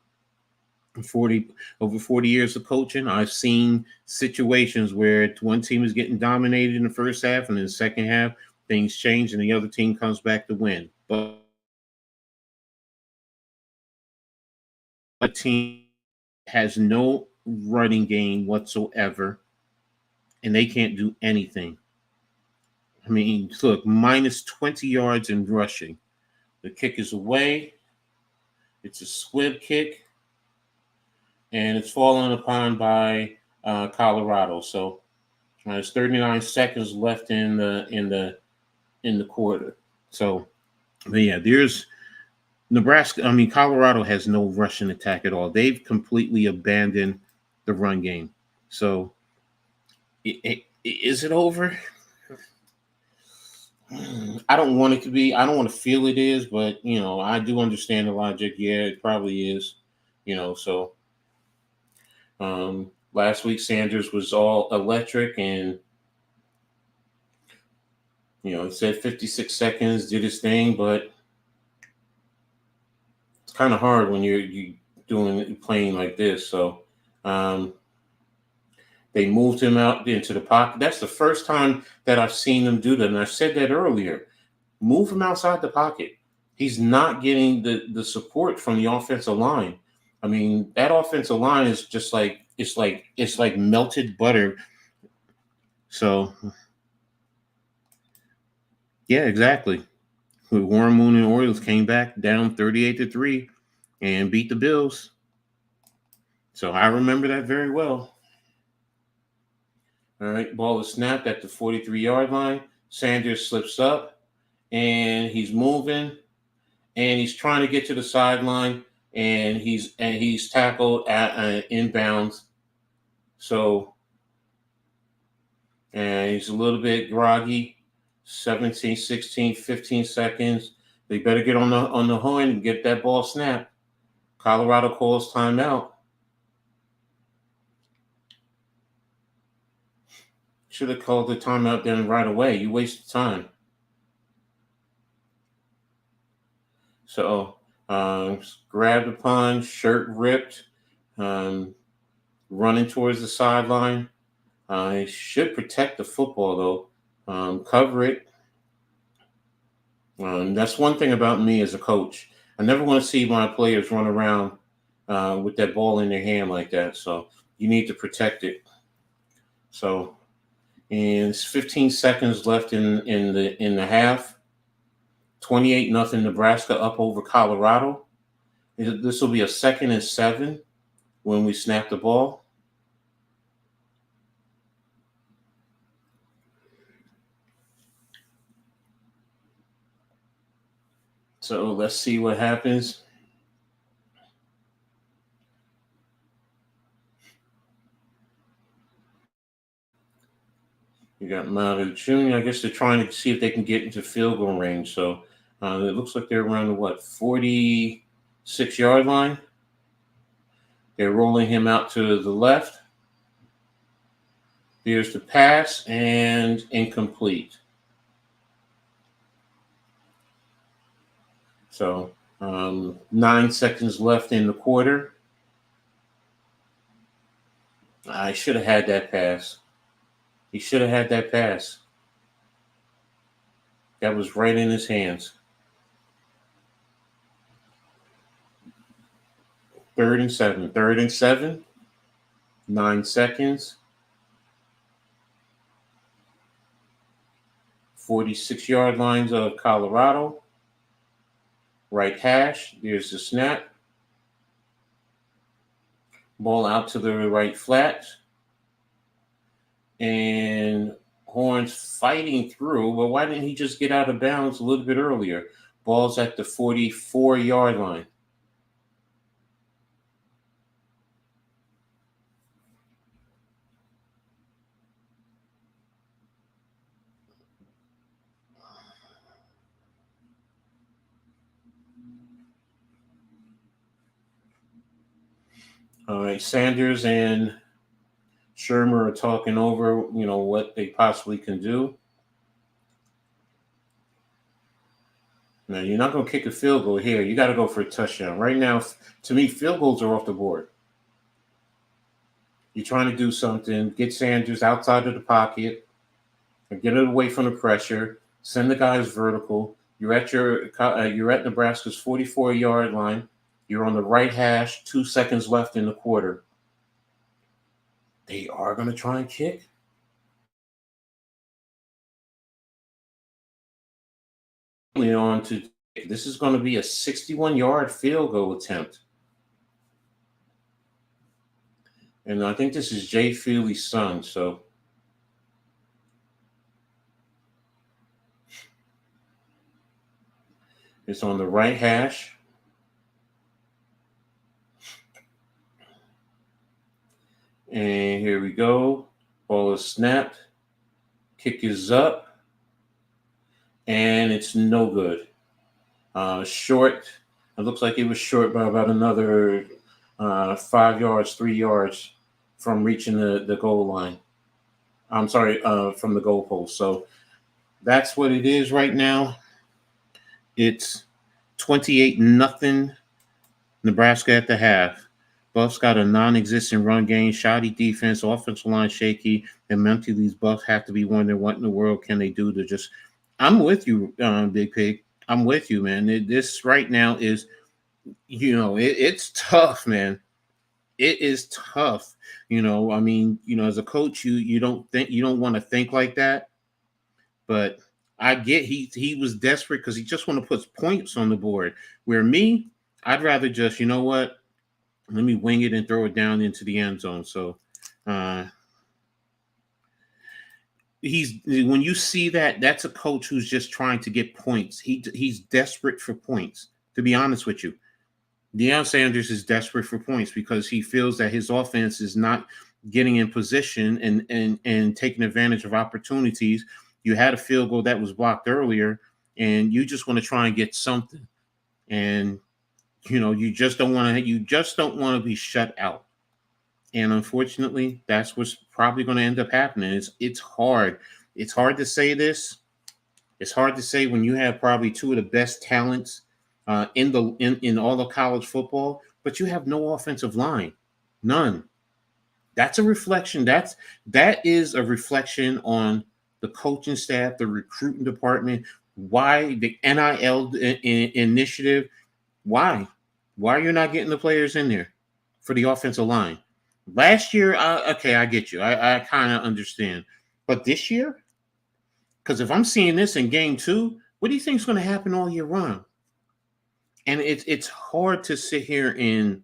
Over 40 years of coaching, I've seen situations where one team is getting dominated in the first half, and in the second half, things change, and the other team comes back to win. But a team has no running game whatsoever, and they can't do anything. I mean, look, minus 20 yards in rushing. The kick is away. It's a squib kick. And it's fallen upon by Colorado. So there's 39 seconds left in the quarter. So, but yeah, there's Nebraska. I mean, Colorado has no rushing attack at all. They've completely abandoned the run game. So, is it over? I don't want it to be. I don't want to feel it is, but I do understand the logic. Yeah, it probably is. So. Last week Sanders was all electric, and it said 56 seconds, did his thing, but it's kind of hard when you're playing like this. So they moved him out into the pocket. That's the first time that I've seen them do that, and I said that earlier. Move him outside the pocket. He's not getting the support from the offensive line. I mean, that offensive line is just like it's like melted butter. So, yeah, exactly. Warren Moon and Orioles came back down 38-3 and beat the Bills. So I remember that very well. All right, ball is snapped at the 43-yard line. Sanders slips up, and he's moving, and he's trying to get to the sideline. And he's tackled at inbounds. So, and he's a little bit groggy. 17, 16, 15 seconds. They better get on the horn and get that ball snapped. Colorado calls timeout. Should have called the timeout then right away. You wasted time. So Grabbed upon, shirt ripped, running towards the sideline. I should protect the football though, cover it. That's one thing about me as a coach. I never want to see my players run around with that ball in their hand like that. So you need to protect it. So, and it's 15 seconds left in the half. 28-0 Nebraska up over Colorado. This will be a 2nd and 7 when we snap the ball. So let's see what happens. You got Maury Jr. I guess they're trying to see if they can get into field goal range. So it looks like they're around the 46-yard line. They're rolling him out to the left. There's the pass and incomplete. So 9 seconds left in the quarter. I should have had that pass. He should have had that pass. That was right in his hands. 3rd and 7. 3rd and 7. 9 seconds. 46-yard lines of Colorado. Right hash. There's the snap. Ball out to the right flat. And Horns fighting through. Well, why didn't he just get out of bounds a little bit earlier? Ball's at the 44-yard line. All right, Sanders and Shermer are talking over, what they possibly can do. Now, you're not going to kick a field goal here. You got to go for a touchdown. Right now, to me, field goals are off the board. You're trying to do something, get Sanders outside of the pocket, or get it away from the pressure, send the guys vertical. You're at Nebraska's 44-yard line. You're on the right hash, 2 seconds left in the quarter. They are going to try and kick. This is going to be a 61-yard field goal attempt. And I think this is Jay Feely's son, so. It's on the right hash. And here we go. Ball is snapped. Kick is up. And it's no good. Short. It looks like it was short by about another 5 yards, 3 yards from reaching the goal line. I'm sorry, from the goalpost. So that's what it is right now. It's 28-0 Nebraska at the half. Buffs got a non-existent run game, shoddy defense, offensive line shaky, and mentally these Buffs have to be wondering what in the world can they do to just – I'm with you, Big Pig. I'm with you, man. This right now is, it's tough, man. It is tough. As a coach, you don't want to think like that. But I get he was desperate because he just want to put points on the board. Where me, I'd rather just, you know what? Let me wing it and throw it down into the end zone. So when you see that, that's a coach who's just trying to get points. He's desperate for points, to be honest with you. Deion Sanders is desperate for points because he feels that his offense is not getting in position and taking advantage of opportunities. You had a field goal that was blocked earlier, and you just want to try and get something. And you just don't want to be shut out. And unfortunately, that's what's probably going to end up happening. It's hard. It's hard to say this. It's hard to say when you have probably two of the best talents in all of college football, but you have no offensive line, none. That's a reflection. That is a reflection on the coaching staff, the recruiting department. Why the NIL initiative? Why? Why you're not getting the players in there for the offensive line? Last year, okay, I get you. I kind of understand, but this year, because if I'm seeing this in game 2, what do you think is going to happen all year round? And it's hard to sit here and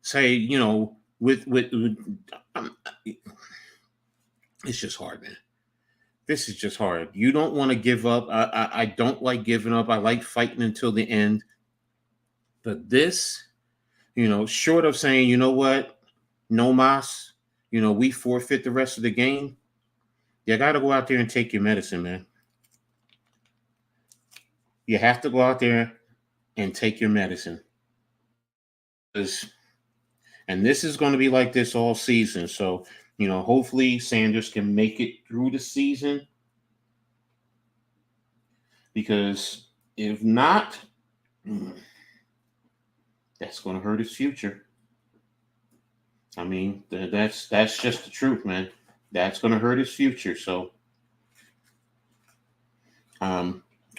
say, with it's just hard, man. This is just hard. You don't want to give up. I don't like giving up. I like fighting until the end. But this, short of saying, you know what, no mas, we forfeit the rest of the game. You got to go out there and take your medicine, man. You have to go out there and take your medicine. And this is going to be like this all season. So, hopefully Sanders can make it through the season. Because if not, that's going to hurt his future. I mean, that's just the truth, man. That's going to hurt his future. So,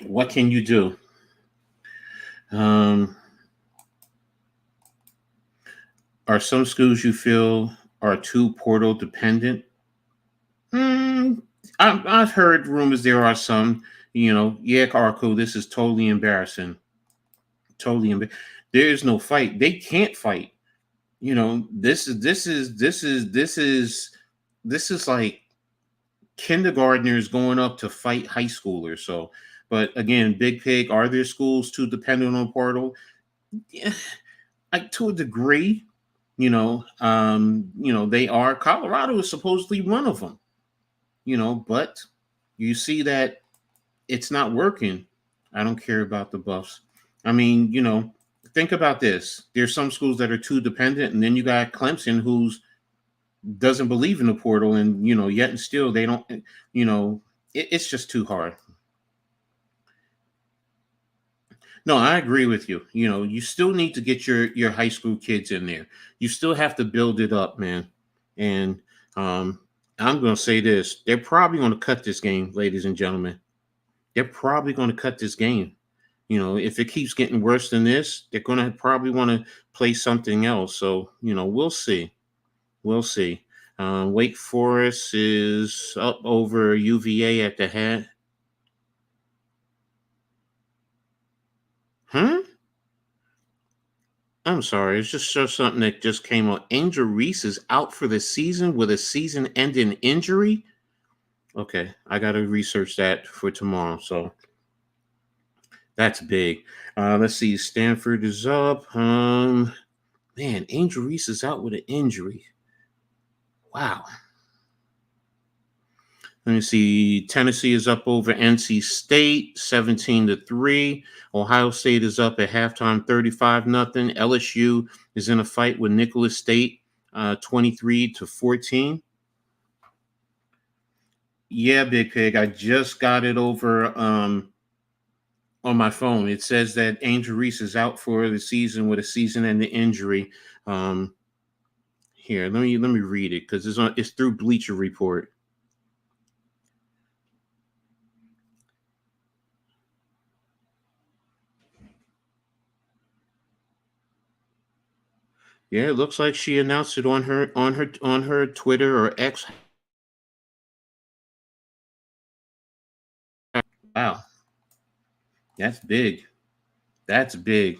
what can you do? Are some schools you feel are too portal dependent? I've heard rumors there are some. Arco, this is totally embarrassing. There is no fight. They can't fight. This is like kindergartners going up to fight high schoolers. So, but again, Big Pig, are there schools too dependent on portal? Yeah, like to a degree. They are. Colorado is supposedly one of them. But you see that it's not working. I don't care about the Buffs. I mean, think about this. There's some schools that are too dependent, and then you got Clemson who's doesn't believe in the portal, and yet and still they don't. It's just too hard. No, I agree with you. You still need to get your high school kids in there. You still have to build it up, man. And I'm going to say this. They're probably going to cut this game, ladies and gentlemen. They're probably going to cut this game. If it keeps getting worse than this, they're going to probably want to play something else. So, we'll see. We'll see. Wake Forest is up over UVA at the head. Huh? I'm sorry. It's just something that just came out. Angel Reese is out for the season with a season-ending injury. Okay, I got to research that for tomorrow. So that's big. Let's see. Stanford is up. Man, Angel Reese is out with an injury. Wow. Let me see. Tennessee is up over NC State, 17-3. Ohio State is up at halftime, 35-0. LSU is in a fight with Nicholas State, 23-14. Yeah, Big Pig. I just got it over on my phone. It says that Angel Reese is out for the season with a season-ending injury. Here, let me read it because it's through Bleacher Report. Yeah, it looks like she announced it on her Twitter or X. Wow. That's big. That's big.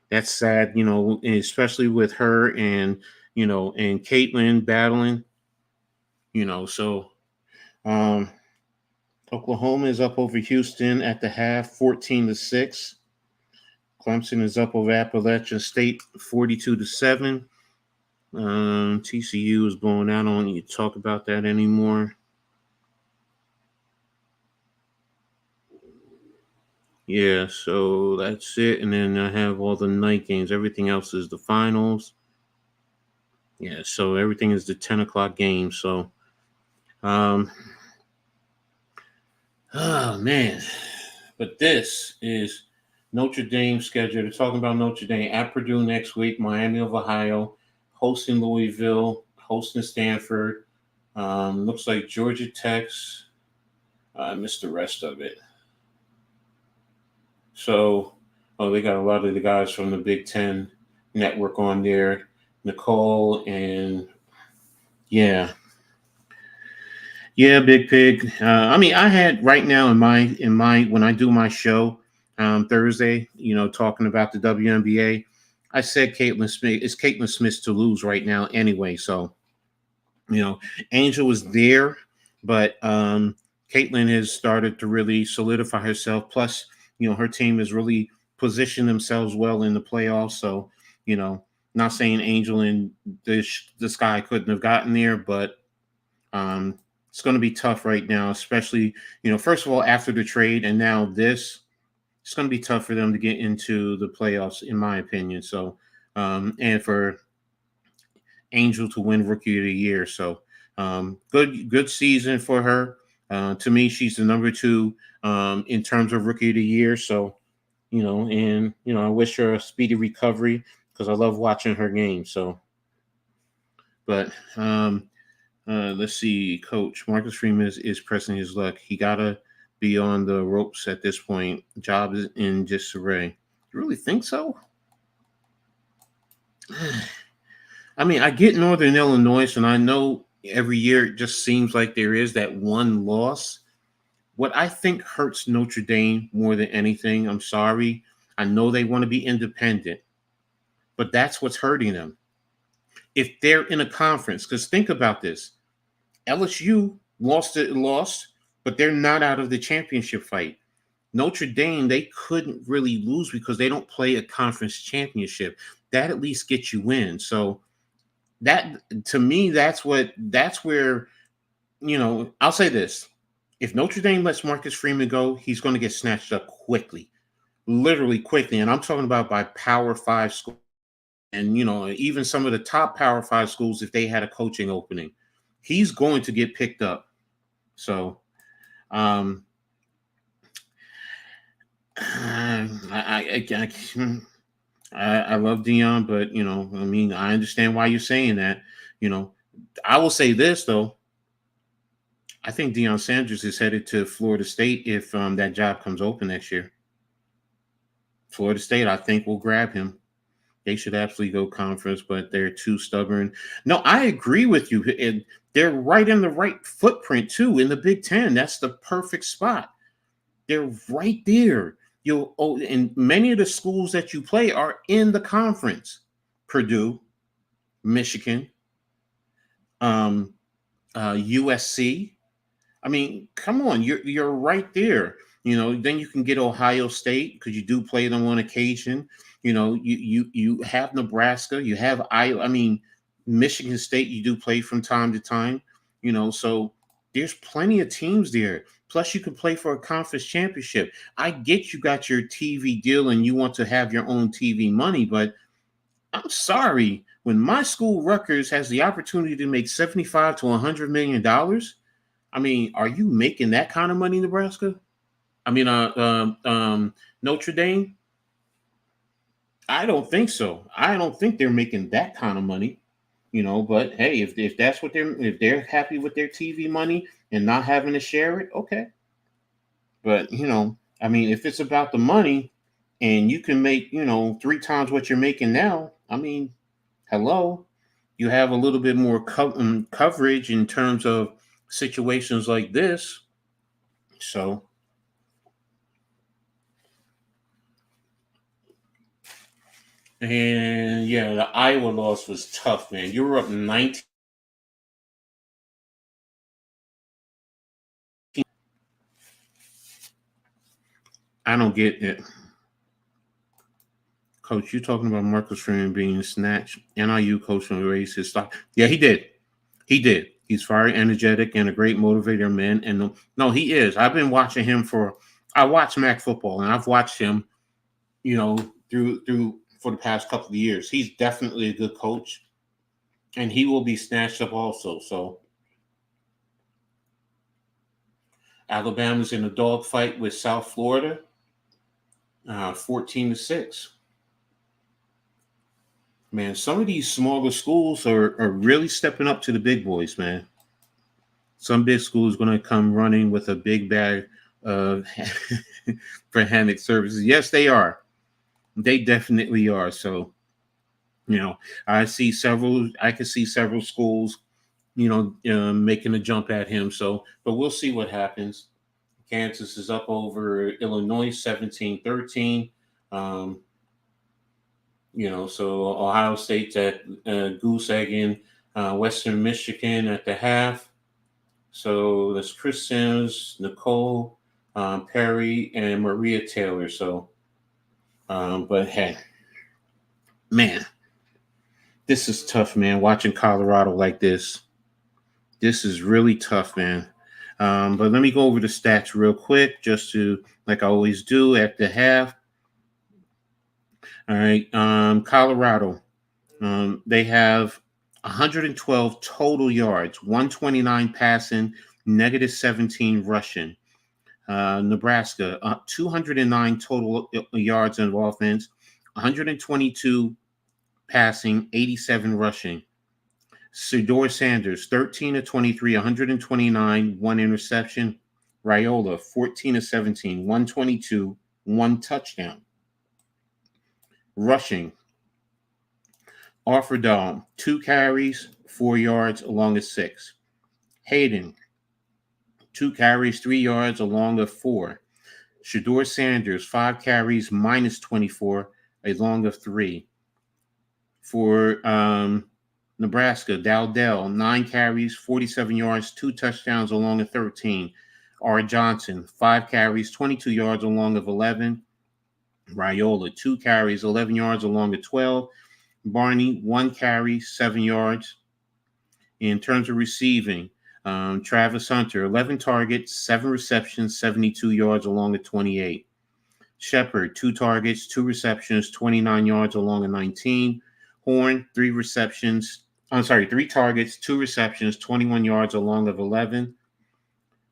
That's sad, especially with her and Caitlin battling, so Oklahoma is up over Houston at the half, 14-6. Clemson is up over Appalachian State, 42-7. TCU is blowing out. I don't need to talk about that anymore. Yeah, so that's it. And then I have all the night games. Everything else is the finals. Yeah, so everything is the 10 o'clock game. So, oh, man. But this is Notre Dame schedule. They're talking about Notre Dame at Purdue next week, Miami of Ohio, hosting Louisville, hosting Stanford. Looks like Georgia Tech's. I missed the rest of it. So, they got a lot of the guys from the Big Ten network on there. Nicole and yeah, Big Pig. I mean, I had right now in my when I do my show Thursday, talking about the WNBA, I said Caitlin Smith. It's Caitlin Smith to lose right now anyway. So, Angel was there, but Caitlin has started to really solidify herself. Plus, her team has really positioned themselves well in the playoffs. So, not saying Angel and this guy couldn't have gotten there, but it's going to be tough right now, especially, first of all, after the trade and now this, it's going to be tough for them to get into the playoffs, in my opinion. So, and for Angel to win Rookie of the Year. So, good season for her. To me, she's the number 2 in terms of Rookie of the Year. So, I wish her a speedy recovery because I love watching her game. So, but let's see. Coach Marcus Freeman is pressing his luck. He gotta be on the ropes at this point. Job is in disarray. You really think so? I mean, I get Northern Illinois, and I know every year it just seems like there is that one loss. What I think hurts Notre Dame more than anything, I'm sorry, I know they want to be independent, but that's what's hurting them. If they're in a conference, because think about this, LSU lost, but they're not out of the championship fight. Notre Dame, they couldn't really lose because they don't play a conference championship. That at least gets you in. So that, to me, that's where, I'll say this. If Notre Dame lets Marcus Freeman go, he's going to get snatched up quickly, literally quickly. And I'm talking about by Power 5 schools. And, even some of the top Power 5 schools, if they had a coaching opening, he's going to get picked up. So, I love Dion, but, I understand why you're saying that. I will say this, though. I think Deion Sanders is headed to Florida State if that job comes open next year. Florida State, I think, will grab him. They should absolutely go conference, but they're too stubborn. No, I agree with you. And they're right in the right footprint, too, in the Big Ten. That's the perfect spot. They're right there. And many of the schools that you play are in the conference. Purdue, Michigan, USC. I mean, come on, you're right there. Then you can get Ohio State because you do play them on occasion. You have Nebraska, you have Michigan State. You do play from time to time. So there's plenty of teams there. Plus, you can play for a conference championship. I get you got your TV deal and you want to have your own TV money, but I'm sorry. When my school, Rutgers, has the opportunity to make $75 to $100 million, I mean, are you making that kind of money, Nebraska? Notre Dame? I don't think so. I don't think they're making that kind of money, But hey, if that's what if they're happy with their TV money and not having to share it, okay. But if it's about the money and you can make 3 times what you're making now, hello, you have a little bit more coverage in terms of situations like this. So. And yeah, the Iowa loss was tough, man. You were up 19. I don't get it. Coach, you talking about Marcus Freeman being snatched. NIU coach raised his stock. Yeah, he did. He's very energetic and a great motivator, man. And no, he is. I've been watching him I watch MAC football, and I've watched him, through for the past couple of years. He's definitely a good coach, and he will be snatched up also. So Alabama's in a dogfight with South Florida. 14-6. Man, some of these smaller schools are really stepping up to the big boys, man. Some big schools going to come running with a big bag of for hammock services. Yes, they are. They definitely are. So, I can see several schools, making a jump at him. So, but we'll see what happens. Kansas is up over Illinois 17-13. So Ohio State's at goose egging Western Michigan at the half. So that's Chris Sims, Nicole, Perry, and Maria Taylor. So, but hey, man, this is tough, man. Watching Colorado like this is really tough, man. But let me go over the stats real quick, just to, like I always do at the half. All right, Colorado, they have 112 total yards, 129 passing, -17 rushing. Nebraska, 209 total yards of offense, 122 passing, 87 rushing. Shedur Sanders, 13-23, 129, 1 interception. Rhule, 14-17, 122, 1 touchdown. Rushing, Offerdahl, 2 carries, 4 yards, along of 6. Hayden, 2 carries, 3 yards, along of 4. Shedur Sanders, 5 carries, -24, along of 3. For Nebraska, Dowdell, 9 carries, 47 yards, 2 touchdowns, along of 13. R. Johnson, 5 carries, 22 yards, along of 11. Rhule, 2 carries, 11 yards, along of 12. Barney, 1 carry, 7 yards. In terms of receiving, Travis Hunter, 11 targets, 7 receptions, 72 yards, along of 28. Shepard, 2 targets, 2 receptions, 29 yards, along of 19. Horn, 3 targets, 2 receptions, 21 yards, along of 11.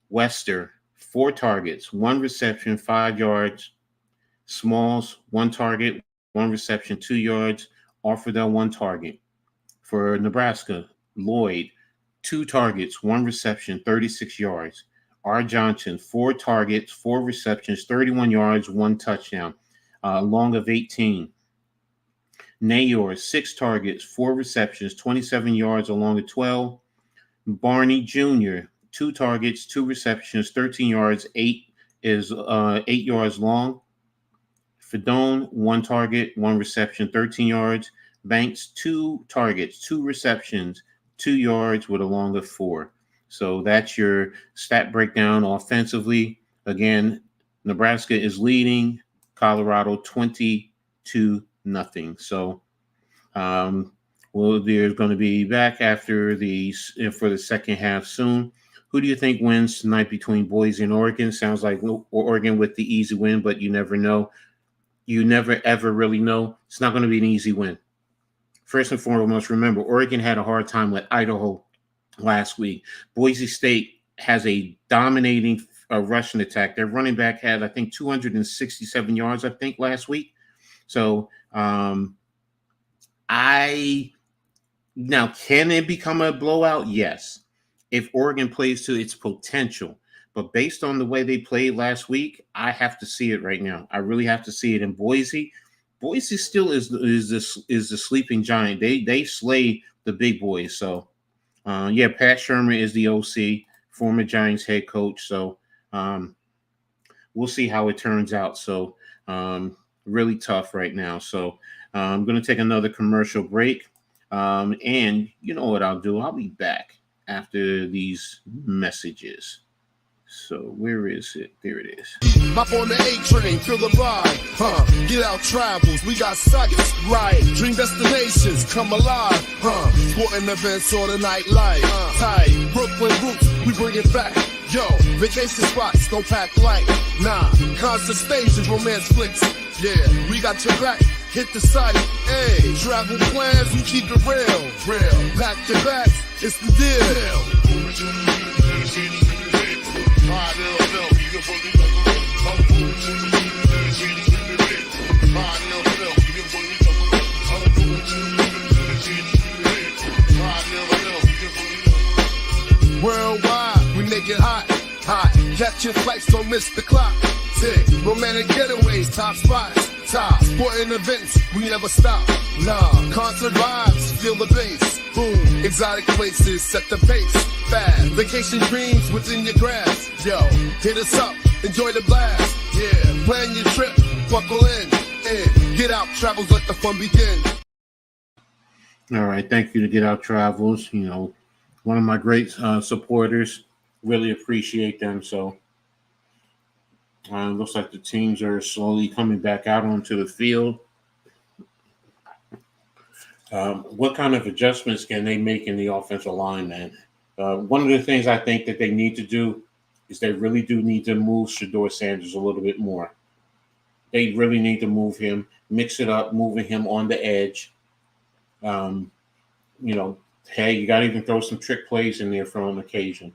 Wester, 4 targets, 1 reception, 5 yards. Smalls, 1 target, 1 reception, 2 yards. Offerdahl, 1 target. For Nebraska, Lloyd, 2 targets, 1 reception, 36 yards. R. Johnson, 4 targets, 4 receptions, 31 yards, 1 touchdown, long of 18. Nayor, 6 targets, 4 receptions, 27 yards, along of 12. Barney Jr., 2 targets, 2 receptions, 13 yards, 8 yards long. Fedone, 1 target, 1 reception, 13 yards. Banks, 2 targets, 2 receptions, 2 yards with a long of 4. So that's your stat breakdown offensively. Again, Nebraska is leading Colorado 20-0. So they're going to be back for the second half soon. Who do you think wins tonight between Boise and Oregon? Sounds like Oregon with the easy win, but you never know. You never, ever really know. It's not going to be an easy win. First and foremost, remember, Oregon had a hard time with Idaho last week. Boise State has a dominating rushing attack. Their running back had, I think, 267 yards, last week. So, now, can it become a blowout? Yes. If Oregon plays to its potential. But based on the way they played last week, I have to see it right now. I really have to see it in Boise. Boise still is the sleeping giant. They slay the big boys. So, Pat Shermer is the OC, former Giants head coach. So, we'll see how it turns out. So, really tough right now. So, I'm going to take another commercial break. And you know what I'll do? I'll be back after these messages. So where is it? There it is. Hop on the A train, feel the ride, get out travels, we got sights, right? Dream destinations, come alive, sporting events or the nightlife, tight, Brooklyn roots, we bring it back. Yo, vacation spots, don't pack light, nah, concert stages, romance flicks, yeah, we got your back, hit the site, hey, travel plans, we keep it real, back to back, it's the deal. Catch your flights, don't miss the clock. Tick, romantic getaways, top spots. Top sporting events, we never stop. Nah, concert vibes, feel the bass. Boom, exotic places, set the pace. Fast, vacation dreams within your grasp. Yo, hit us up, enjoy the blast. Yeah, plan your trip, buckle in. Get out, travels, let the fun begin. All right, thank you to Get Out Travels. You know, one of my great supporters. Really appreciate them. So looks like the teams are slowly coming back out onto the field. What kind of adjustments can they make in the offensive line, man? One of the things I think that they need to do is they really do need to move Shedur Sanders a little bit more. They really need to move him, mix it up, moving him on the edge. You know, hey, you got to even throw some trick plays in there for an occasion.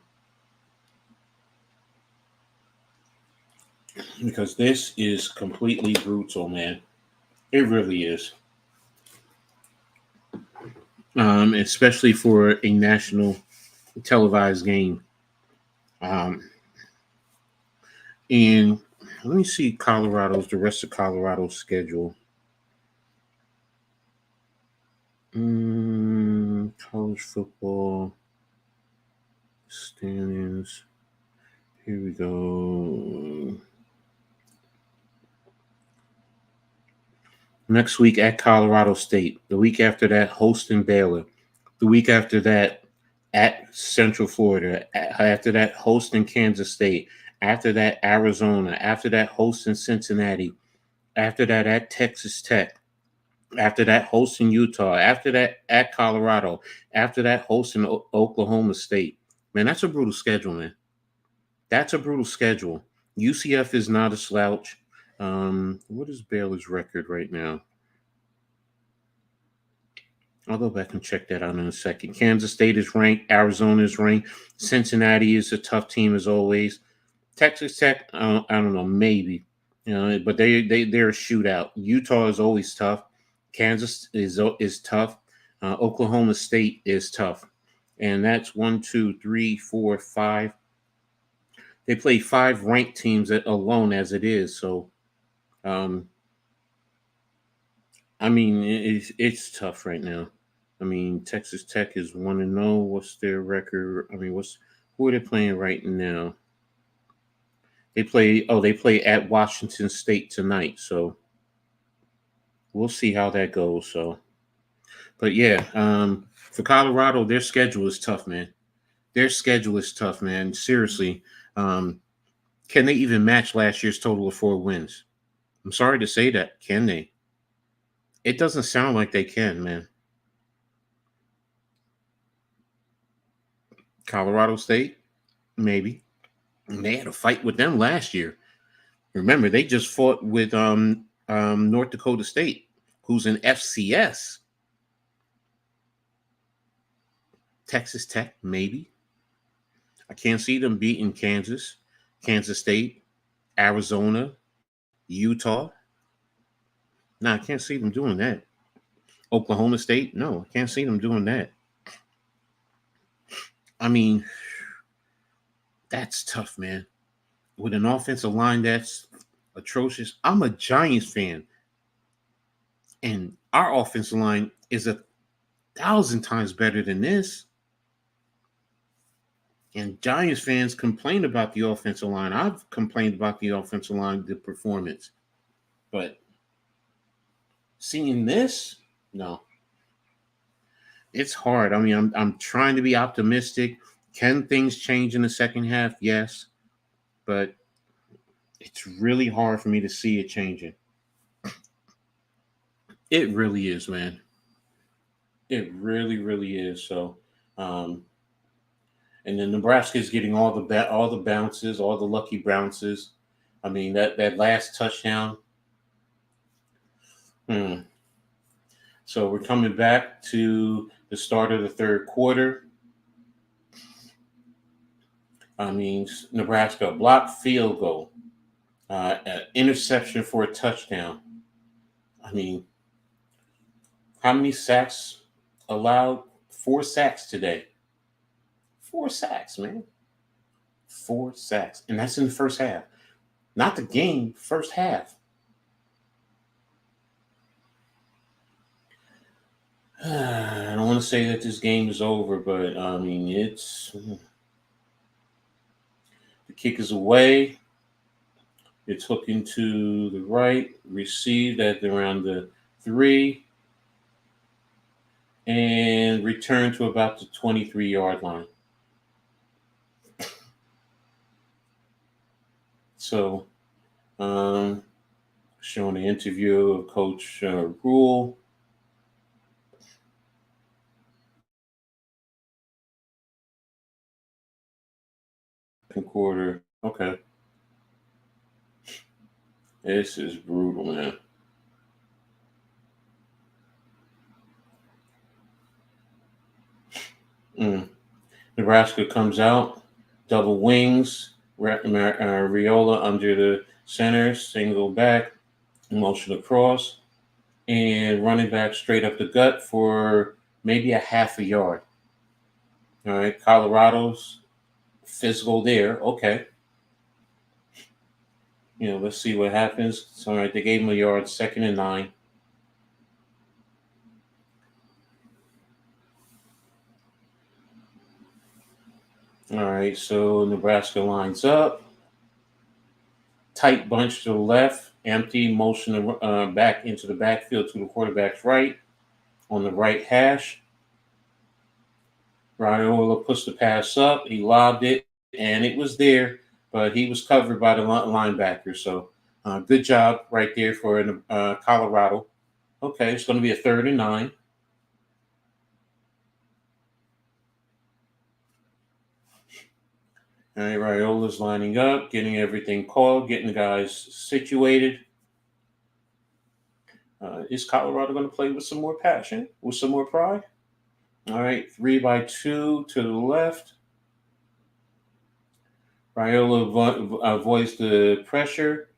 Because this is completely brutal, man. It really is. Especially for a national televised game. And let me see the rest of Colorado's schedule. College football standings. Here we go. Next week at Colorado State. The week after that, hosting Baylor. The week after that, at Central Florida. After that, hosting Kansas State. After that, Arizona. After that, hosting Cincinnati. After that, at Texas Tech. After that, hosting Utah. After that, at Colorado. After that, hosting Oklahoma State. Man, that's a brutal schedule, man. That's a brutal schedule. UCF is not a slouch. What is Baylor's record right now? I'll go back and check that out in a second. Kansas State is ranked. Arizona is ranked. Cincinnati is a tough team as always. Texas Tech, I don't know, maybe. You know, but they're a shootout. Utah is always tough. Kansas is tough. Oklahoma State is tough. And that's 1, 2, 3, 4, 5. They play 5 ranked teams alone as it is. So, I mean, it's tough right now. I mean, Texas Tech is 1-0. What's their record? I mean, who are they playing right now? They play at Washington State tonight. So we'll see how that goes. So, but yeah, for Colorado, their schedule is tough, man. Their schedule is tough, man. Seriously. Can they even match last year's total of 4 wins? I'm sorry to say that. Can they? It doesn't sound like they can, man. Colorado State, maybe. And they had a fight with them last year. Remember, they just fought with North Dakota State, who's an FCS. Texas Tech, maybe. I can't see them beating Kansas State, Arizona, Utah. No, I can't see them doing that. Oklahoma State, no, I can't see them doing that. I mean, that's tough, man. With an offensive line that's atrocious. I'm a Giants fan. And our offensive line is 1,000 times better than this. And Giants fans complain about the offensive line. I've complained about the offensive line, the performance. But seeing this, no. It's hard. I mean, I'm trying to be optimistic. Can things change in the second half? Yes. But it's really hard for me to see it changing. It really is, man. It really, really is. So, and then Nebraska is getting all the bounces, all the lucky bounces. I mean, that last touchdown. So we're coming back to the start of the third quarter. I mean, Nebraska blocked field goal, an interception for a touchdown. I mean, how many sacks allowed? 4 sacks today. 4 sacks, man. 4 sacks. And that's in the first half. Not the game, first half. I don't want to say that this game is over, but I mean, the kick is away. It's hooking to the right, received at around the 3, and returned to about the 23-yard line. So, showing the interview of Coach Rhule. Second quarter. Okay. This is brutal, man. Nebraska comes out, double wings, Rhule under the center, single back, motion across, and running back straight up the gut for maybe a half a yard. All right, Colorado's physical there. Okay. Let's see what happens. All right, they gave him a yard, 2nd and 9. All right, so Nebraska lines up. Tight bunch to the left, empty, motion back into the backfield to the quarterback's right. On the right hash, Rhule puts the pass up. He lobbed it, and it was there, but he was covered by the linebacker. So good job right there for Colorado. Okay, it's going to be a 3rd and 9. All right, Rhule's lining up, getting everything called, getting the guys situated. Is Colorado going to play with some more passion, with some more pride? All right, 3-2 to the left. Rhule avoids the pressure.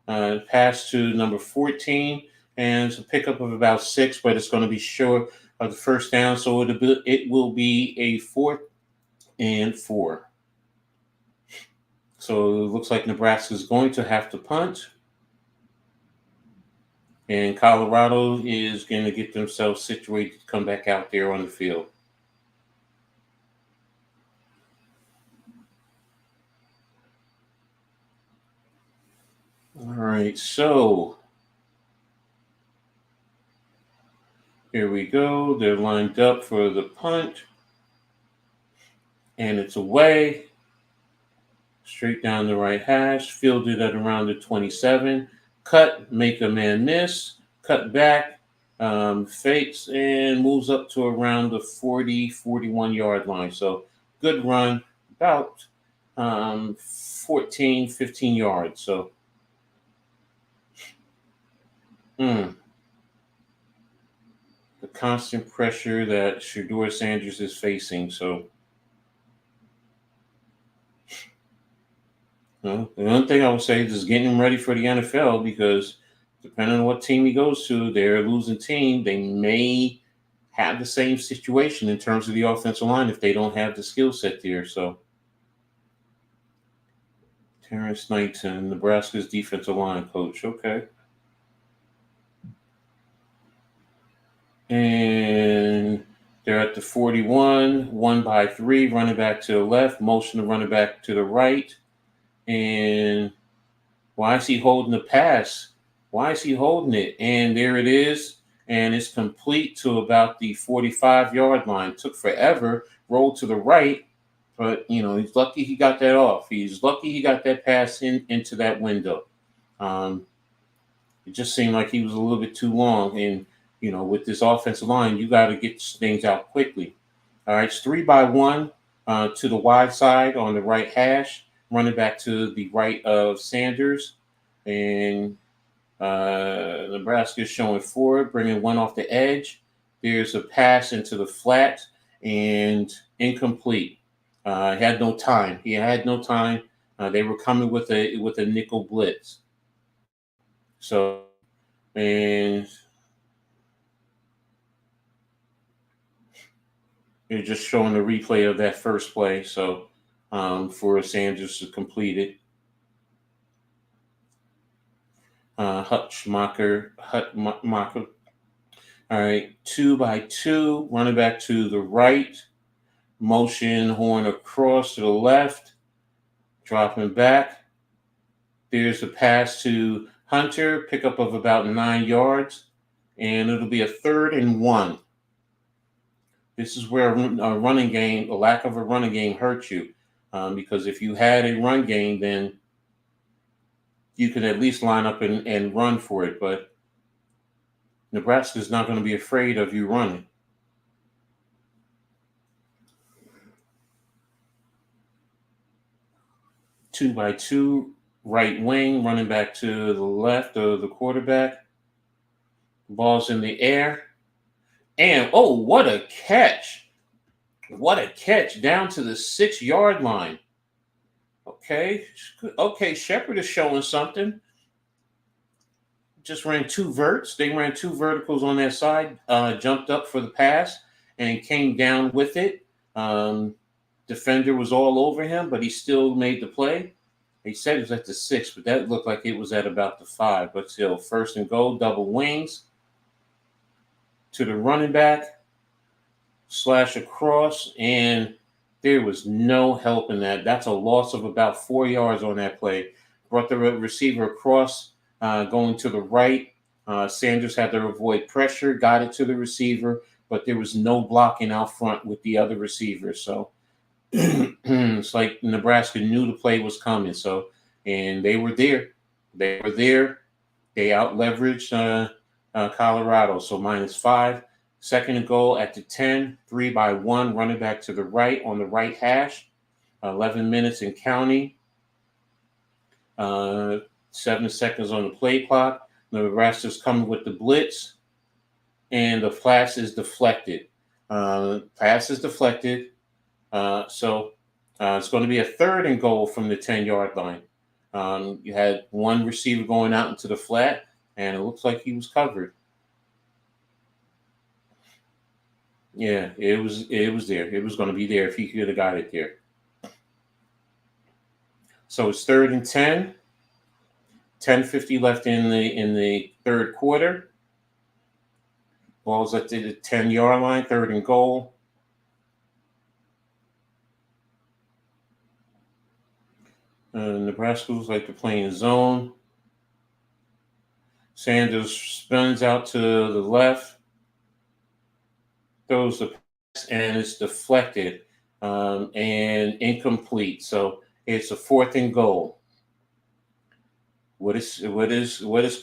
Pass to number 14, and it's a pickup of about 6, but it's going to be short of the first down, so it will be a 4th and 4. So it looks like Nebraska is going to have to punt. And Colorado is going to get themselves situated to come back out there on the field. All right, so here we go. They're lined up for the punt. And it's away. Straight down the right hash. Fielded at around the 27. Cut, make a man miss. Cut back, fakes, and moves up to around the 40, 41-yard line. So good run, about 14, 15 yards. So the constant pressure that Shedur Sanders is facing. So the one thing I would say is getting him ready for the NFL, because depending on what team he goes to, they're a losing team. They may have the same situation in terms of the offensive line if they don't have the skill set there. So Terrence Knighton, Nebraska's defensive line coach. Okay. And they're at the 41, 1-3, running back to the left, motion to running back to the right. And why is he holding the pass? Why is he holding it? And there it is. And it's complete to about the 45-yard line. Took forever, rolled to the right. But, he's lucky he got that off. He's lucky he got that pass into that window. It just seemed like he was a little bit too long. And, with this offensive line, you got to get things out quickly. All right, it's 3-1 to the wide side on the right hash. Running back to the right of Sanders. And Nebraska is showing forward, bringing one off the edge. There's a pass into the flat and incomplete. He had no time. They were coming with a nickel blitz. So, and you're just showing the replay of that first play. So, for Sanders to complete it. Hutmacher. All right, 2x2, running back to the right, motion horn across to the left, dropping back. There's a pass to Hunter, pickup of about 9 yards, and it'll be a 3rd and 1. This is where a running game, a lack of a running game hurts you, because if you had a run game, then you could at least line up and run for it, but Nebraska's not going to be afraid of you running. Two by two, right wing, running back to the left of the quarterback. Ball's in the air. And, oh, what a catch. What a catch down to the 6-yard line. Okay, Shepherd is showing something. Just ran 2 verts. They ran 2 verticals on that side, jumped up for the pass, and came down with it. Defender was all over him, but he still made the play. He said it was at the 6, but that looked like it was at about the 5. But still, 1st and goal, double wings to the running back, slash across, and there was no help in that. That's a loss of about 4 yards on that play. Brought the receiver across, going to the right. Sanders had to avoid pressure, got it to the receiver, but there was no blocking out front with the other receivers. So it's like Nebraska knew the play was coming. So, and they were there. They out leveraged Colorado. So -5. 2nd and goal at the 10, 3-by-1, running back to the right on the right hash. 11 minutes and counting. 7 seconds on the play clock. Nebraska's coming with the blitz, and the pass is deflected. So it's going to be a 3rd and goal from the 10-yard line. You had one receiver going out into the flat, and it looks like he was covered. Yeah, it was there. It was going to be there if he could have got it there. So it's 3rd and 10. 10:50 left in the 3rd quarter. Ball's at the 10-yard line, 3rd and goal. Nebraska looks like they're playing zone. Sanders spins out to the left, throws the pass, and it's deflected and incomplete. So it's a 4th and goal. What is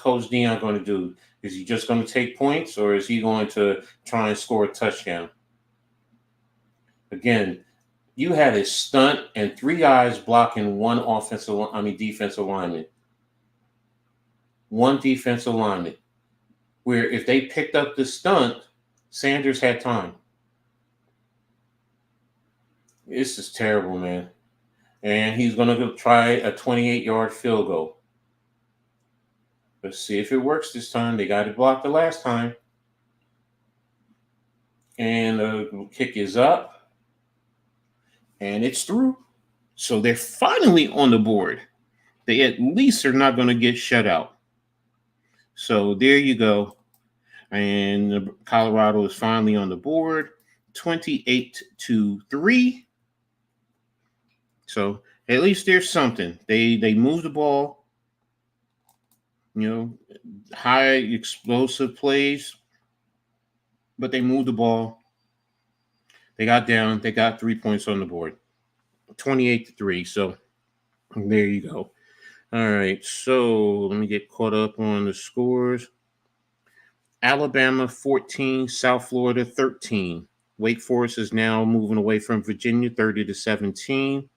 Coach Dion going to do? Is he just going to take points, or is he going to try and score a touchdown? Again, you had a stunt and 3 guys blocking one defensive lineman. One defensive lineman. Where if they picked up the stunt, Sanders had time. This is terrible, man. And he's going to go try a 28-yard field goal. Let's see if it works this time. They got it blocked the last time. And the kick is up. And it's through. So they're finally on the board. They at least are not going to get shut out. So there you go. And Colorado is finally on the board. 28-3. So at least there's something. They moved the ball. High explosive plays, but they moved the ball. They got down. They got 3 points on the board. 28-3. So there you go. All right. So let me get caught up on the scores. Alabama 14, South Florida 13. Wake Forest is now moving away from Virginia 30-17.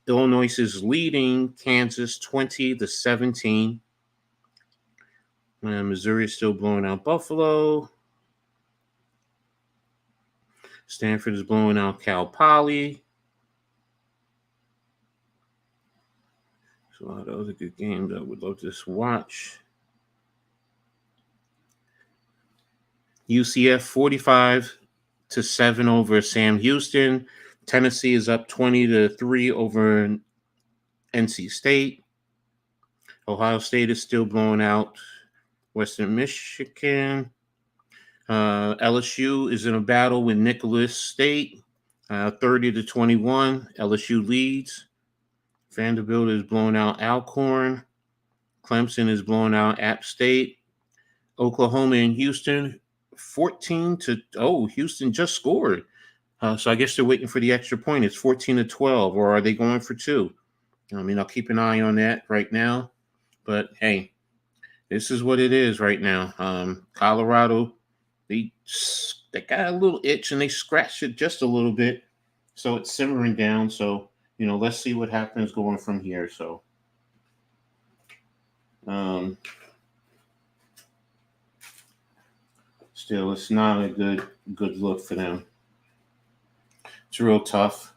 Illinois is leading Kansas 20-17. Missouri is still blowing out Buffalo. Stanford is blowing out Cal Poly. So a lot of other good games I would love to watch. UCF 45-7 over Sam Houston. Tennessee is up 20-3 over NC State. Ohio State is still blowing out Western Michigan. LSU is in a battle with Nicholas State, 30-21. LSU leads. Vanderbilt is blowing out Alcorn. Clemson is blowing out App State. Oklahoma and Houston, 14-0. Houston just scored. So I guess they're waiting for the extra point. It's 14-12, or are they going for 2? I mean, I'll keep an eye on that right now. But, hey, this is what it is right now. Colorado, they got a little itch, and they scratched it just a little bit. So it's simmering down. So, let's see what happens going from here. So, still, it's not a good look for them. It's real tough.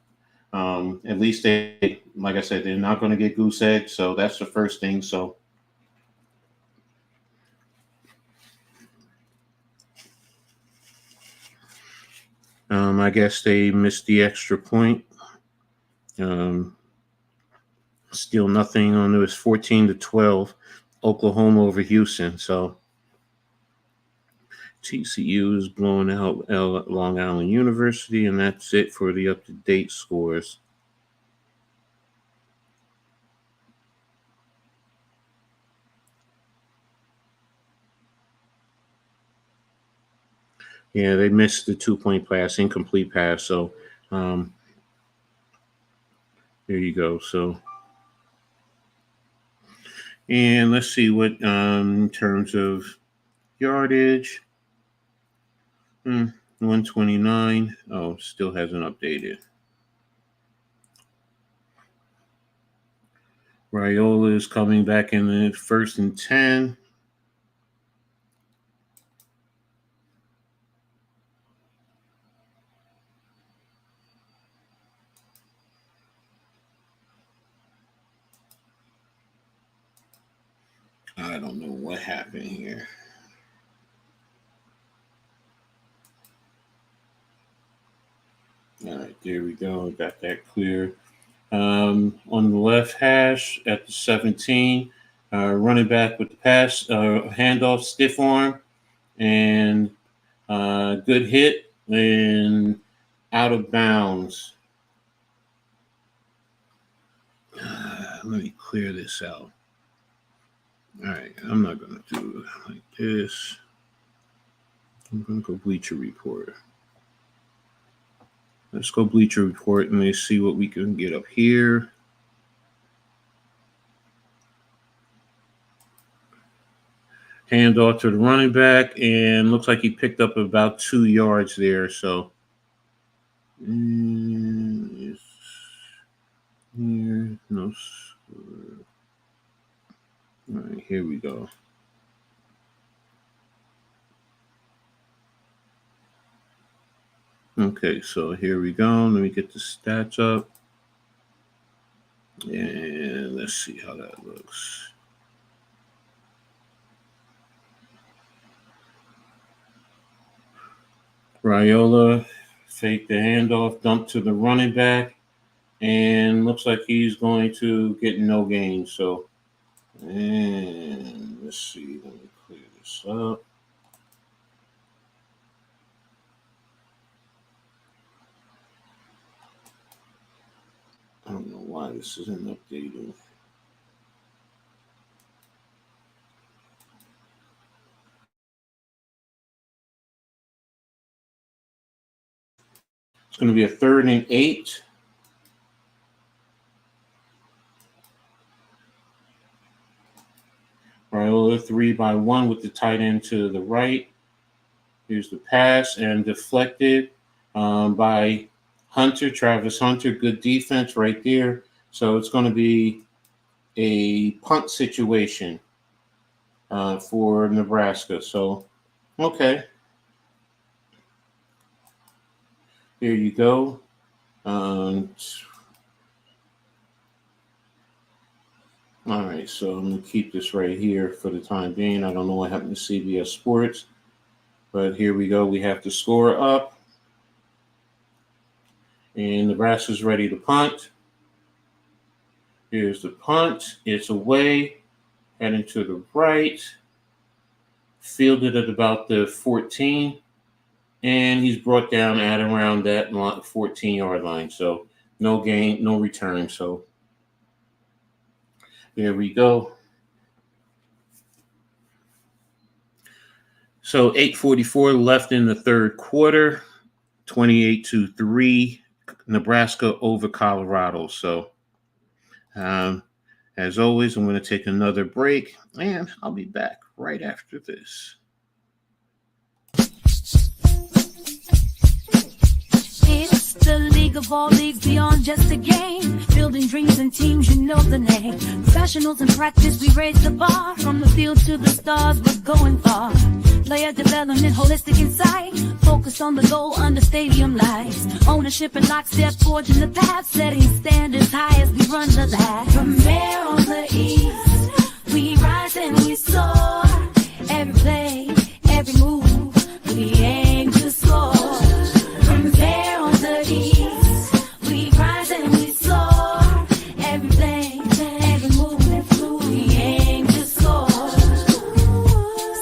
At least they, like I said, they're not going to get goose egg, so that's the first thing. So I guess they missed the extra point. Still nothing on it. It was 14-12, Oklahoma over Houston. So TCU is blowing out Long Island University, and that's it for the up-to-date scores. Yeah, they missed the 2-point pass, incomplete pass. So there you go. So, and let's see what in terms of yardage. 129. Oh, still hasn't updated. Rhule is coming back in the 1st and 10. I don't know what happened here. All right, there we go. Got that clear. On the left hash at the 17, running back with the pass, handoff, stiff arm, and good hit and out of bounds. Let me clear this out. All right, I'm not going to do it like this. I'm going to go Bleacher Report. Let's go Bleacher Report and let's see what we can get up here. Handoff to the running back, and looks like he picked up about 2 yards there. So, here, no. All right, here we go. Okay, so here we go. Let me get the stats up. And let's see how that looks. Rhule faked the handoff, dump to the running back, and looks like he's going to get no gain. So, and let's see. Let me clear this up. I don't know why this isn't updating. It's going to be a 3rd and 8. Rhule 3-by-1 with the tight end to the right. Here's the pass and deflected by Hunter, Travis Hunter. Good defense right there. So it's going to be a punt situation for Nebraska. So, okay. Here you go. All right, so I'm going to keep this right here for the time being. I don't know what happened to CBS Sports, but here we go. We have the score up. And Nebraska's ready to punt. Here's the punt. It's away. Heading to the right. Fielded at about the 14. And he's brought down at around that 14-yard line. So no gain, no return. So there we go. So 8:44 left in the third quarter. 28-3, Nebraska over Colorado. So as always, I'm going to take another break, and I'll be back right after this. It's the league of all leagues beyond just a game. Building dreams and teams, you know the name. Professionals in practice, we raise the bar. From the field to the stars, we're going far. Player development, holistic insight. Focus on the goal under stadium lights. Ownership and lockstep, forging the path. Setting standards high as we run the lab. From there on the east, we rise and we soar. Every play, every move, we aim to score. From there on the east, we rise and we soar. Every play, every move, we aim to score.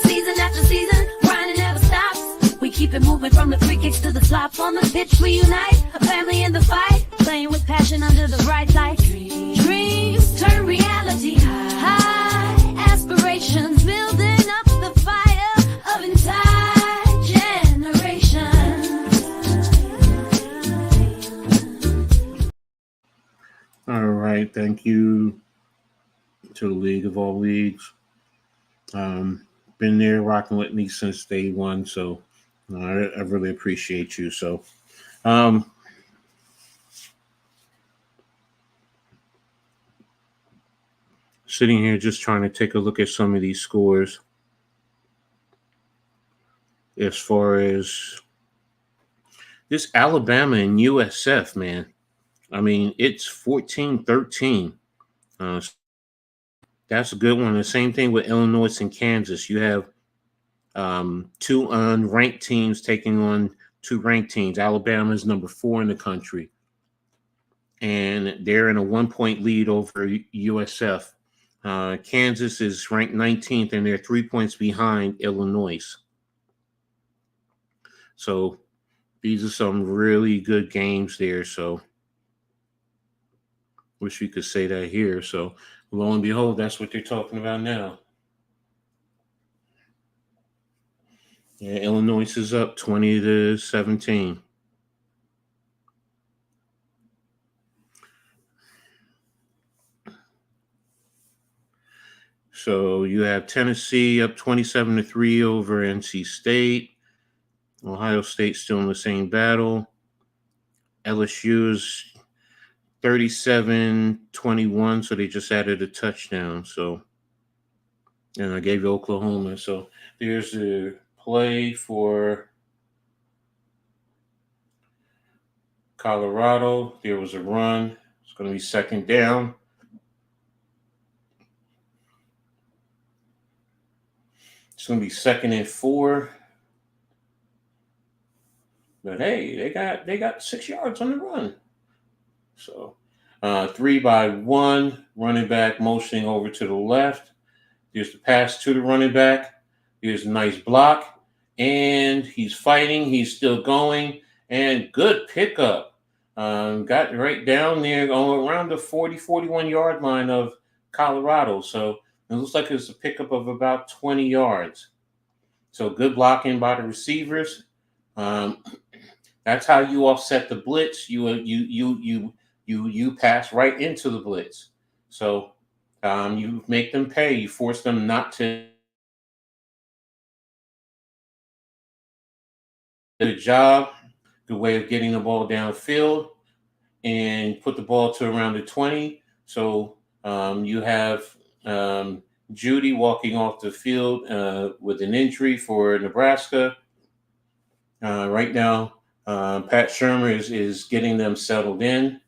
Season after season, grinding never stops. We keep it moving from the free kicks to the flops. On the pitch we unite, a family in the fight. Playing with passion under the bright light. Dreams turn reality. High aspirations, building up the fire of entire generations. All right, thank you to the League of All Leagues. Been there rocking with me since day one, so I really appreciate you. So sitting here just trying to take a look at some of these scores as far as this Alabama and USF, man. I mean, it's 14-13. That's a good one. The same thing with Illinois and Kansas. You have two unranked teams taking on two ranked teams. Alabama is number 4 in the country, and they're in a 1-point lead over USF. Kansas is ranked 19th, and they're 3 points behind Illinois. So these are some really good games there. So wish we could say that here. So lo and behold, that's what they're talking about now. Yeah, Illinois is up 20-17. So you have Tennessee up 27-3 over NC State. Ohio State still in the same battle. LSU's 37-21, so they just added a touchdown. So, and I gave you Oklahoma. So there's the play for Colorado. There was a run. It's going to be second down. It's going to be 2nd and 4. But hey, they got 6 yards on the run. So 3-by-1, running back motioning over to the left. There's the pass to the running back. Here's a nice block. And he's fighting. He's still going. And good pickup. Got right down there around the 41-yard line of Colorado. So it looks like it's a pickup of about 20 yards. So good blocking by the receivers. That's how you offset the blitz. You pass right into the blitz. So you make them pay. You force them not to. Good job. Good way of getting the ball downfield and put the ball to around the 20. So you have Judy walking off the field with an injury for Nebraska. Right now, Pat Shurmur is getting them settled in.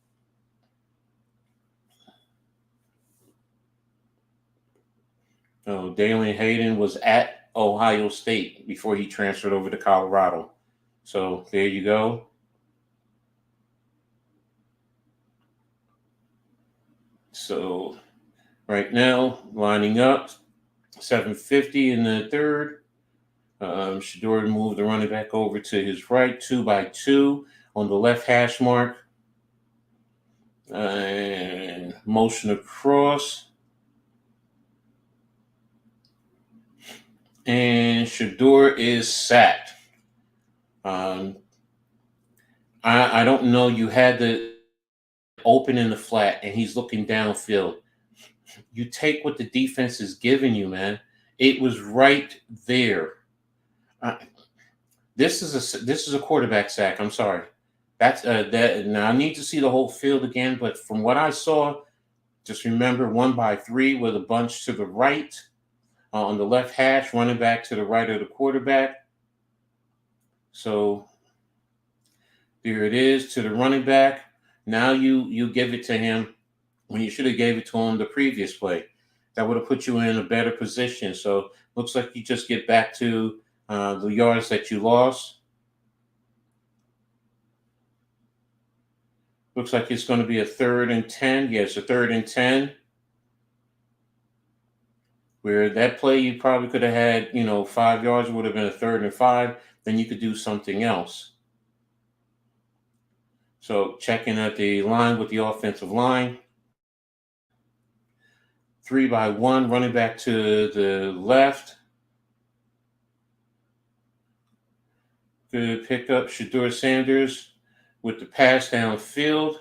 Dalen Hayden was at Ohio State before he transferred over to Colorado. So there you go. So right now, lining up, 7:50 in the third. Shedur moved the running back over to his right, 2-by-2 on the left hash mark. And motion across. And Shedur is sacked. I don't know. You had the open in the flat, and he's looking downfield. You take what the defense is giving you, man. It was right there. This is a quarterback sack. I'm sorry. That's that. Now I need to see the whole field again, but from what I saw, just remember 1-by-3 with a bunch to the right on the left hash, running back to the right of the quarterback. So there it is to the running back. Now you give it to him when you should have gave it to him the previous play. That would have put you in a better position. So looks like you just get back to the yards that you lost. Looks like it's going to be a 3rd and 10. Yes, a 3rd and 10. Where that play you probably could have had, 5 yards, would have been a 3rd and 5. Then you could do something else. So checking at the line with the offensive line. 3-by-1, running back to the left. Good pickup, Shedur Sanders with the pass downfield.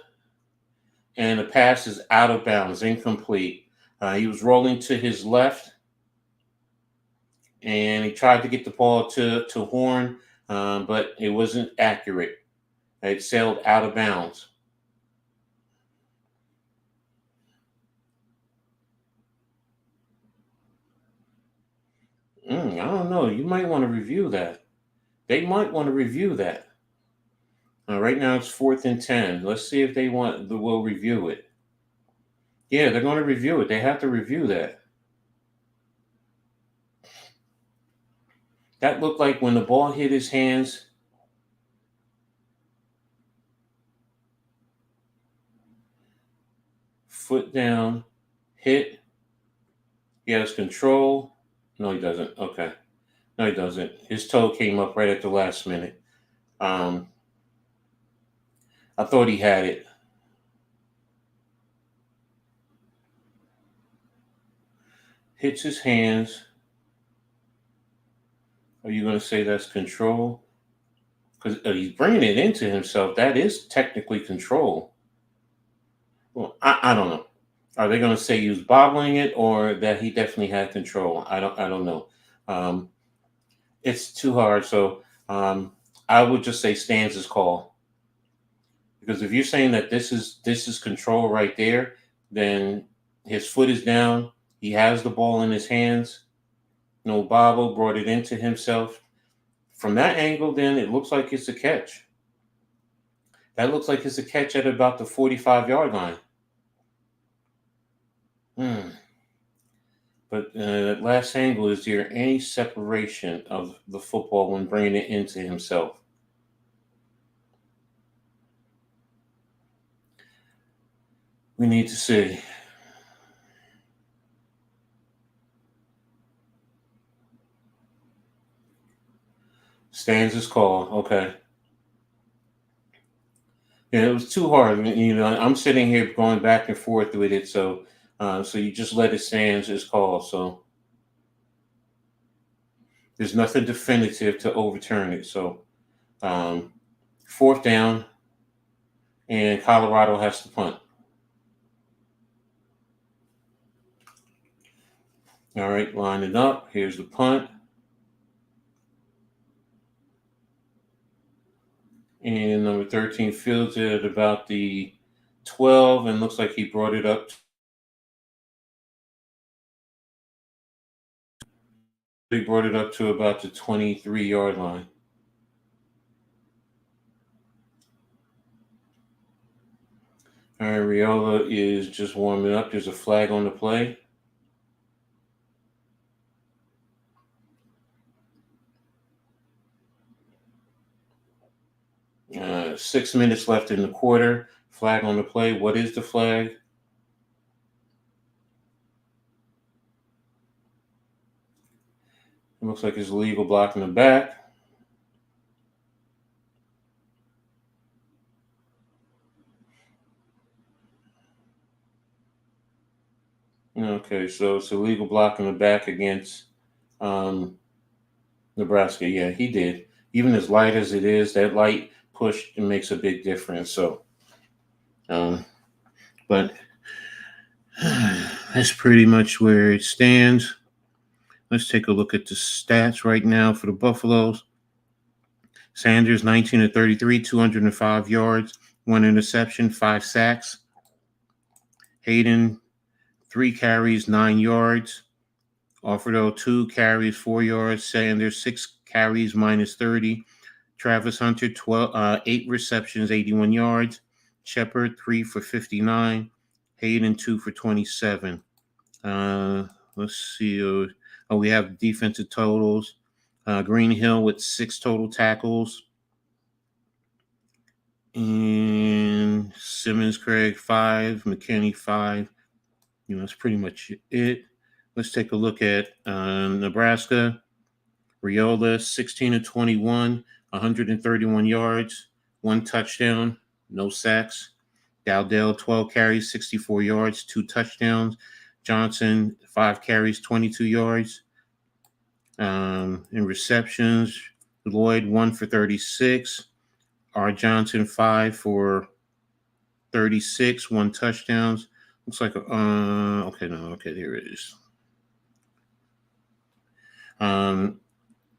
And the pass is out of bounds, incomplete. He was rolling to his left. And he tried to get the ball to Horn, but it wasn't accurate. It sailed out of bounds. I don't know. You might want to review that. They might want to review that. Right now it's 4th and 10. Let's see if we'll review it. Yeah, they're going to review it. They have to review that. That looked like when the ball hit his hands. Foot down, hit. He has control. No, he doesn't. Okay. No, he doesn't. His toe came up right at the last minute. I thought he had it. Hits his hands. Are you going to say that's control? Because he's bringing it into himself. That is technically control. Well, I don't know. Are they going to say he was bobbling it or that he definitely had control? I don't know. It's too hard. So I would just say stands his call. Because if you're saying that this is control right there, then his foot is down. He has the ball in his hands. No bobble, brought it into himself. From that angle, then it looks like it's a catch. That looks like it's a catch at about the 45-yard line. But that last angle, is there any separation of the football when bringing it into himself? We need to see. Stands his call. Okay. Yeah, it was too hard. I'm sitting here going back and forth with it. So you just let it stand his call. So there's nothing definitive to overturn it. So 4th down, and Colorado has to punt. All right, line it up. Here's the punt. And number 13 fields it at about the 12, and looks like he brought it up. He brought it up to about the 23-yard line. All right, Rhule is just warming up. There's a flag on the play. Uh, 6 minutes left in the quarter. Flag on the play. What is the flag? Looks like it's a legal block in the back. Okay, so it's a legal block in the back against Nebraska. Yeah, he did. Even as light as it is, that light push makes a big difference. So, but that's pretty much where it stands. Let's take a look at the stats right now for the Buffaloes. Sanders, 19 of 33, 205 yards, 1 interception, 5 sacks. Hayden, 3 carries, 9 yards. Offerdo, 2 carries, 4 yards. Sanders, 6 carries, minus 30. Travis Hunter, 8 receptions, 81 yards. Shepard, 3 for 59. Hayden, 2 for 27. Let's see. We have defensive totals. Greenhill with 6 total tackles. And Simmons, Craig, 5. McKinney, 5. That's pretty much it. Let's take a look at Nebraska. Riola, 16 of 21, 131 yards, 1 touchdown, no sacks. Dowdell, 12 carries, 64 yards, 2 touchdowns. Johnson, 5 carries, 22 yards. In receptions, Lloyd, 1 for 36. R. Johnson, 5 for 36, 1 touchdowns. Looks like, there it is.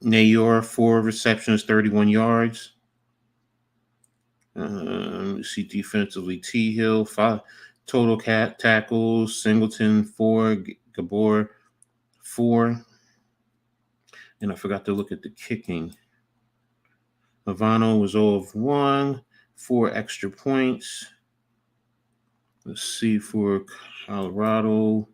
Nayor, 4 receptions, 31 yards. Let's see defensively, T. Hill, 5 total tackles. Singleton, 4. Gabor, 4. And I forgot to look at the kicking. Havano was 0 of 1, 4 extra points. Let's see for Colorado.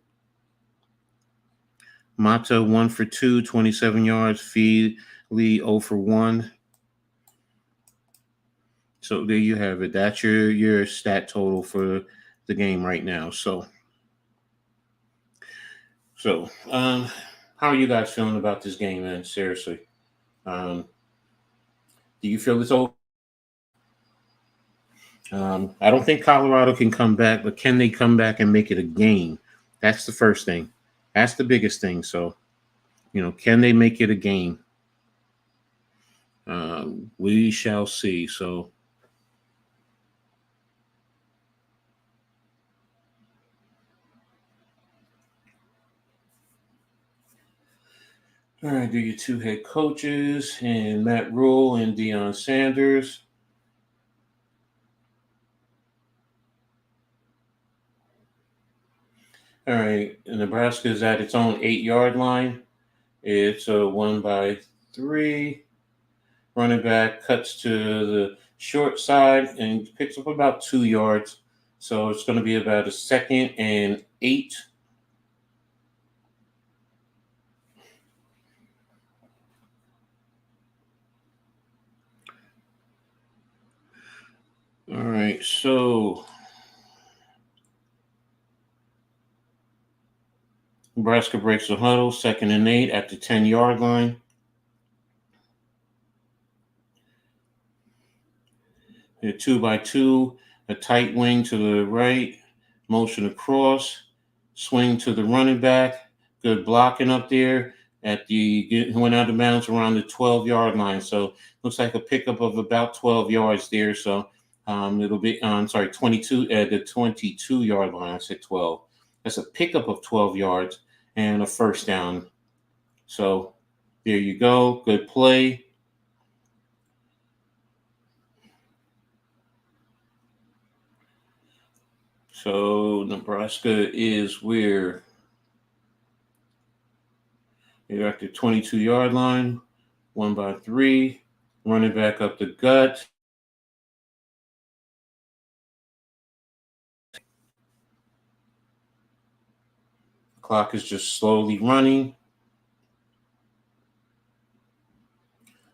Mata, 1 for 2, 27 yards. Feed Lee, 0 for 1. So there you have it. That's your stat total for the game right now. So how are you guys feeling about this game, man? Seriously. Do you feel it's over? I don't think Colorado can come back, but can they come back and make it a game? That's the first thing. That's the biggest thing. So, can they make it a game? We shall see. So, all right, do your 2 head coaches and Matt Rhule and Deion Sanders. All right, Nebraska is at its own 8-yard line. It's a 1-by-3. Running back cuts to the short side and picks up about 2 yards. So it's going to be about a 2nd and 8. All right, so Nebraska breaks the huddle, 2nd and 8 at the 10-yard line. A 2-by-2, a tight wing to the right, motion across, swing to the running back, good blocking up there. Went out of bounds around the 12-yard line. So looks like a pickup of about 12 yards there. So it'll be, 22 at the 22-yard line. I said 12. That's a pickup of 12 yards and a first down. So there you go. Good play. So Nebraska is where they're at the 22-yard line, 1-by-3, running back up the gut. Clock is just slowly running.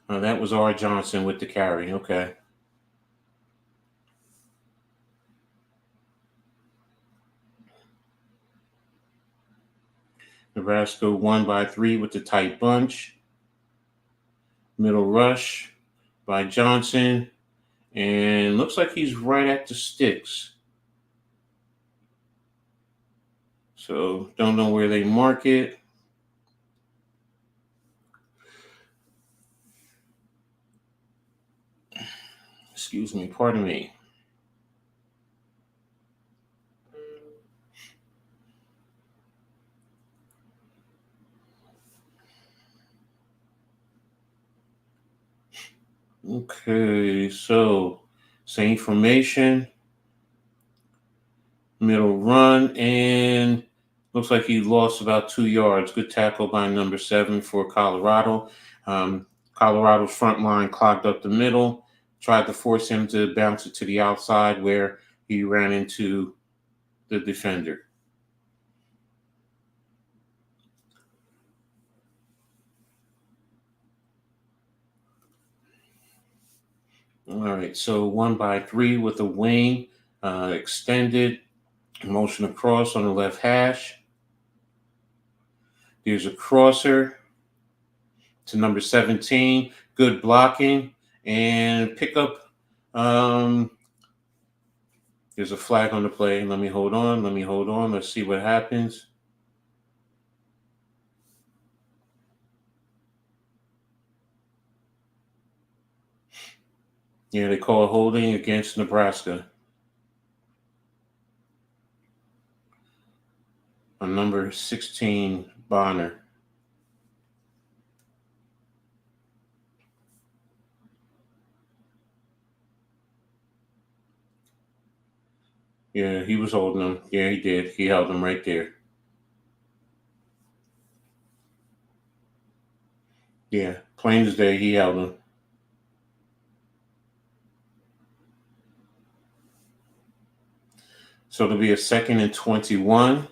That was R. Johnson with the carry. Okay. Nebraska 1-by-3 with the tight bunch. Middle rush by Johnson. And looks like he's right at the sticks. So don't know where they mark it. Excuse me, pardon me. Okay, so same formation. Middle run, and looks like he lost about 2 yards. Good tackle by number 7 for Colorado. Colorado's front line clogged up the middle, tried to force him to bounce it to the outside where he ran into the defender. All right, so 1 by 3 with a wing, extended, motion across on the left hash. There's a crosser to number 17. Good blocking and pick up. There's a flag on the play. Let me hold on. Let's see what happens. Yeah, they call holding against Nebraska. On number 16, Bonner. Yeah, he was holding him. Yeah, he did. He held him right there. Yeah, plain as day, he held him. So it'll be a 2nd and 21.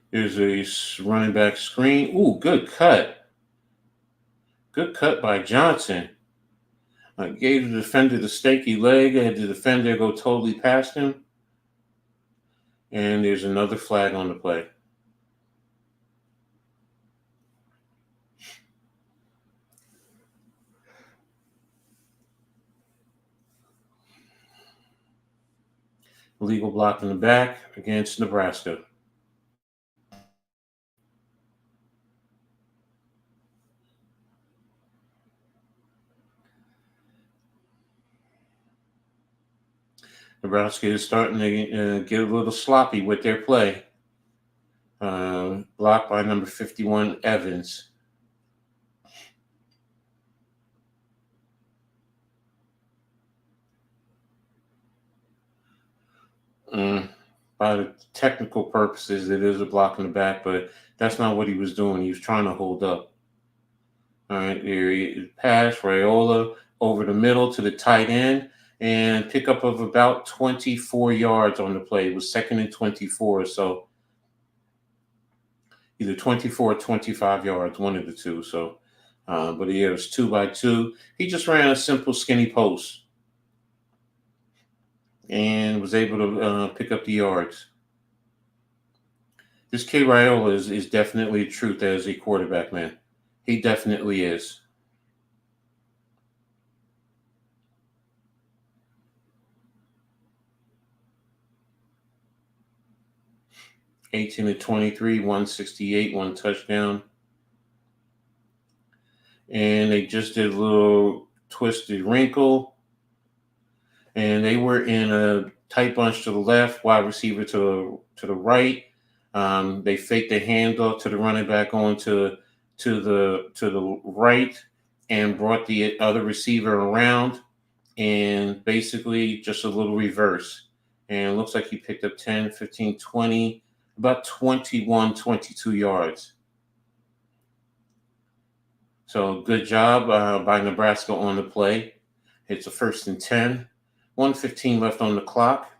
There's a running back screen. Ooh, good cut. Good cut by Johnson. Gave the defender the stakey leg. Had the defender go totally past him. And there's another flag on the play. Legal block in the back against Nebraska. Nebraska is starting to get a little sloppy with their play. Blocked by number 51, Evans. By the technical purposes, it is a block in the back, but that's not what he was doing. He was trying to hold up. All right, here he pass Rhule over the middle to the tight end, and pickup of about 24 yards on the play. It was 2nd and 24, so either 24 or 25 yards, one of the two. So, but yeah, it was 2 by 2. He just ran a simple skinny post and was able to pick up the yards. This kid Rhule is definitely a truth as a quarterback, man. He definitely is. $18 to 23, 168, 1 touchdown. And they just did a little twisted wrinkle. And they were in a tight bunch to the left, wide receiver to the right. They faked the handoff to the running back on to the right and brought the other receiver around, and basically just a little reverse. And it looks like he picked up 10, 15, 20, about 21, 22 yards. So good job by Nebraska on the play. It's a 1st and 10. 1:15 left on the clock.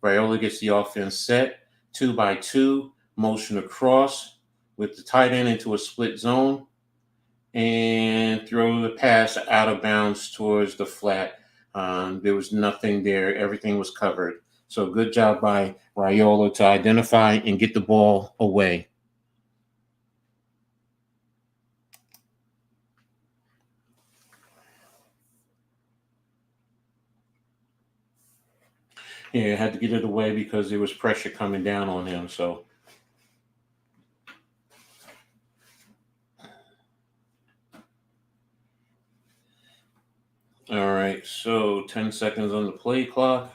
Rhule gets the offense set. 2 by 2, motion across with the tight end into a split zone and throw the pass out of bounds towards the flat. There was nothing there. Everything was covered. So good job by Rhule to identify and get the ball away. Yeah, had to get it away because there was pressure coming down on him. So, all right. So 10 seconds on the play clock.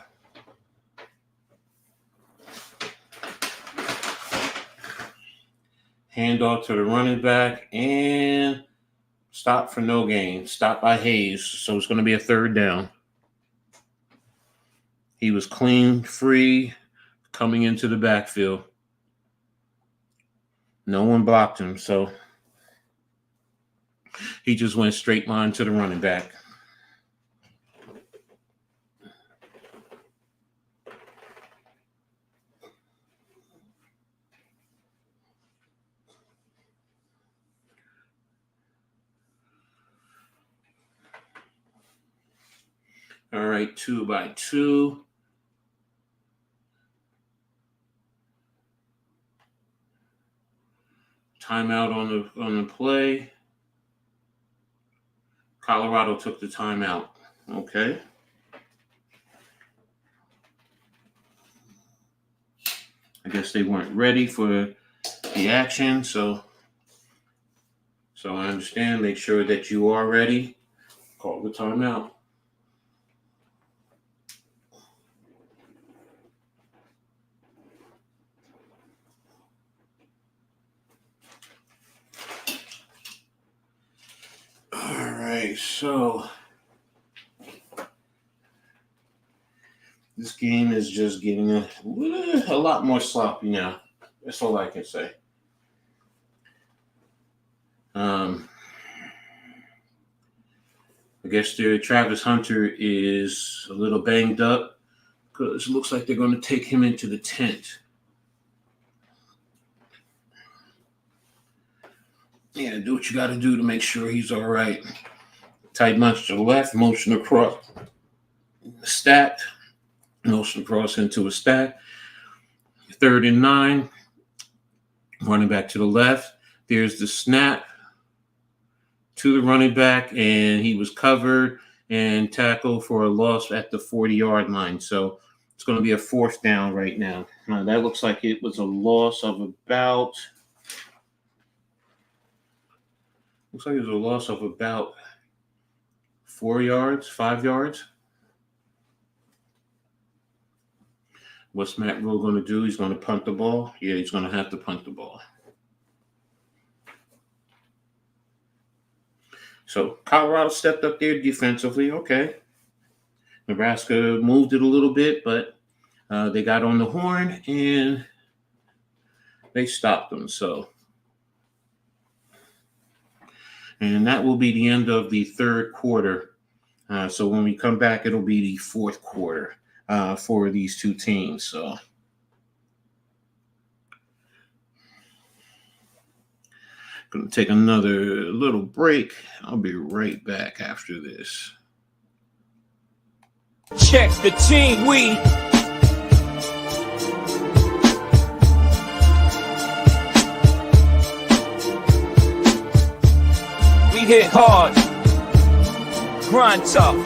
Handoff to the running back and stop for no gain. Stop by Hayes. So it's going to be a third down. He was clean, free, coming into the backfield. No one blocked him, so he just went straight line to the running back. All right, 2 by 2. Timeout on the play. Colorado took the timeout. Okay. I guess they weren't ready for the action, so I understand. Make sure that you are ready. Call the timeout. So this game is just getting a lot more sloppy now. That's all I can say. I guess Travis Hunter is a little banged up because it looks like they're going to take him into the tent. Yeah, do what you got to do to make sure he's all right. Tight munch to the left, motion across, stack, motion across into a stack. 3rd and 9, running back to the left. There's the snap to the running back, and he was covered and tackled for a loss at the 40-yard line. So it's going to be a 4th down right now. Now that looks like it was a loss of about 4 yards, 5 yards. What's Matt Rhule going to do? He's going to punt the ball. Yeah, he's going to have to punt the ball. So Colorado stepped up there defensively. Okay. Nebraska moved it a little bit, but they got on the horn and they stopped them. And that will be the end of the 3rd quarter. So when we come back, it'll be the 4th quarter for these two teams. So going to take another little break. I'll be right back after this. Check the team, we hit hard, grind tough,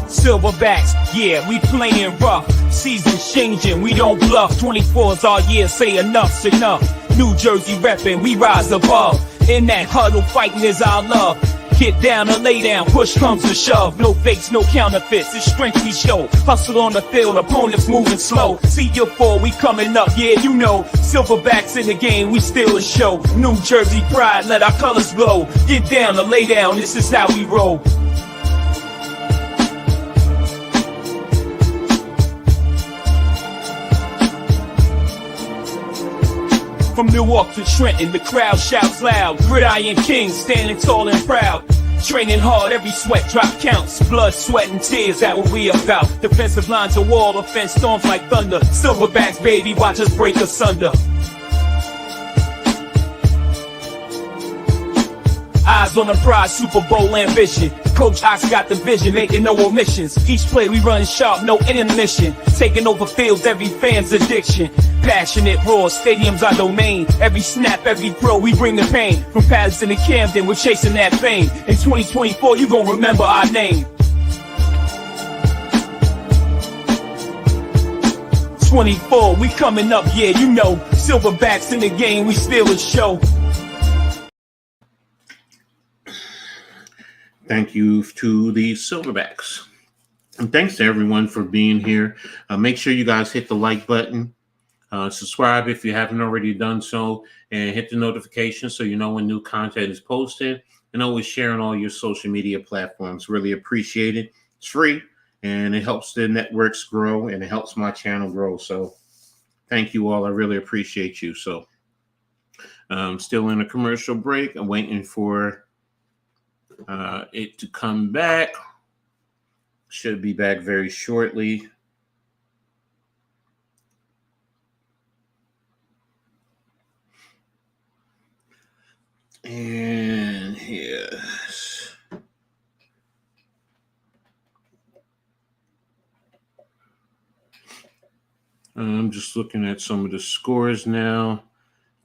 silverbacks, yeah, we playing rough. Season changing, we don't bluff. 24's all year, say enough's enough. New Jersey reppin', we rise above. In that huddle, fighting is our love. Get down or lay down, push comes to shove. No fakes, no counterfeits, it's strength we show. Hustle on the field, opponents moving slow. See your four, we coming up, yeah, you know. Silverbacks in the game, we still a show. New Jersey pride, let our colors glow. Get down or lay down, this is how we roll. From Newark to Trenton, the crowd shouts loud. Gridiron King, standing tall and proud. Training hard, every sweat drop counts. Blood, sweat, and tears, that what we about. Defensive lines a wall, offense storms like thunder. Silverbacks, baby, watch us break asunder. Eyes on the prize, Super Bowl ambition. Coach Ox got the vision, making no omissions. Each play we run sharp, no intermission. Taking over fields, every fan's addiction. Passionate, raw, stadium's our domain. Every snap, every throw, we bring the pain. From Patterson to Camden, we're chasing that fame. In 2024, you gon' remember our name. 24, we coming up, yeah, you know. Silverbacks in the game, we steal the show. Thank you to the Silverbacks. And thanks to everyone for being here. Make sure you guys hit the like button. Subscribe if you haven't already done so. And hit the notification so you know when new content is posted. And always share on all your social media platforms. Really appreciate it. It's free. And it helps the networks grow. And it helps my channel grow. So thank you all. I really appreciate you. So still in a commercial break. I'm waiting for it to come back. Should be back very shortly. And yes. I'm just looking at some of the scores now.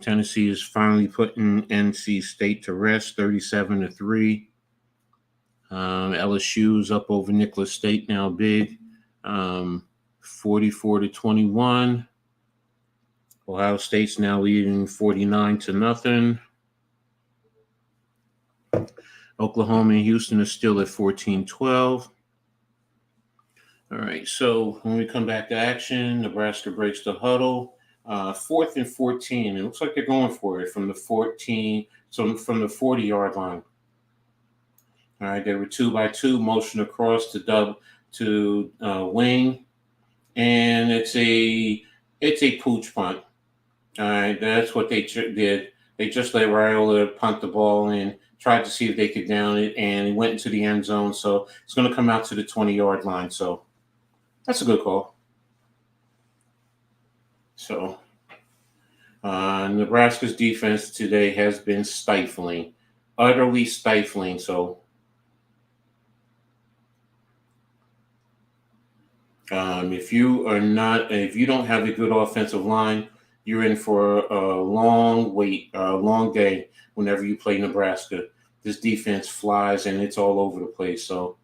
Tennessee is finally putting NC State to rest, 37-3. LSU is up over Nicholas State now big, 44-21. Ohio State's now leading 49-0. Oklahoma and Houston is still at 14-12. All right, so when we come back to action, Nebraska breaks the huddle. 4th and 14. It looks like they're going for it from the 40-yard line. All right, they were 2-by-2, motion across to wing, and it's a pooch punt. All right, that's what they did. They just let Rhule punt the ball and tried to see if they could down it, and it went into the end zone. So it's going to come out to the 20-yard line. So that's a good call. So Nebraska's defense today has been stifling, utterly stifling. So if you don't have a good offensive line, you're in for a long wait, a long day whenever you play Nebraska. This defense flies and it's all over the place. So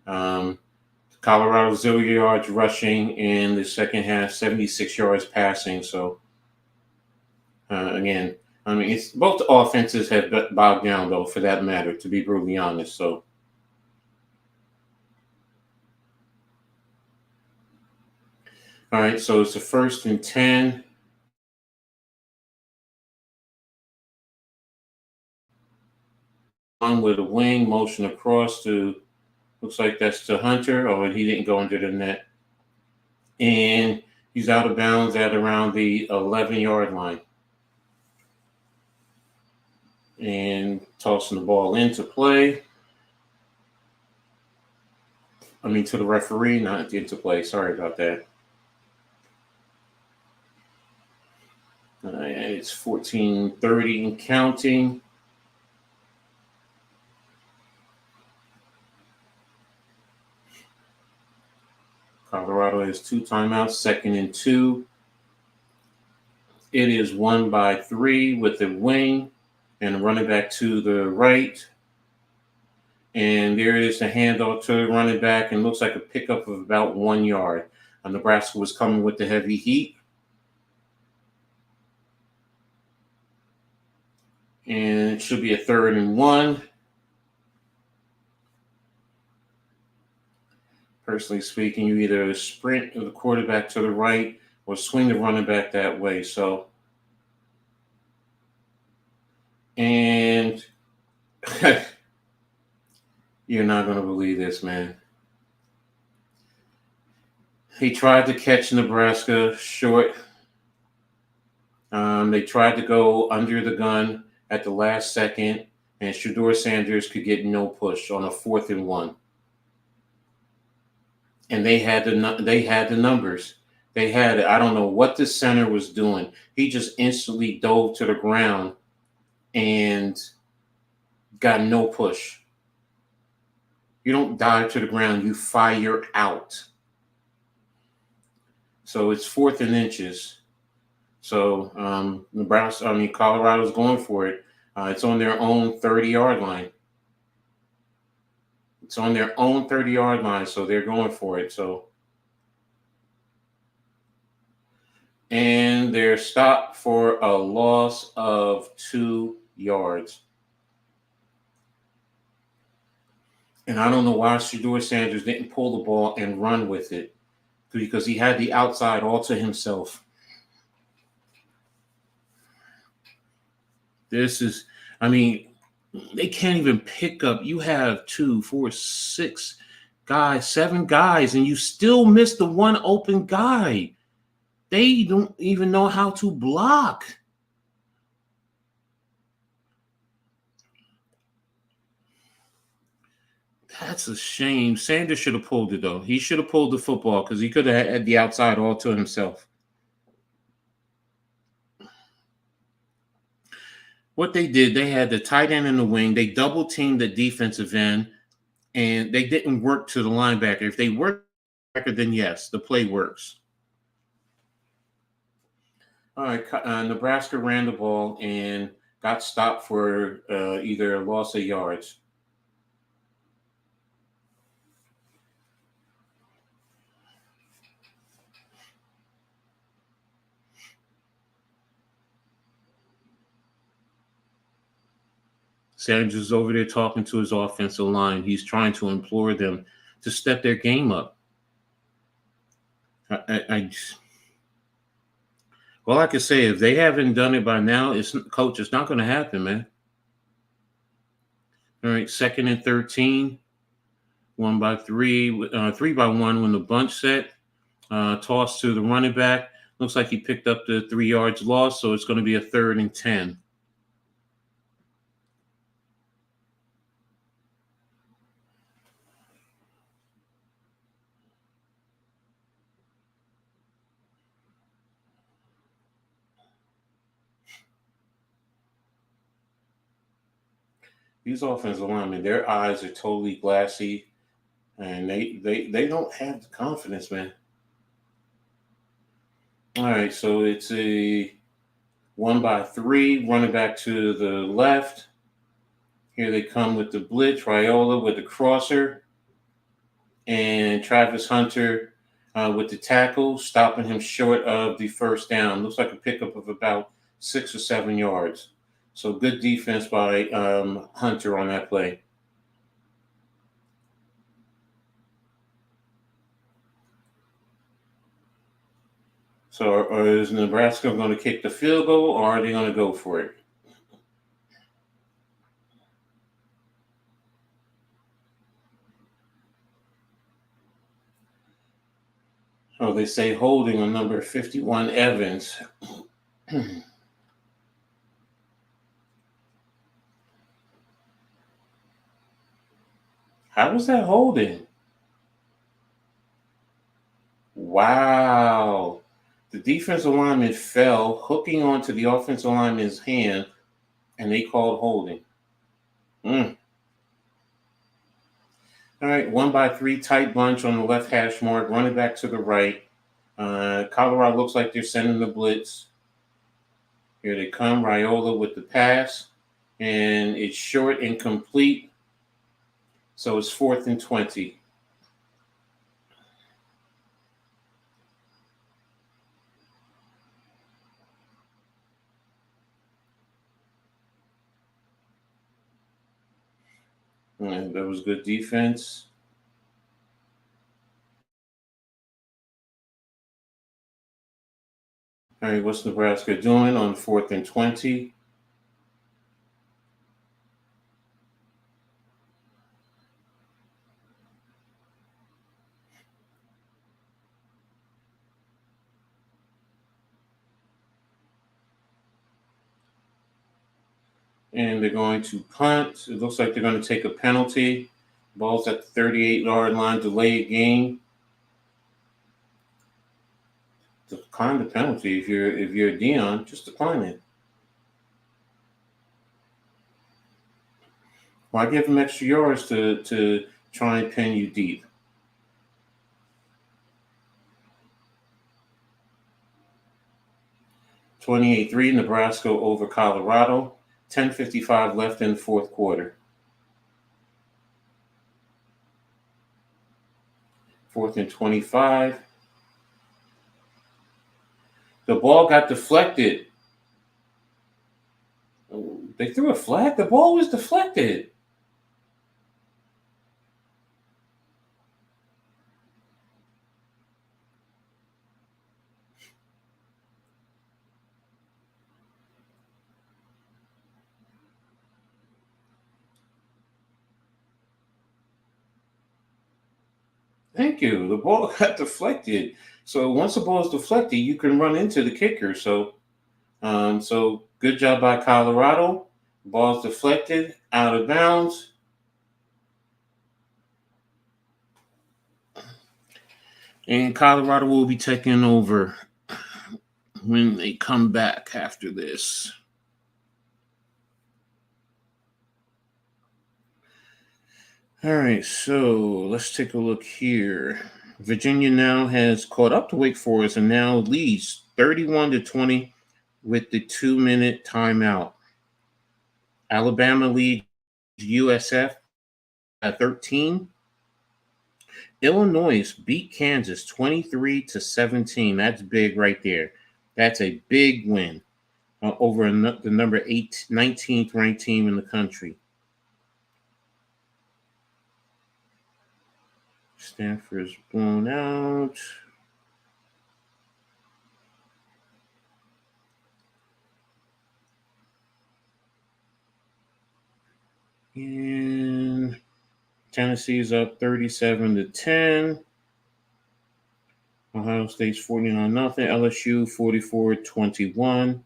Colorado 0 yards rushing in the second half, 76 yards passing. So again, I mean, it's both offenses have bogged down, though, for that matter, to be brutally honest. So all right, so it's a 1st and 10. On with a wing, motion across to, looks like that's to Hunter. Oh, and he didn't go under the net. And he's out of bounds at around the 11-yard line. And tossing the ball into play. I mean, to the referee, not into play. Sorry about that. It's 14:30 and counting. Colorado has 2 timeouts, 2nd and 2. It is 1-by-3 with a wing and a running back to the right. And there is a handoff to the running back, and looks like a pickup of about 1 yard. Nebraska was coming with the heavy heat. And it should be a 3rd and 1. Personally speaking, you either sprint the quarterback to the right or swing the running back that way. So, and you're not going to believe this, man. He tried to catch Nebraska short. They tried to go under the gun at the last second, and Shedur Sanders could get no push on a 4th and 1. And they had the numbers. They had it. I don't know what the center was doing. He just instantly dove to the ground and got no push. You don't dive to the ground. You fire out. So it's 4th and inches. So Colorado's going for it. It's on their own 30-yard line. It's on their own 30-yard line, so they're going for it. So And they're stopped for a loss of 2 yards. And I don't know why Shedur Sanders didn't pull the ball and run with it, because he had the outside all to himself. This is, I mean, they can't even pick up. You have 2, 4, 6 guys, 7 guys, and you still miss the one open guy. They don't even know how to block. That's a shame. Sanders should have pulled it, though. He should have pulled the football because he could have had the outside all to himself. What they did, they had the tight end in the wing. They double-teamed the defensive end, and they didn't work to the linebacker. If they worked then yes, the play works. All right, Nebraska ran the ball and got stopped for either a loss of yards. Sanders is over there talking to his offensive line. He's trying to implore them to step their game up. All I can say, if they haven't done it by now, it's not going to happen, man. All right, 2nd and 13, 1 by 3, 3 by 1 when the bunch set. Toss to the running back. Looks like he picked up the 3 yards lost, so it's going to be a 3rd and 10. These offensive linemen, their eyes are totally glassy, and they don't have the confidence, man. All right, so it's a 1 by 3, running back to the left. Here they come with the blitz, Rhule with the crosser, and Travis Hunter with the tackle, stopping him short of the first down. Looks like a pickup of about 6 or 7 yards. So good defense by Hunter on that play. So is Nebraska going to kick the field goal, or are they going to go for it? Oh, they say holding on number 51, Evans. How was that holding? Wow. The defensive lineman fell, hooking onto the offensive lineman's hand, and they called holding. All right, 1 by 3, tight bunch on the left hash mark, running back to the right. Colorado looks like they're sending the blitz. Here they come, Rhule with the pass, and it's short and complete. So it's 4th and 20. And that was good defense. All right, what's Nebraska doing on 4th and 20? And they're going to punt. It looks like they're going to take a penalty. Ball's at the 38-yard line, delay game. Decline the penalty if you're Dion, just decline it. Why give them extra yards to try and pin you deep? (28-3) Nebraska over Colorado. 10:55 left in the 4th quarter. 4th and 25. The ball got deflected. They threw a flag. The ball was deflected. Thank you. The ball got deflected. So once the ball is deflected, you can run into the kicker. So good job by Colorado. Ball's deflected, out of bounds. And Colorado will be taking over when they come back after this. All right, so let's take a look here. Virginia now has caught up to Wake Forest and now leads 31-20 with the 2-minute timeout. Alabama leads USF at 13. Illinois beat Kansas 23-17. That's big right there. That's a big win over the number 19th ranked team in the country. Stanford's blown out. And Tennessee's up 37-10. Ohio State's 49-0. LSU 44-21.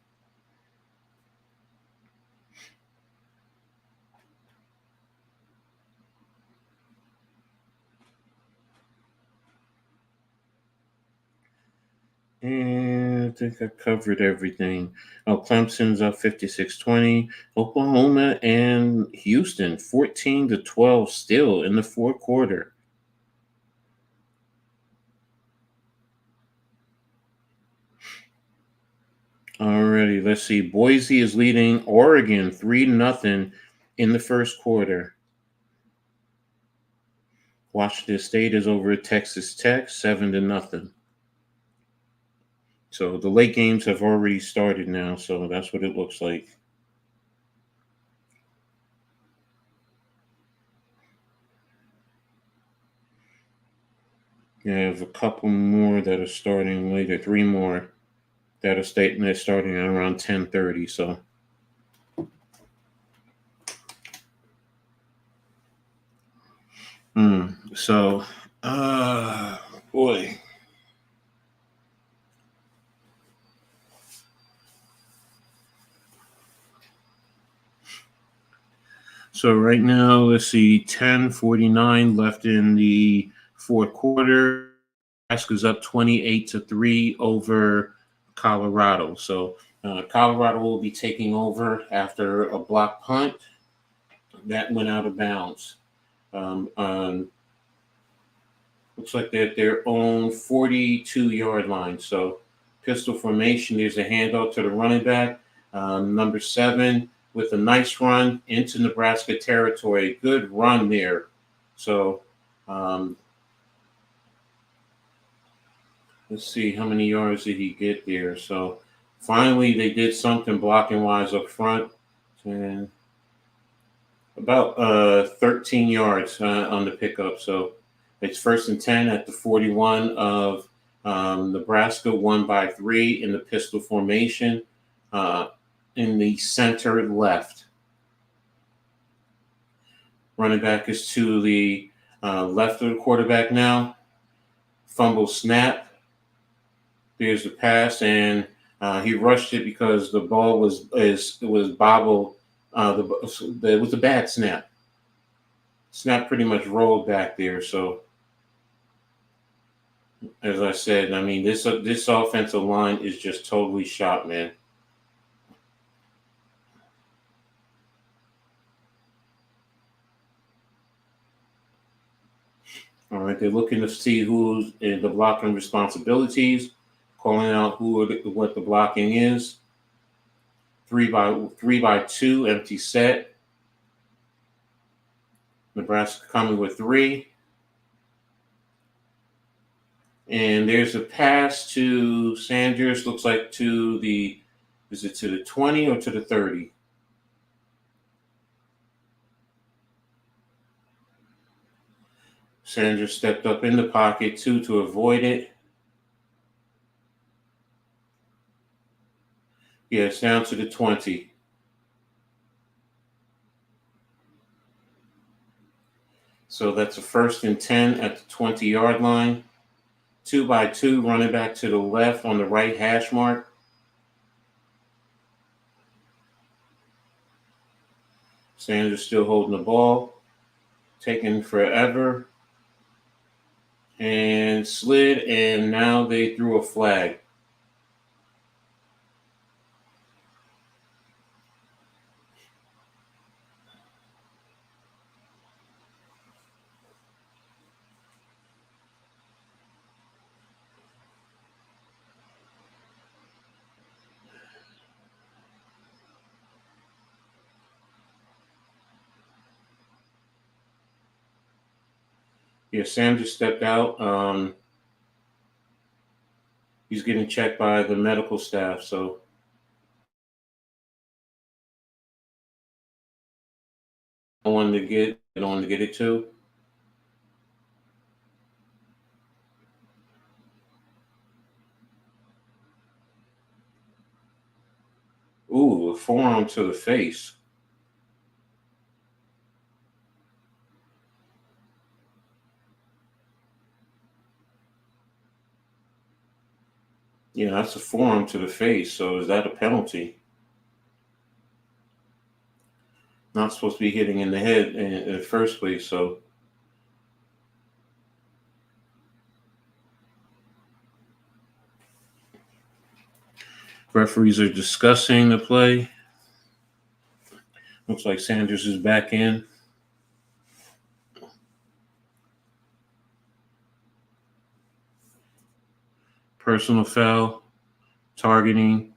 And I think I covered everything. Oh, Clemson's up 56-20. Oklahoma and Houston 14-12 still in the fourth quarter. Alrighty, let's see. Boise is leading Oregon 3-0 in the first quarter. Washington State is over at Texas Tech 7-0. So the late games have already started now, so that's what it looks like. You have a couple more that are starting later, 3 more that are starting at around 10:30. So boy. So right now, let's see, 10:49 left in the fourth quarter. Nebraska's up 28-3 over Colorado. So Colorado will be taking over after a block punt that went out of bounds. Looks like they're at their own 42-yard line. So pistol formation. There's a handoff to the running back, number 7. With a nice run into Nebraska territory. Good run there. So let's see, how many yards did he get there? So finally they did something blocking wise up front. And about 13 yards on the pickup. So it's 1st and 10 at the 41 of Nebraska, 1 by 3 in the pistol formation. In the center left. Running back is to the left of the quarterback now. Fumble snap. There's the pass, and he rushed it because the ball was bobbled. It was a bad snap. Snap pretty much rolled back there. So, as I said, I mean, this offensive line is just totally shot, man. All right, they're looking to see who's in the blocking responsibilities, calling out what the blocking is. 3 by 2 empty set. Nebraska coming with 3. And there's a pass to Sanders, looks like is it to the 20 or to the 30? Sanders stepped up in the pocket, to avoid it. Yeah, it's down to the 20. So that's a 1st and 10 at the 20-yard line. 2-by-2, running back to the left on the right hash mark. Sanders still holding the ball. Taking forever. And slid, and now they threw a flag. Yeah, Sanders stepped out. He's getting checked by the medical staff, so I wanted to get it too. Ooh, a forearm to the face. Yeah, that's a forearm to the face. So is that a penalty? Not supposed to be hitting in the head in the first place. So referees are discussing the play. Looks like Sanders is back in. Personal foul, targeting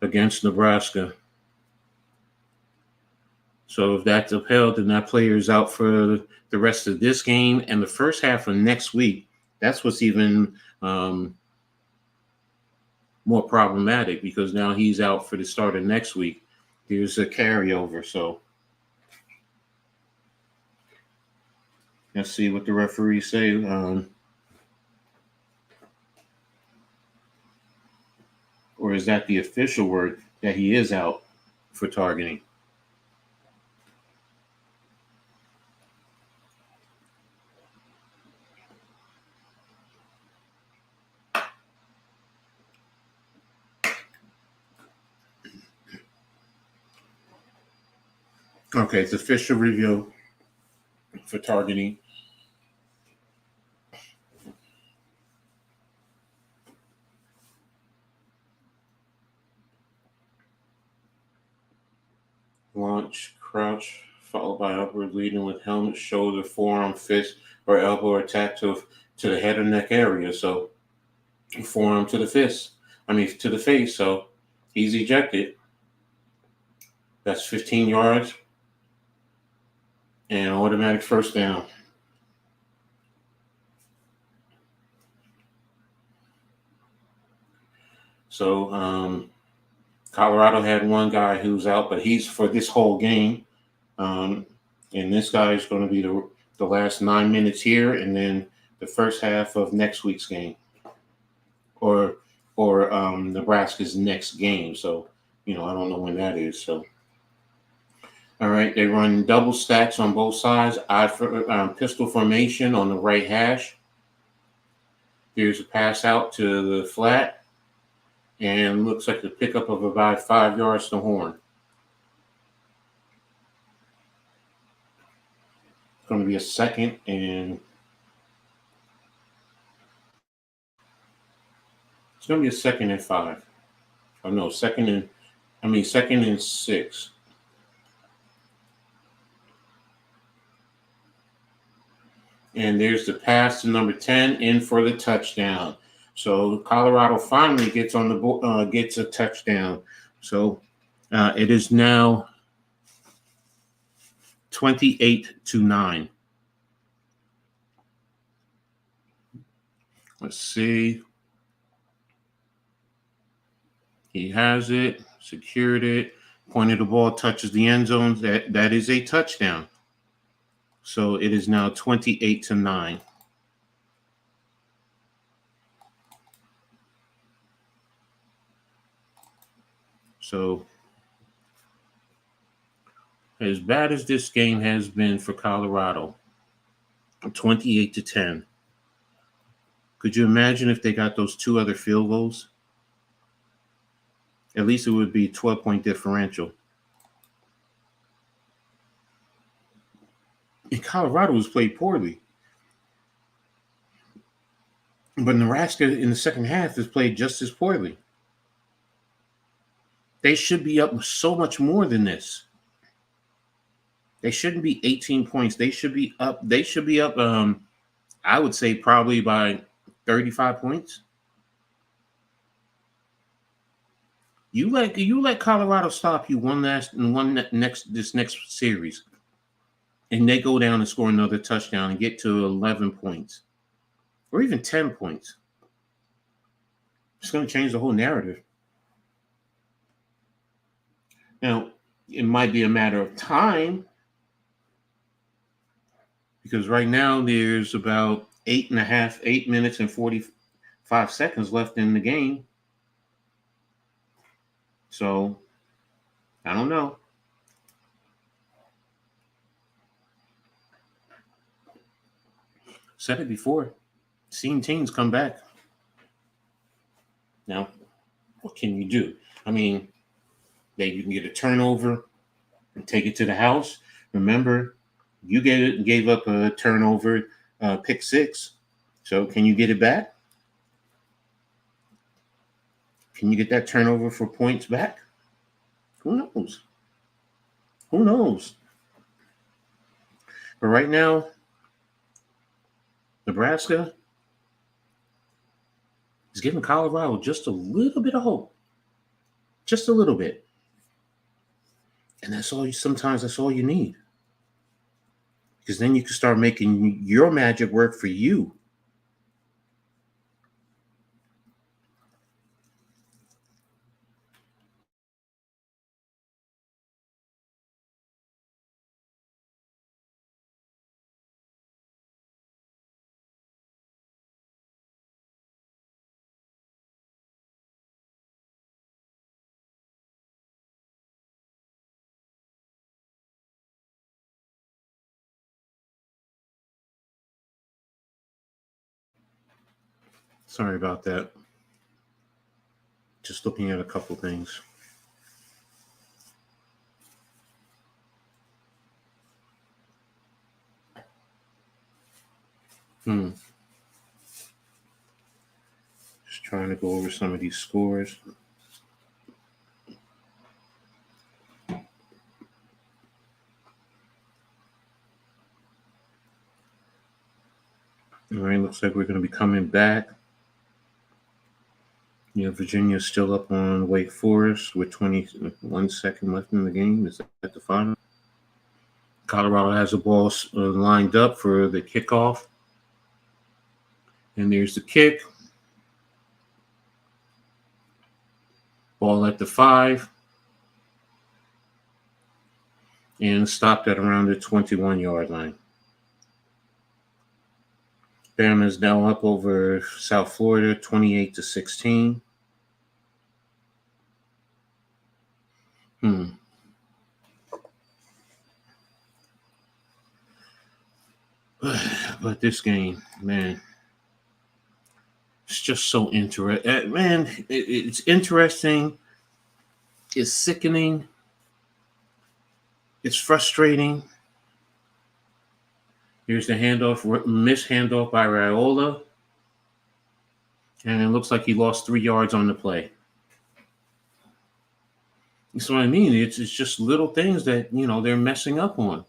against Nebraska. So if that's upheld, then that player is out for the rest of this game and the first half of next week. That's what's even more problematic, because now he's out for the start of next week. There's a carryover. So let's see what the referees say. Or is that the official word that he is out for targeting? Okay, it's official review for targeting. Launch, crouch, followed by upward leading with helmet, shoulder, forearm, fist, or elbow attack to the head or neck area. So forearm to the fist. To the face. So he's ejected. That's 15 yards and automatic first down. So Colorado had one guy who's out, but he's for this whole game. And this guy is going to be the last 9 minutes here, and then the first half of next week's game, or Nebraska's next game. So, I don't know when that is. So, all right, they run double stacks on both sides, pistol formation on the right hash. Here's a pass out to the flat, and looks like the pickup of about 5 yards to horn. It's going to be a 2nd and it's going to be a 2nd and 5. Oh no, 2nd and 6. And there's the pass to number 10 in for the touchdown. So Colorado finally gets on the gets a touchdown. So it is now 28-9. Let's see. He has it, secured it, pointed the ball, touches the end zone. That is a touchdown. So it is now 28-9. So as bad as this game has been for Colorado, 28-10. Could you imagine if they got those two other field goals? At least it would be 12-point differential. And Colorado was played poorly. But Nebraska in the second half has played just as poorly. They should be up so much more than this. They shouldn't be 18 points. They should be up. I would say probably by 35 points. You let Colorado stop you this next series, and they go down and score another touchdown and get to 11 points, or even 10 points. It's going to change the whole narrative. Now, it might be a matter of time, because right now there's about 8 minutes and 45 seconds left in the game. So, I don't know. Said it before. Seen teams come back. Now, what can you do? I mean, you can get a turnover and take it to the house. Remember, you gave up a turnover, pick six. So can you get it back? Can you get that turnover for points back? Who knows? Who knows? But right now, Nebraska is giving Colorado just a little bit of hope. Just a little bit. And sometimes that's all you need. Because then you can start making your magic work for you. Sorry about that. Just looking at a couple things. Just trying to go over some of these scores. All right, looks like we're going to be coming back. Virginia's still up on Wake Forest with 21 second left in the game. Is that the final? Colorado has the ball lined up for the kickoff. And there's the kick. Ball at the 5. And stopped at around the 21-yard line. Bama is now up over South Florida, 28-16. But this game, man, it's just so interesting. Man, it's interesting. It's sickening. It's frustrating. Here's the missed handoff by Rhule. And it looks like he lost 3 yards on the play. That's what I mean. It's just little things that, they're messing up on.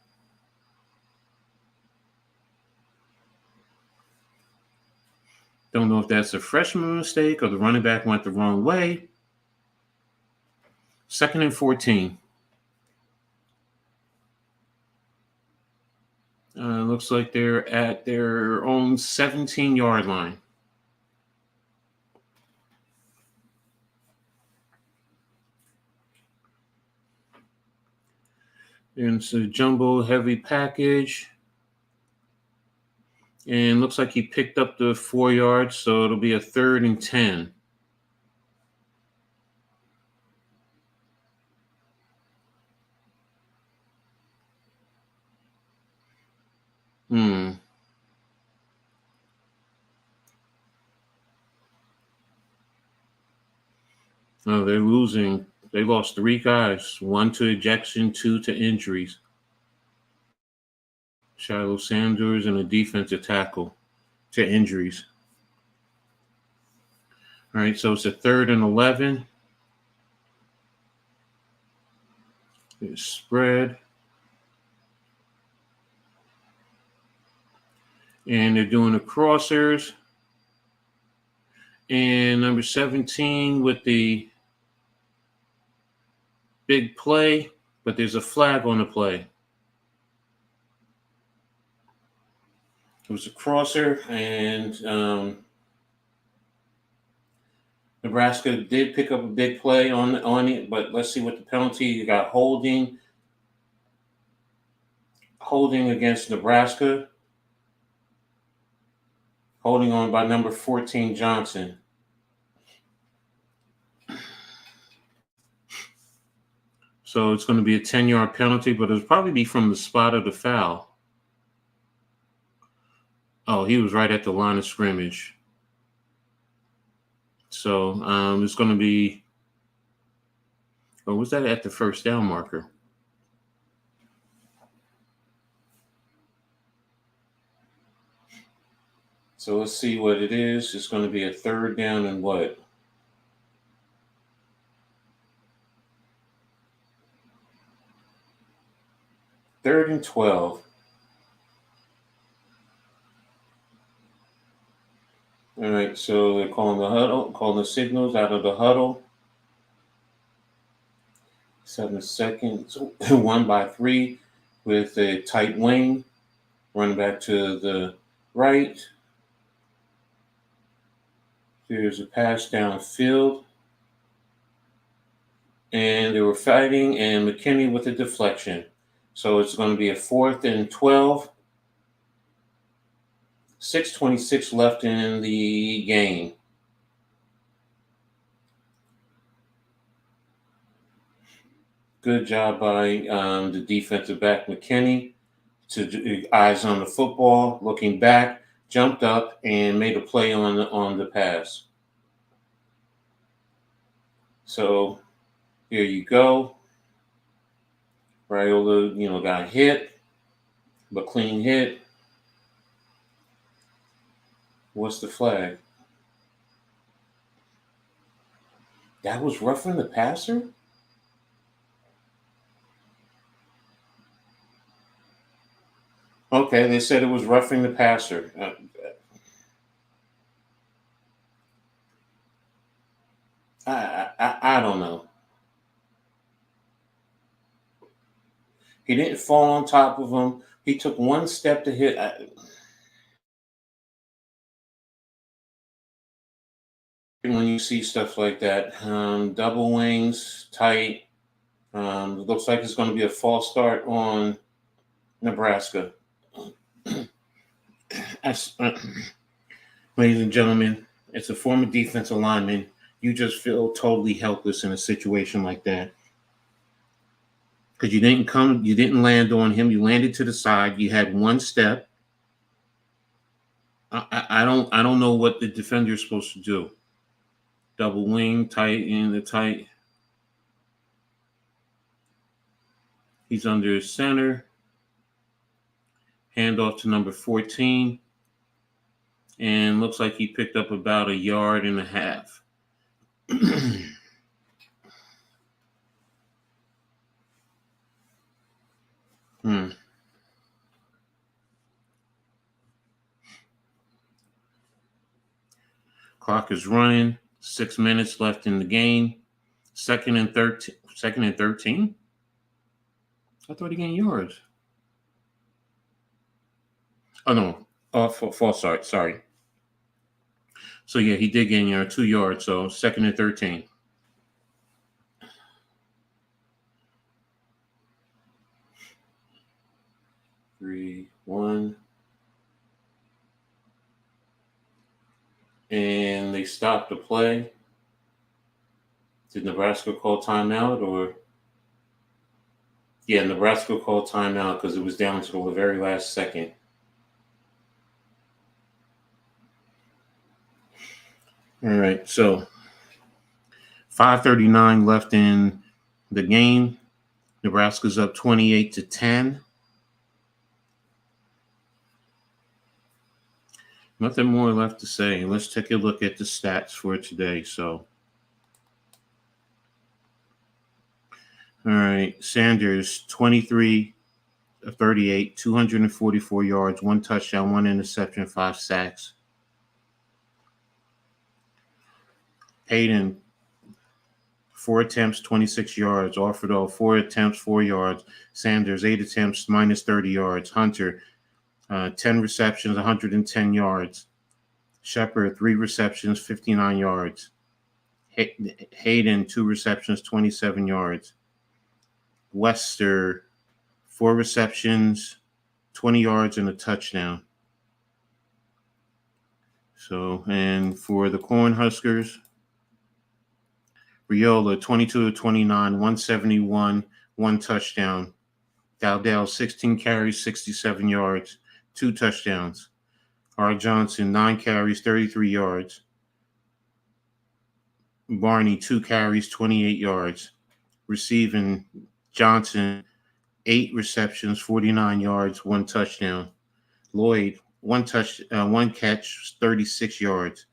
Don't know if that's a freshman mistake or the running back went the wrong way. 2nd and 14. Looks like they're at their own 17-yard line. And it's a jumbo heavy package. And looks like he picked up the 4 yards, so it'll be a 3rd and 10. No, they're losing. They lost 3 guys, 1 to ejection, 2 to injuries. Shiloh Sanders and a defensive tackle to injuries. All right, so it's a 3rd and 11. It's spread. And they're doing the crossers. And number 17 with the big play, but there's a flag on the play. It was a crosser, and Nebraska did pick up a big play on it, but let's see what the penalty. You got holding against Nebraska. Holding on by number 14, Johnson. So it's going to be a 10-yard penalty, but it'll probably be from the spot of the foul. Oh, he was right at the line of scrimmage. So it's going to be, or was that at the first down marker? So let's see what it is. It's going to be a 3rd down and what? Third and 12. All right, so they're calling the huddle, calling the signals out of the huddle. 7 seconds, 1 by 3 with a tight wing. Running back to the right. There's a pass downfield. And they were fighting, and McKinney with a deflection. So it's going to be a 4th and 12. 6:26 left in the game. Good job by the defensive back, McKinney, to eyes on the football, looking back, jumped up, and made a play on the pass. So here you go. Rhule, got hit, but clean hit. What's the flag? That was roughing the passer? Okay, they said it was roughing the passer. I don't know. He didn't fall on top of him. He took 1 step to hit. When you see stuff like that, double wings, tight, it looks like it's going to be a false start on Nebraska. Ladies and gentlemen, it's a former defensive lineman. You just feel totally helpless in a situation like that. Because you didn't land on him. You landed to the side. You had 1 step. I don't know what the defender is supposed to do. Double wing, tight in the tight. He's under center. Handoff to number 14. And looks like he picked up about 1.5 yards. Clock is running. 6 minutes left in the game. 2nd and 13. 2nd and 13? I thought he gained yards. Oh, no. False start. Sorry. So, yeah, he did gain 2 yards. So, 2nd and 13. 3-1. And they stopped the play. Did Nebraska call timeout or? Yeah, Nebraska called timeout because it was down to the very last second. All right, so 5:39 left in the game. Nebraska's up 28-10. Nothing more left to say. Let's take a look at the stats for today. So, all right, Sanders, 23 of 38, 244 yards, 1 touchdown, 1 interception, 5 sacks. Hayden, 4 attempts, 26 yards. Offerdahl, 4 attempts, 4 yards. Sanders, 8 attempts, minus 30 yards. Hunter, 10 receptions, 110 yards. Shepard, 3 receptions, 59 yards. Hayden, 2 receptions, 27 yards. Wester, 4 receptions, 20 yards, and a touchdown. So, and for the Cornhuskers, Rhule, 22 of 29, 171, 1 touchdown. Dowdell, 16 carries, 67 yards, 2 touchdowns. R. Johnson, 9 carries, 33 yards. Barney, 2 carries, 28 yards. Receiving, Johnson, 8 receptions, 49 yards, 1 touchdown. Lloyd, 1 catch, 36 yards.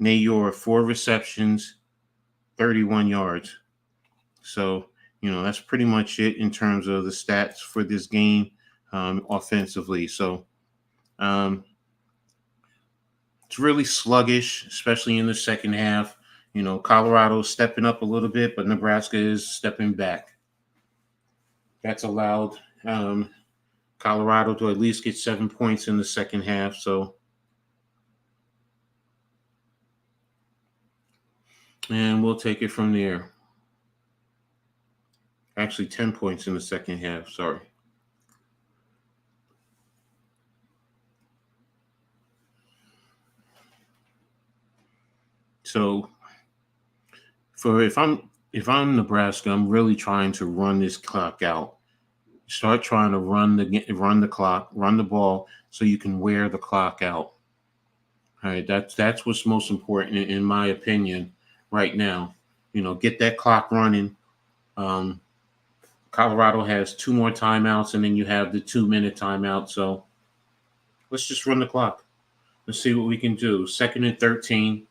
Nayor, 4 receptions, 31 yards. So, that's pretty much it in terms of the stats for this game offensively. So, it's really sluggish, especially in the second half. Colorado's stepping up a little bit, but Nebraska is stepping back. That's allowed Colorado to at least get 7 points in the second half. So, and we'll take it from there. Actually, 10 points in the second half. Sorry. So, if I'm Nebraska, I'm really trying to run this clock out. Start trying to run the clock, run the ball, so you can wear the clock out. All right, that's what's most important in my opinion right now. Get that clock running. Colorado has 2 more timeouts, and then you have the 2-minute timeout. So let's just run the clock. Let's see what we can do. 2nd and 13.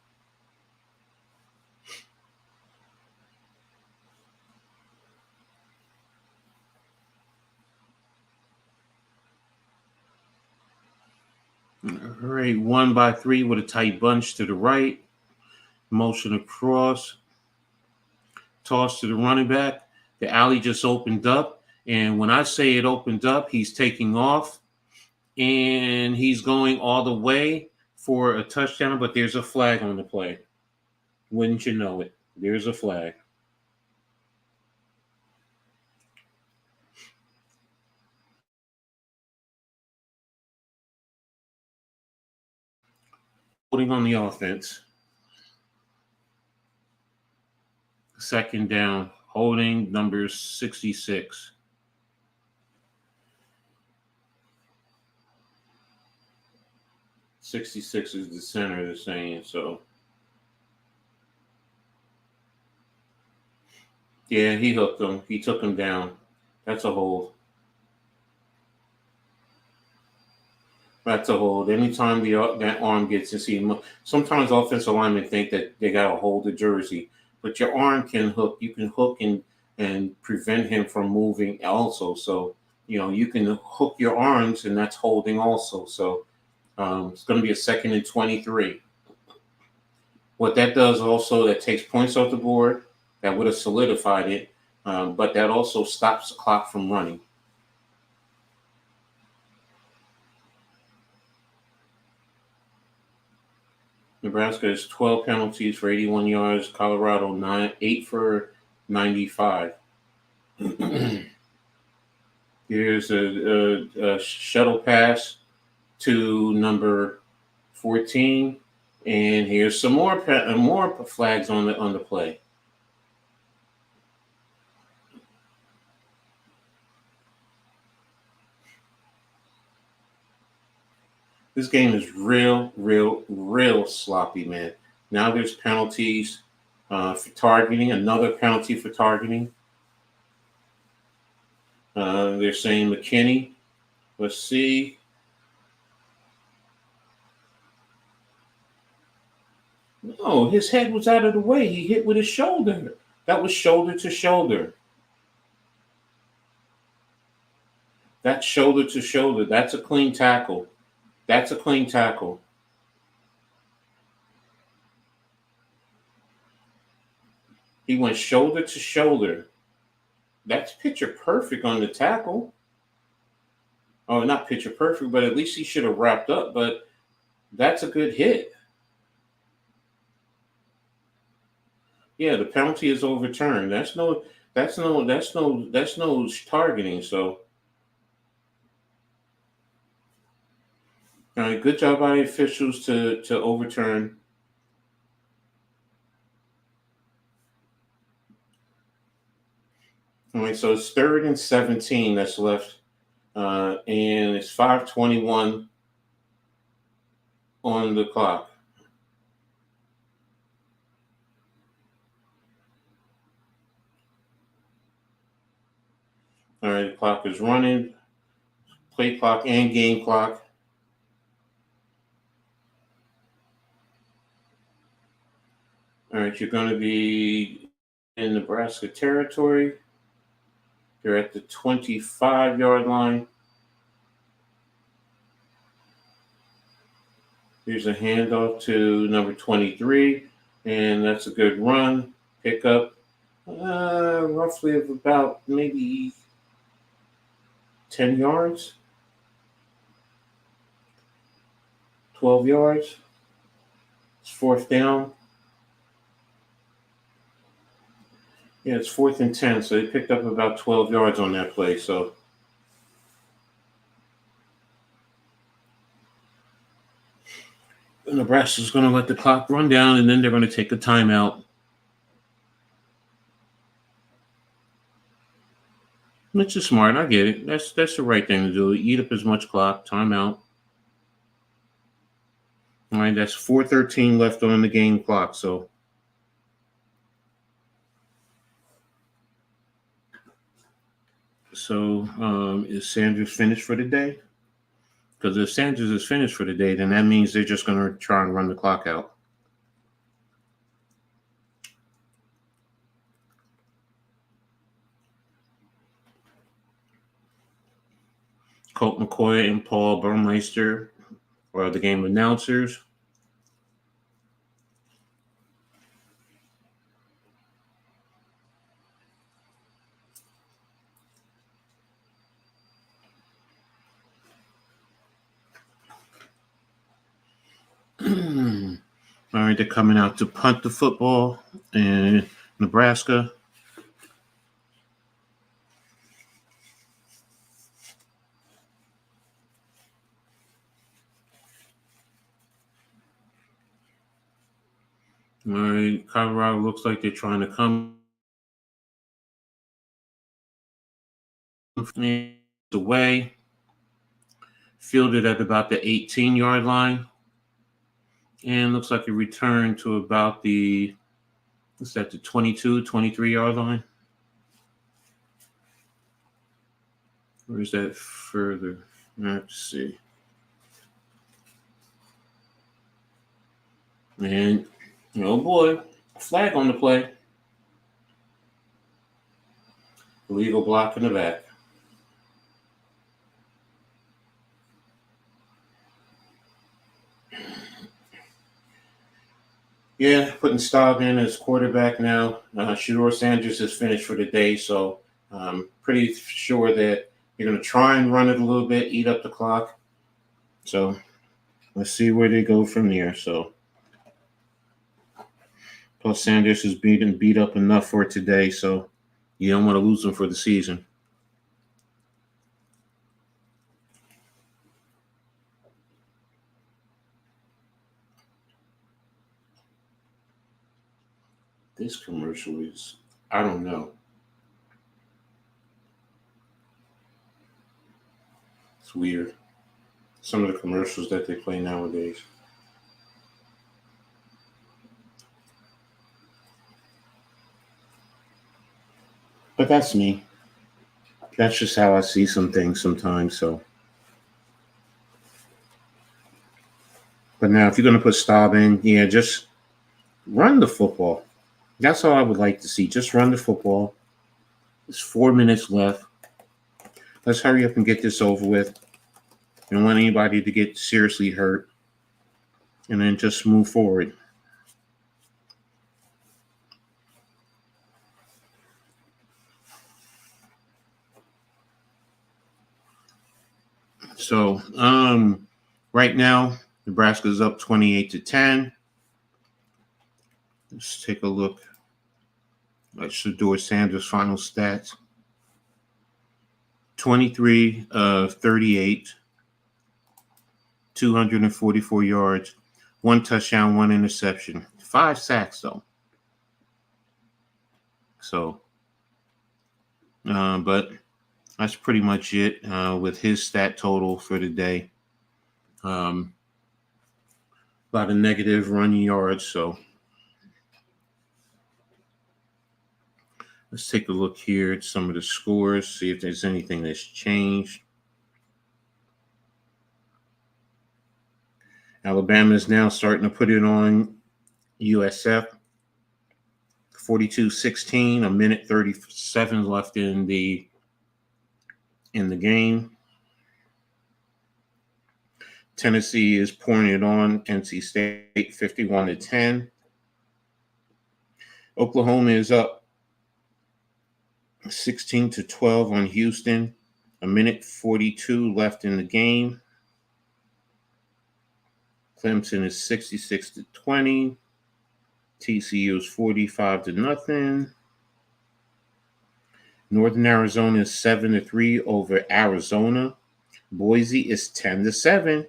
All right, 1 by 3 with a tight bunch to the right. Motion across. Toss to the running back. The alley just opened up. And when I say it opened up, he's taking off. And he's going all the way for a touchdown, but there's a flag on the play. Wouldn't you know it? There's a flag. Holding on the offense. 2nd down. Holding number 66. '66 is the center, they're saying. So, yeah, he hooked him. He took him down. That's a hold. That's a hold. Anytime that arm gets in, sometimes offensive linemen think that they got to hold the jersey, but your arm can hook. You can hook and prevent him from moving also. So, you can hook your arms, and that's holding also. So, it's going to be a 2nd and 23. What that does also, that takes points off the board. That would have solidified it, but that also stops the clock from running. Nebraska has 12 penalties for 81 yards. Colorado 8 for 95. The Here's a shuttle pass to number 14, and here's some more flags on the play. This game is real sloppy, man. Now there's penalties for targeting. Another penalty for targeting. They're saying McKinney. Let's see. No, his head was out of the way. He hit with his shoulder. That was shoulder to shoulder. That's shoulder to shoulder. That's a clean tackle. That's a clean tackle. He went shoulder to shoulder. That's picture perfect on the tackle. Oh, not picture perfect, but at least he should have wrapped up. But that's a good hit. Yeah, the penalty is overturned. That's no targeting. So, all right, good job by the officials to overturn. All right, so it's 3rd and 17 that's left, and it's 5:21 on the clock. All right, the clock is running, play clock and game clock. All right, you're going to be in Nebraska territory. They're at the 25-yard line. Here's a handoff to number 23, and that's a good run. Pickup roughly of about maybe 10 yards, 12 yards. It's 4th down. Yeah, it's 4th and 10, so they picked up about 12 yards on that play. So Nebraska's going to let the clock run down, and then they're going to take a timeout. Which is smart. I get it. That's the right thing to do. Eat up as much clock. Timeout. All right, that's 4:13 left on the game clock. So is Sanders finished for the day? Because if Sanders is finished for the day, then that means they're just going to try and run the clock out. Colt McCoy and Paul Burmeister are the game announcers. All right, they're coming out to punt the football in Nebraska. All right, Colorado looks like they're trying to come away. Fielded at about the 18-yard line. And looks like a return to about the 22, 23-yard line. Or is that further? Let's see. And, oh boy, flag on the play. Illegal block in the back. Yeah, putting Staub in as quarterback now. Shedur Sanders is finished for the day, so I'm pretty sure that you're going to try and run it a little bit, eat up the clock. So let's see where they go from there. So plus Sanders is beat up enough for today, so you don't want to lose him for the season. This commercial is, I don't know. It's weird. Some of the commercials that they play nowadays. But that's me. That's just how I see some things sometimes. So, but now if you're going to put Staub in, yeah, just run the football. That's all I would like to see. Just run the football. There's 4 minutes left. Let's hurry up and get this over with. I don't want anybody to get seriously hurt. And then just move forward. So, right now, Nebraska's up 28-10. Let's take a look at Shedur Sanders' final stats. 23 of 38, 244 yards, 1 touchdown, 1 interception, 5 sacks though. So, but that's pretty much it with his stat total for the day. A lot of negative running yards. So let's take a look here at some of the scores, see if there's anything that's changed. Alabama is now starting to put it on USF. 42-16, a minute 37 left in the game. Tennessee is pouring it on NC State 51-10. Oklahoma is up 16-12 on Houston. A minute 42 left in the game. Clemson is 66-20. TCU is 45-0. Northern Arizona is 7-3 over Arizona. Boise is 10-7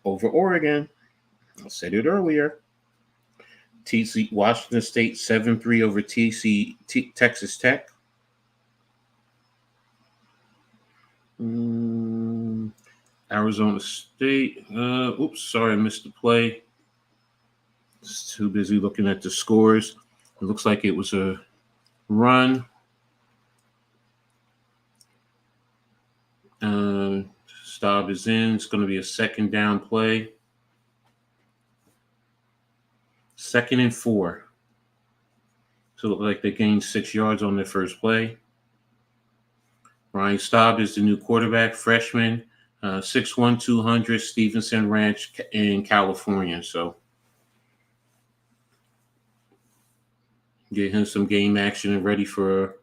over Oregon. I said it earlier. Washington State 7-3 over Texas Tech. Arizona State. Sorry, I missed the play. Just too busy looking at the scores. It looks like it was a run. Staub is in. It's going to be a second down play. 2nd and 4. So it looked like they gained 6 yards on their first play. Ryan Staub is the new quarterback, freshman, 6'1", 200, Stevenson Ranch in California. So get him some game action and ready for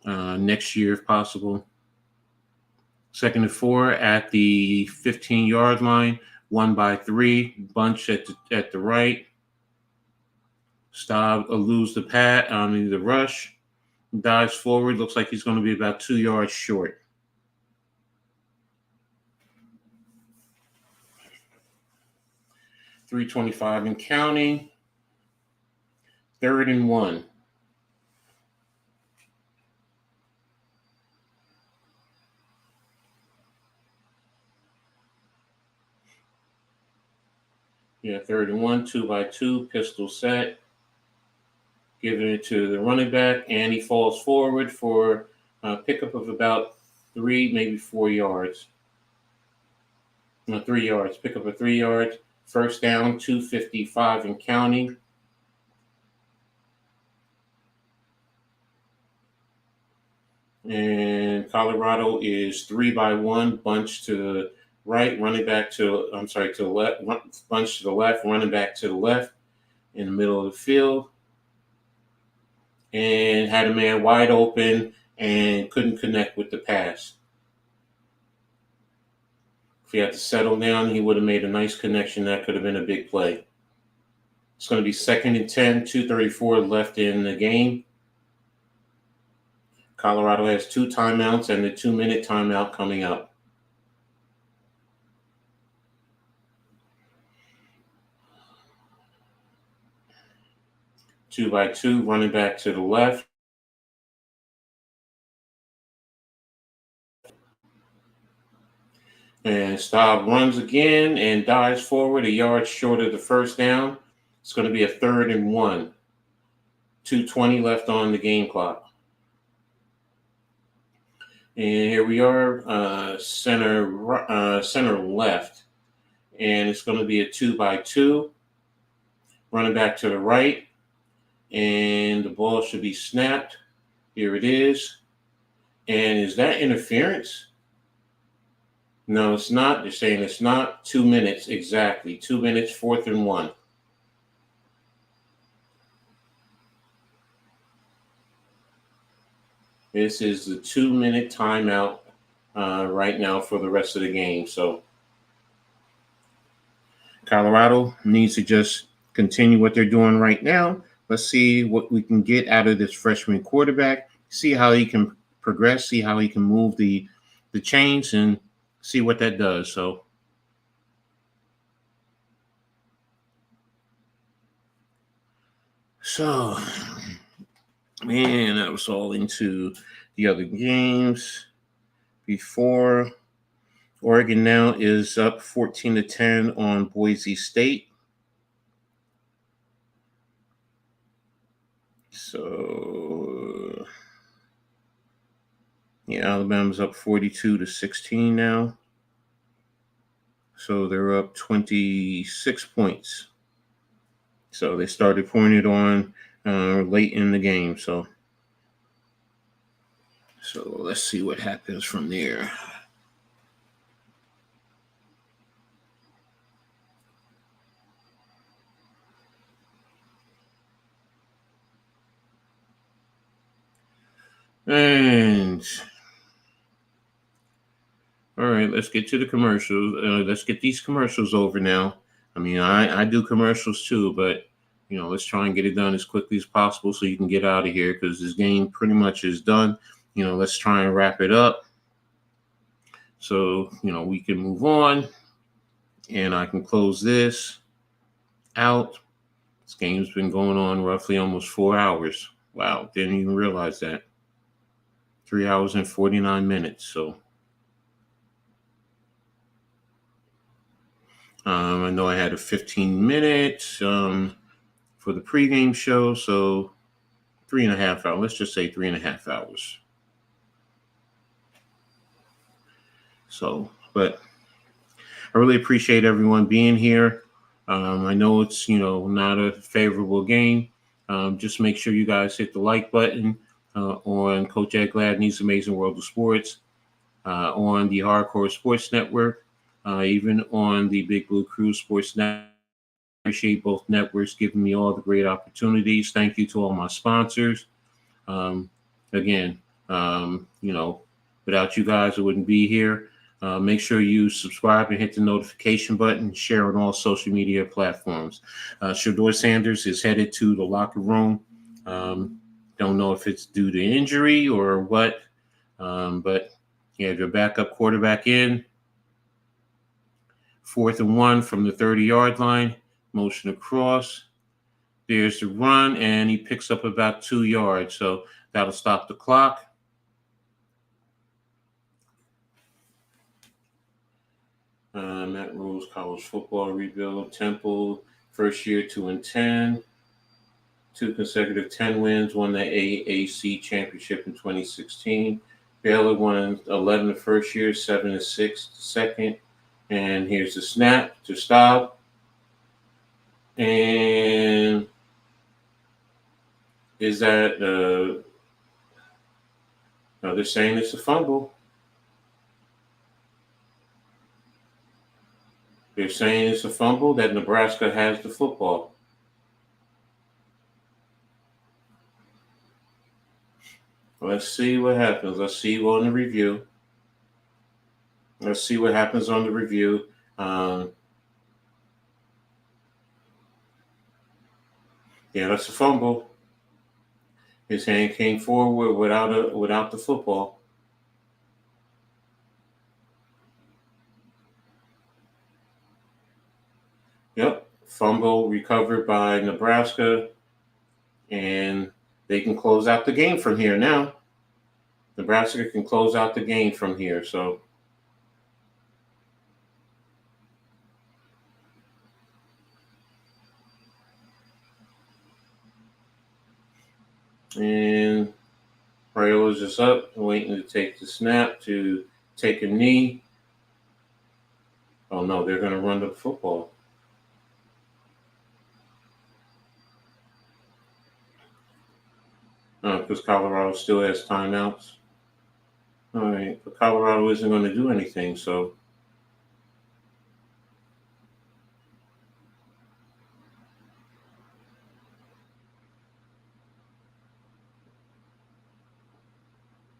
next year if possible. 2nd and 4 at the 15-yard line, 1 by 3, bunch at the right. Staub eludes the rush, dives forward. Looks like he's going to be about 2 yards short. .325 and counting. 3rd and 1. Yeah, 3rd and 1, 2 by 2, pistol set. Giving it to the running back, and he falls forward for a pickup of about 3, maybe 4 yards. No, 3 yards. Pick up of 3 yards. First down, 2:55 and counting. And Colorado is 3 by 1, bunch to the right, to the left, bunch to the left, running back to the left in the middle of the field. And had a man wide open and couldn't connect with the pass. If he had to settle down, he would have made a nice connection. That could have been a big play. It's going to be 2nd and 10, 2:34 left in the game. Colorado has 2 timeouts and a 2-minute timeout coming up. 2-by-2, running back to the left. And Staub runs again and dives forward a yard short of the first down. It's going to be a 3rd and 1. 2:20 left on the game clock. And here we are, center left. And it's going to be a 2-by-2. Running back to the right. And the ball should be snapped. Here it is. And is that interference? No, it's not. They're saying it's not. 2 minutes exactly. 2 minutes, 4th and 1. This is the 2-minute timeout right now for the rest of the game. So Colorado needs to just continue what they're doing right now. Let's see what we can get out of this freshman quarterback. See how he can progress. See how he can move the chains and see what that does. So, man, that was all into the other games before. Oregon now is up 14-10 on Boise State. So, yeah, Alabama's up 42-16 now. So they're up 26 points. So they started pouring it on late in the game. So let's see what happens from there. And all right, let's get to the commercials. Let's get these commercials over now. I mean, I do commercials too, but let's try and get it done as quickly as possible so you can get out of here because this game pretty much is done. Let's try and wrap it up so we can move on and I can close this out. This game's been going on roughly almost 4 hours. Wow, didn't even realize that. 3 hours and 49 minutes. So I know I had a 15 minutes for the pregame show, so 3.5 hours. Let's just say 3.5 hours. So, but I really appreciate everyone being here. I know it's not a favorable game. Just make sure you guys hit the like button on Coach Edd Gladney's Amazing World of Sports, on the Hardcore Sports Network, even on the Big Blue Crew Sports Network. I appreciate both networks giving me all the great opportunities. Thank you to all my sponsors. Again, without you guys, I wouldn't be here. Make sure you subscribe and hit the notification button. Share on all social media platforms. Shedur Sanders is headed to the locker room. Don't know if it's due to injury or what, but you have your backup quarterback in. 4th and 1 from the 30-yard line. Motion across. There's the run, and he picks up about 2 yards. So that'll stop the clock. Matt Rhule's college football rebuild. Temple, first year 2-10. 2 consecutive 10 wins, won the AAC championship in 2016. Baylor won 11 the first year, 7-6 the second. And here's the snap to stop. And is that no, they're saying it's a fumble. They're saying it's a fumble, that Nebraska has the football. Let's see what happens. Let's see on the review. Let's see what happens on the review. Yeah, that's a fumble. His hand came forward without the football. Yep, fumble recovered by Nebraska. and they can close out the game from here now. Nebraska can close out the game from here. So and Rhule is just up, waiting to take the snap to take a knee. Oh no, they're going to run the football. Because Colorado still has timeouts. All right, but Colorado isn't going to do anything, so.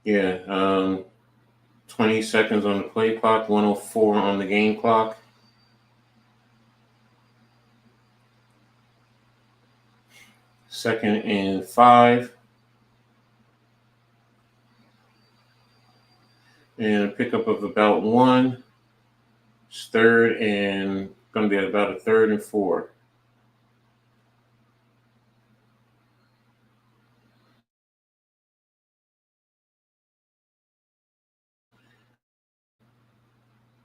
Yeah, 20 seconds on the play clock, 104 on the game clock. Second and 5. And a pickup of about 1. It's third and going to be about a 3rd and 4.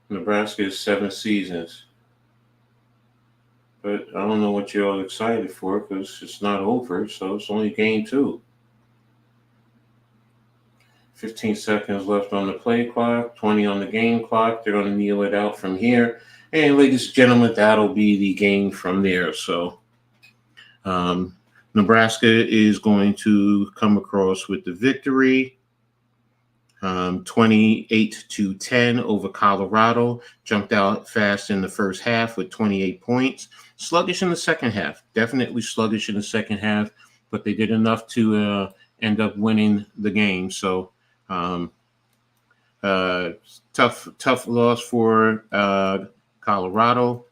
Nebraska is 7 seasons. But I don't know what you're all excited for because it's not over, so it's only game 2. 15 seconds left on the play clock, 20 on the game clock. They're going to kneel it out from here. And ladies and gentlemen, that'll be the game from there. So Nebraska is going to come across with the victory. 28-10 over Colorado. Jumped out fast in the first half with 28 points. Sluggish in the second half. Definitely sluggish in the second half, but they did enough to end up winning the game. So tough loss for Colorado.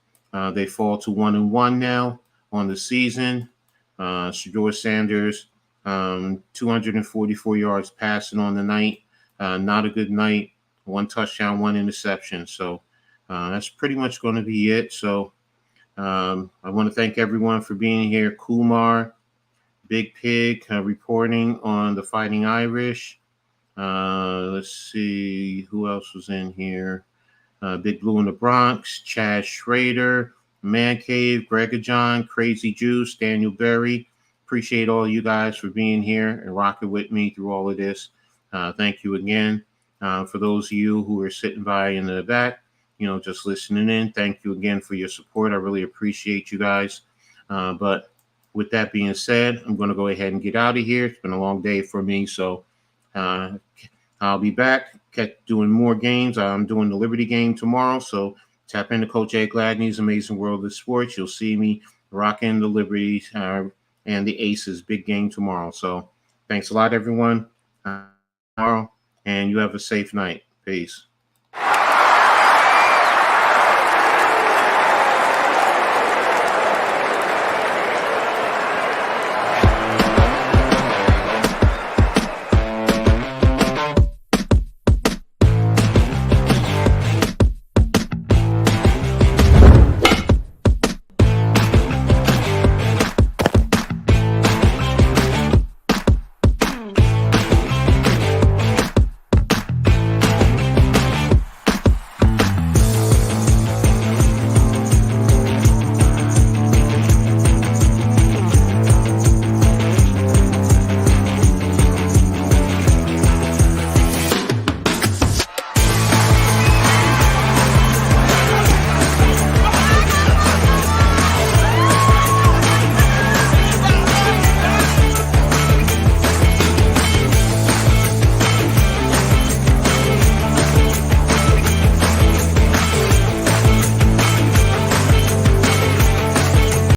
They fall to 1-1 now on the season. Shedur Sanders, 244 yards passing on the night. Not a good night. 1 touchdown, 1 interception. So that's pretty much going to be it. So I want to thank everyone for being here. Kumar, Big Pig, reporting on the Fighting Irish. Let's see who else was in here. Big Blue in the Bronx, Chad Schrader, Man Cave, Gregajon, Crazy Juice, Daniel Berry. Appreciate all you guys for being here and rocking with me through all of this. Thank you again. For those of you who are sitting by in the back, just listening in, thank you again for your support. I really appreciate you guys. But with that being said, I'm going to go ahead and get out of here. It's been a long day for me, so I'll be back doing more games. I'm doing the Liberty game tomorrow, so tap into Coach Edd Gladney's Amazing World of Sports. You'll see me rocking the Liberty and the Aces big game tomorrow. So thanks a lot, everyone. Tomorrow, and you have a safe night. Peace.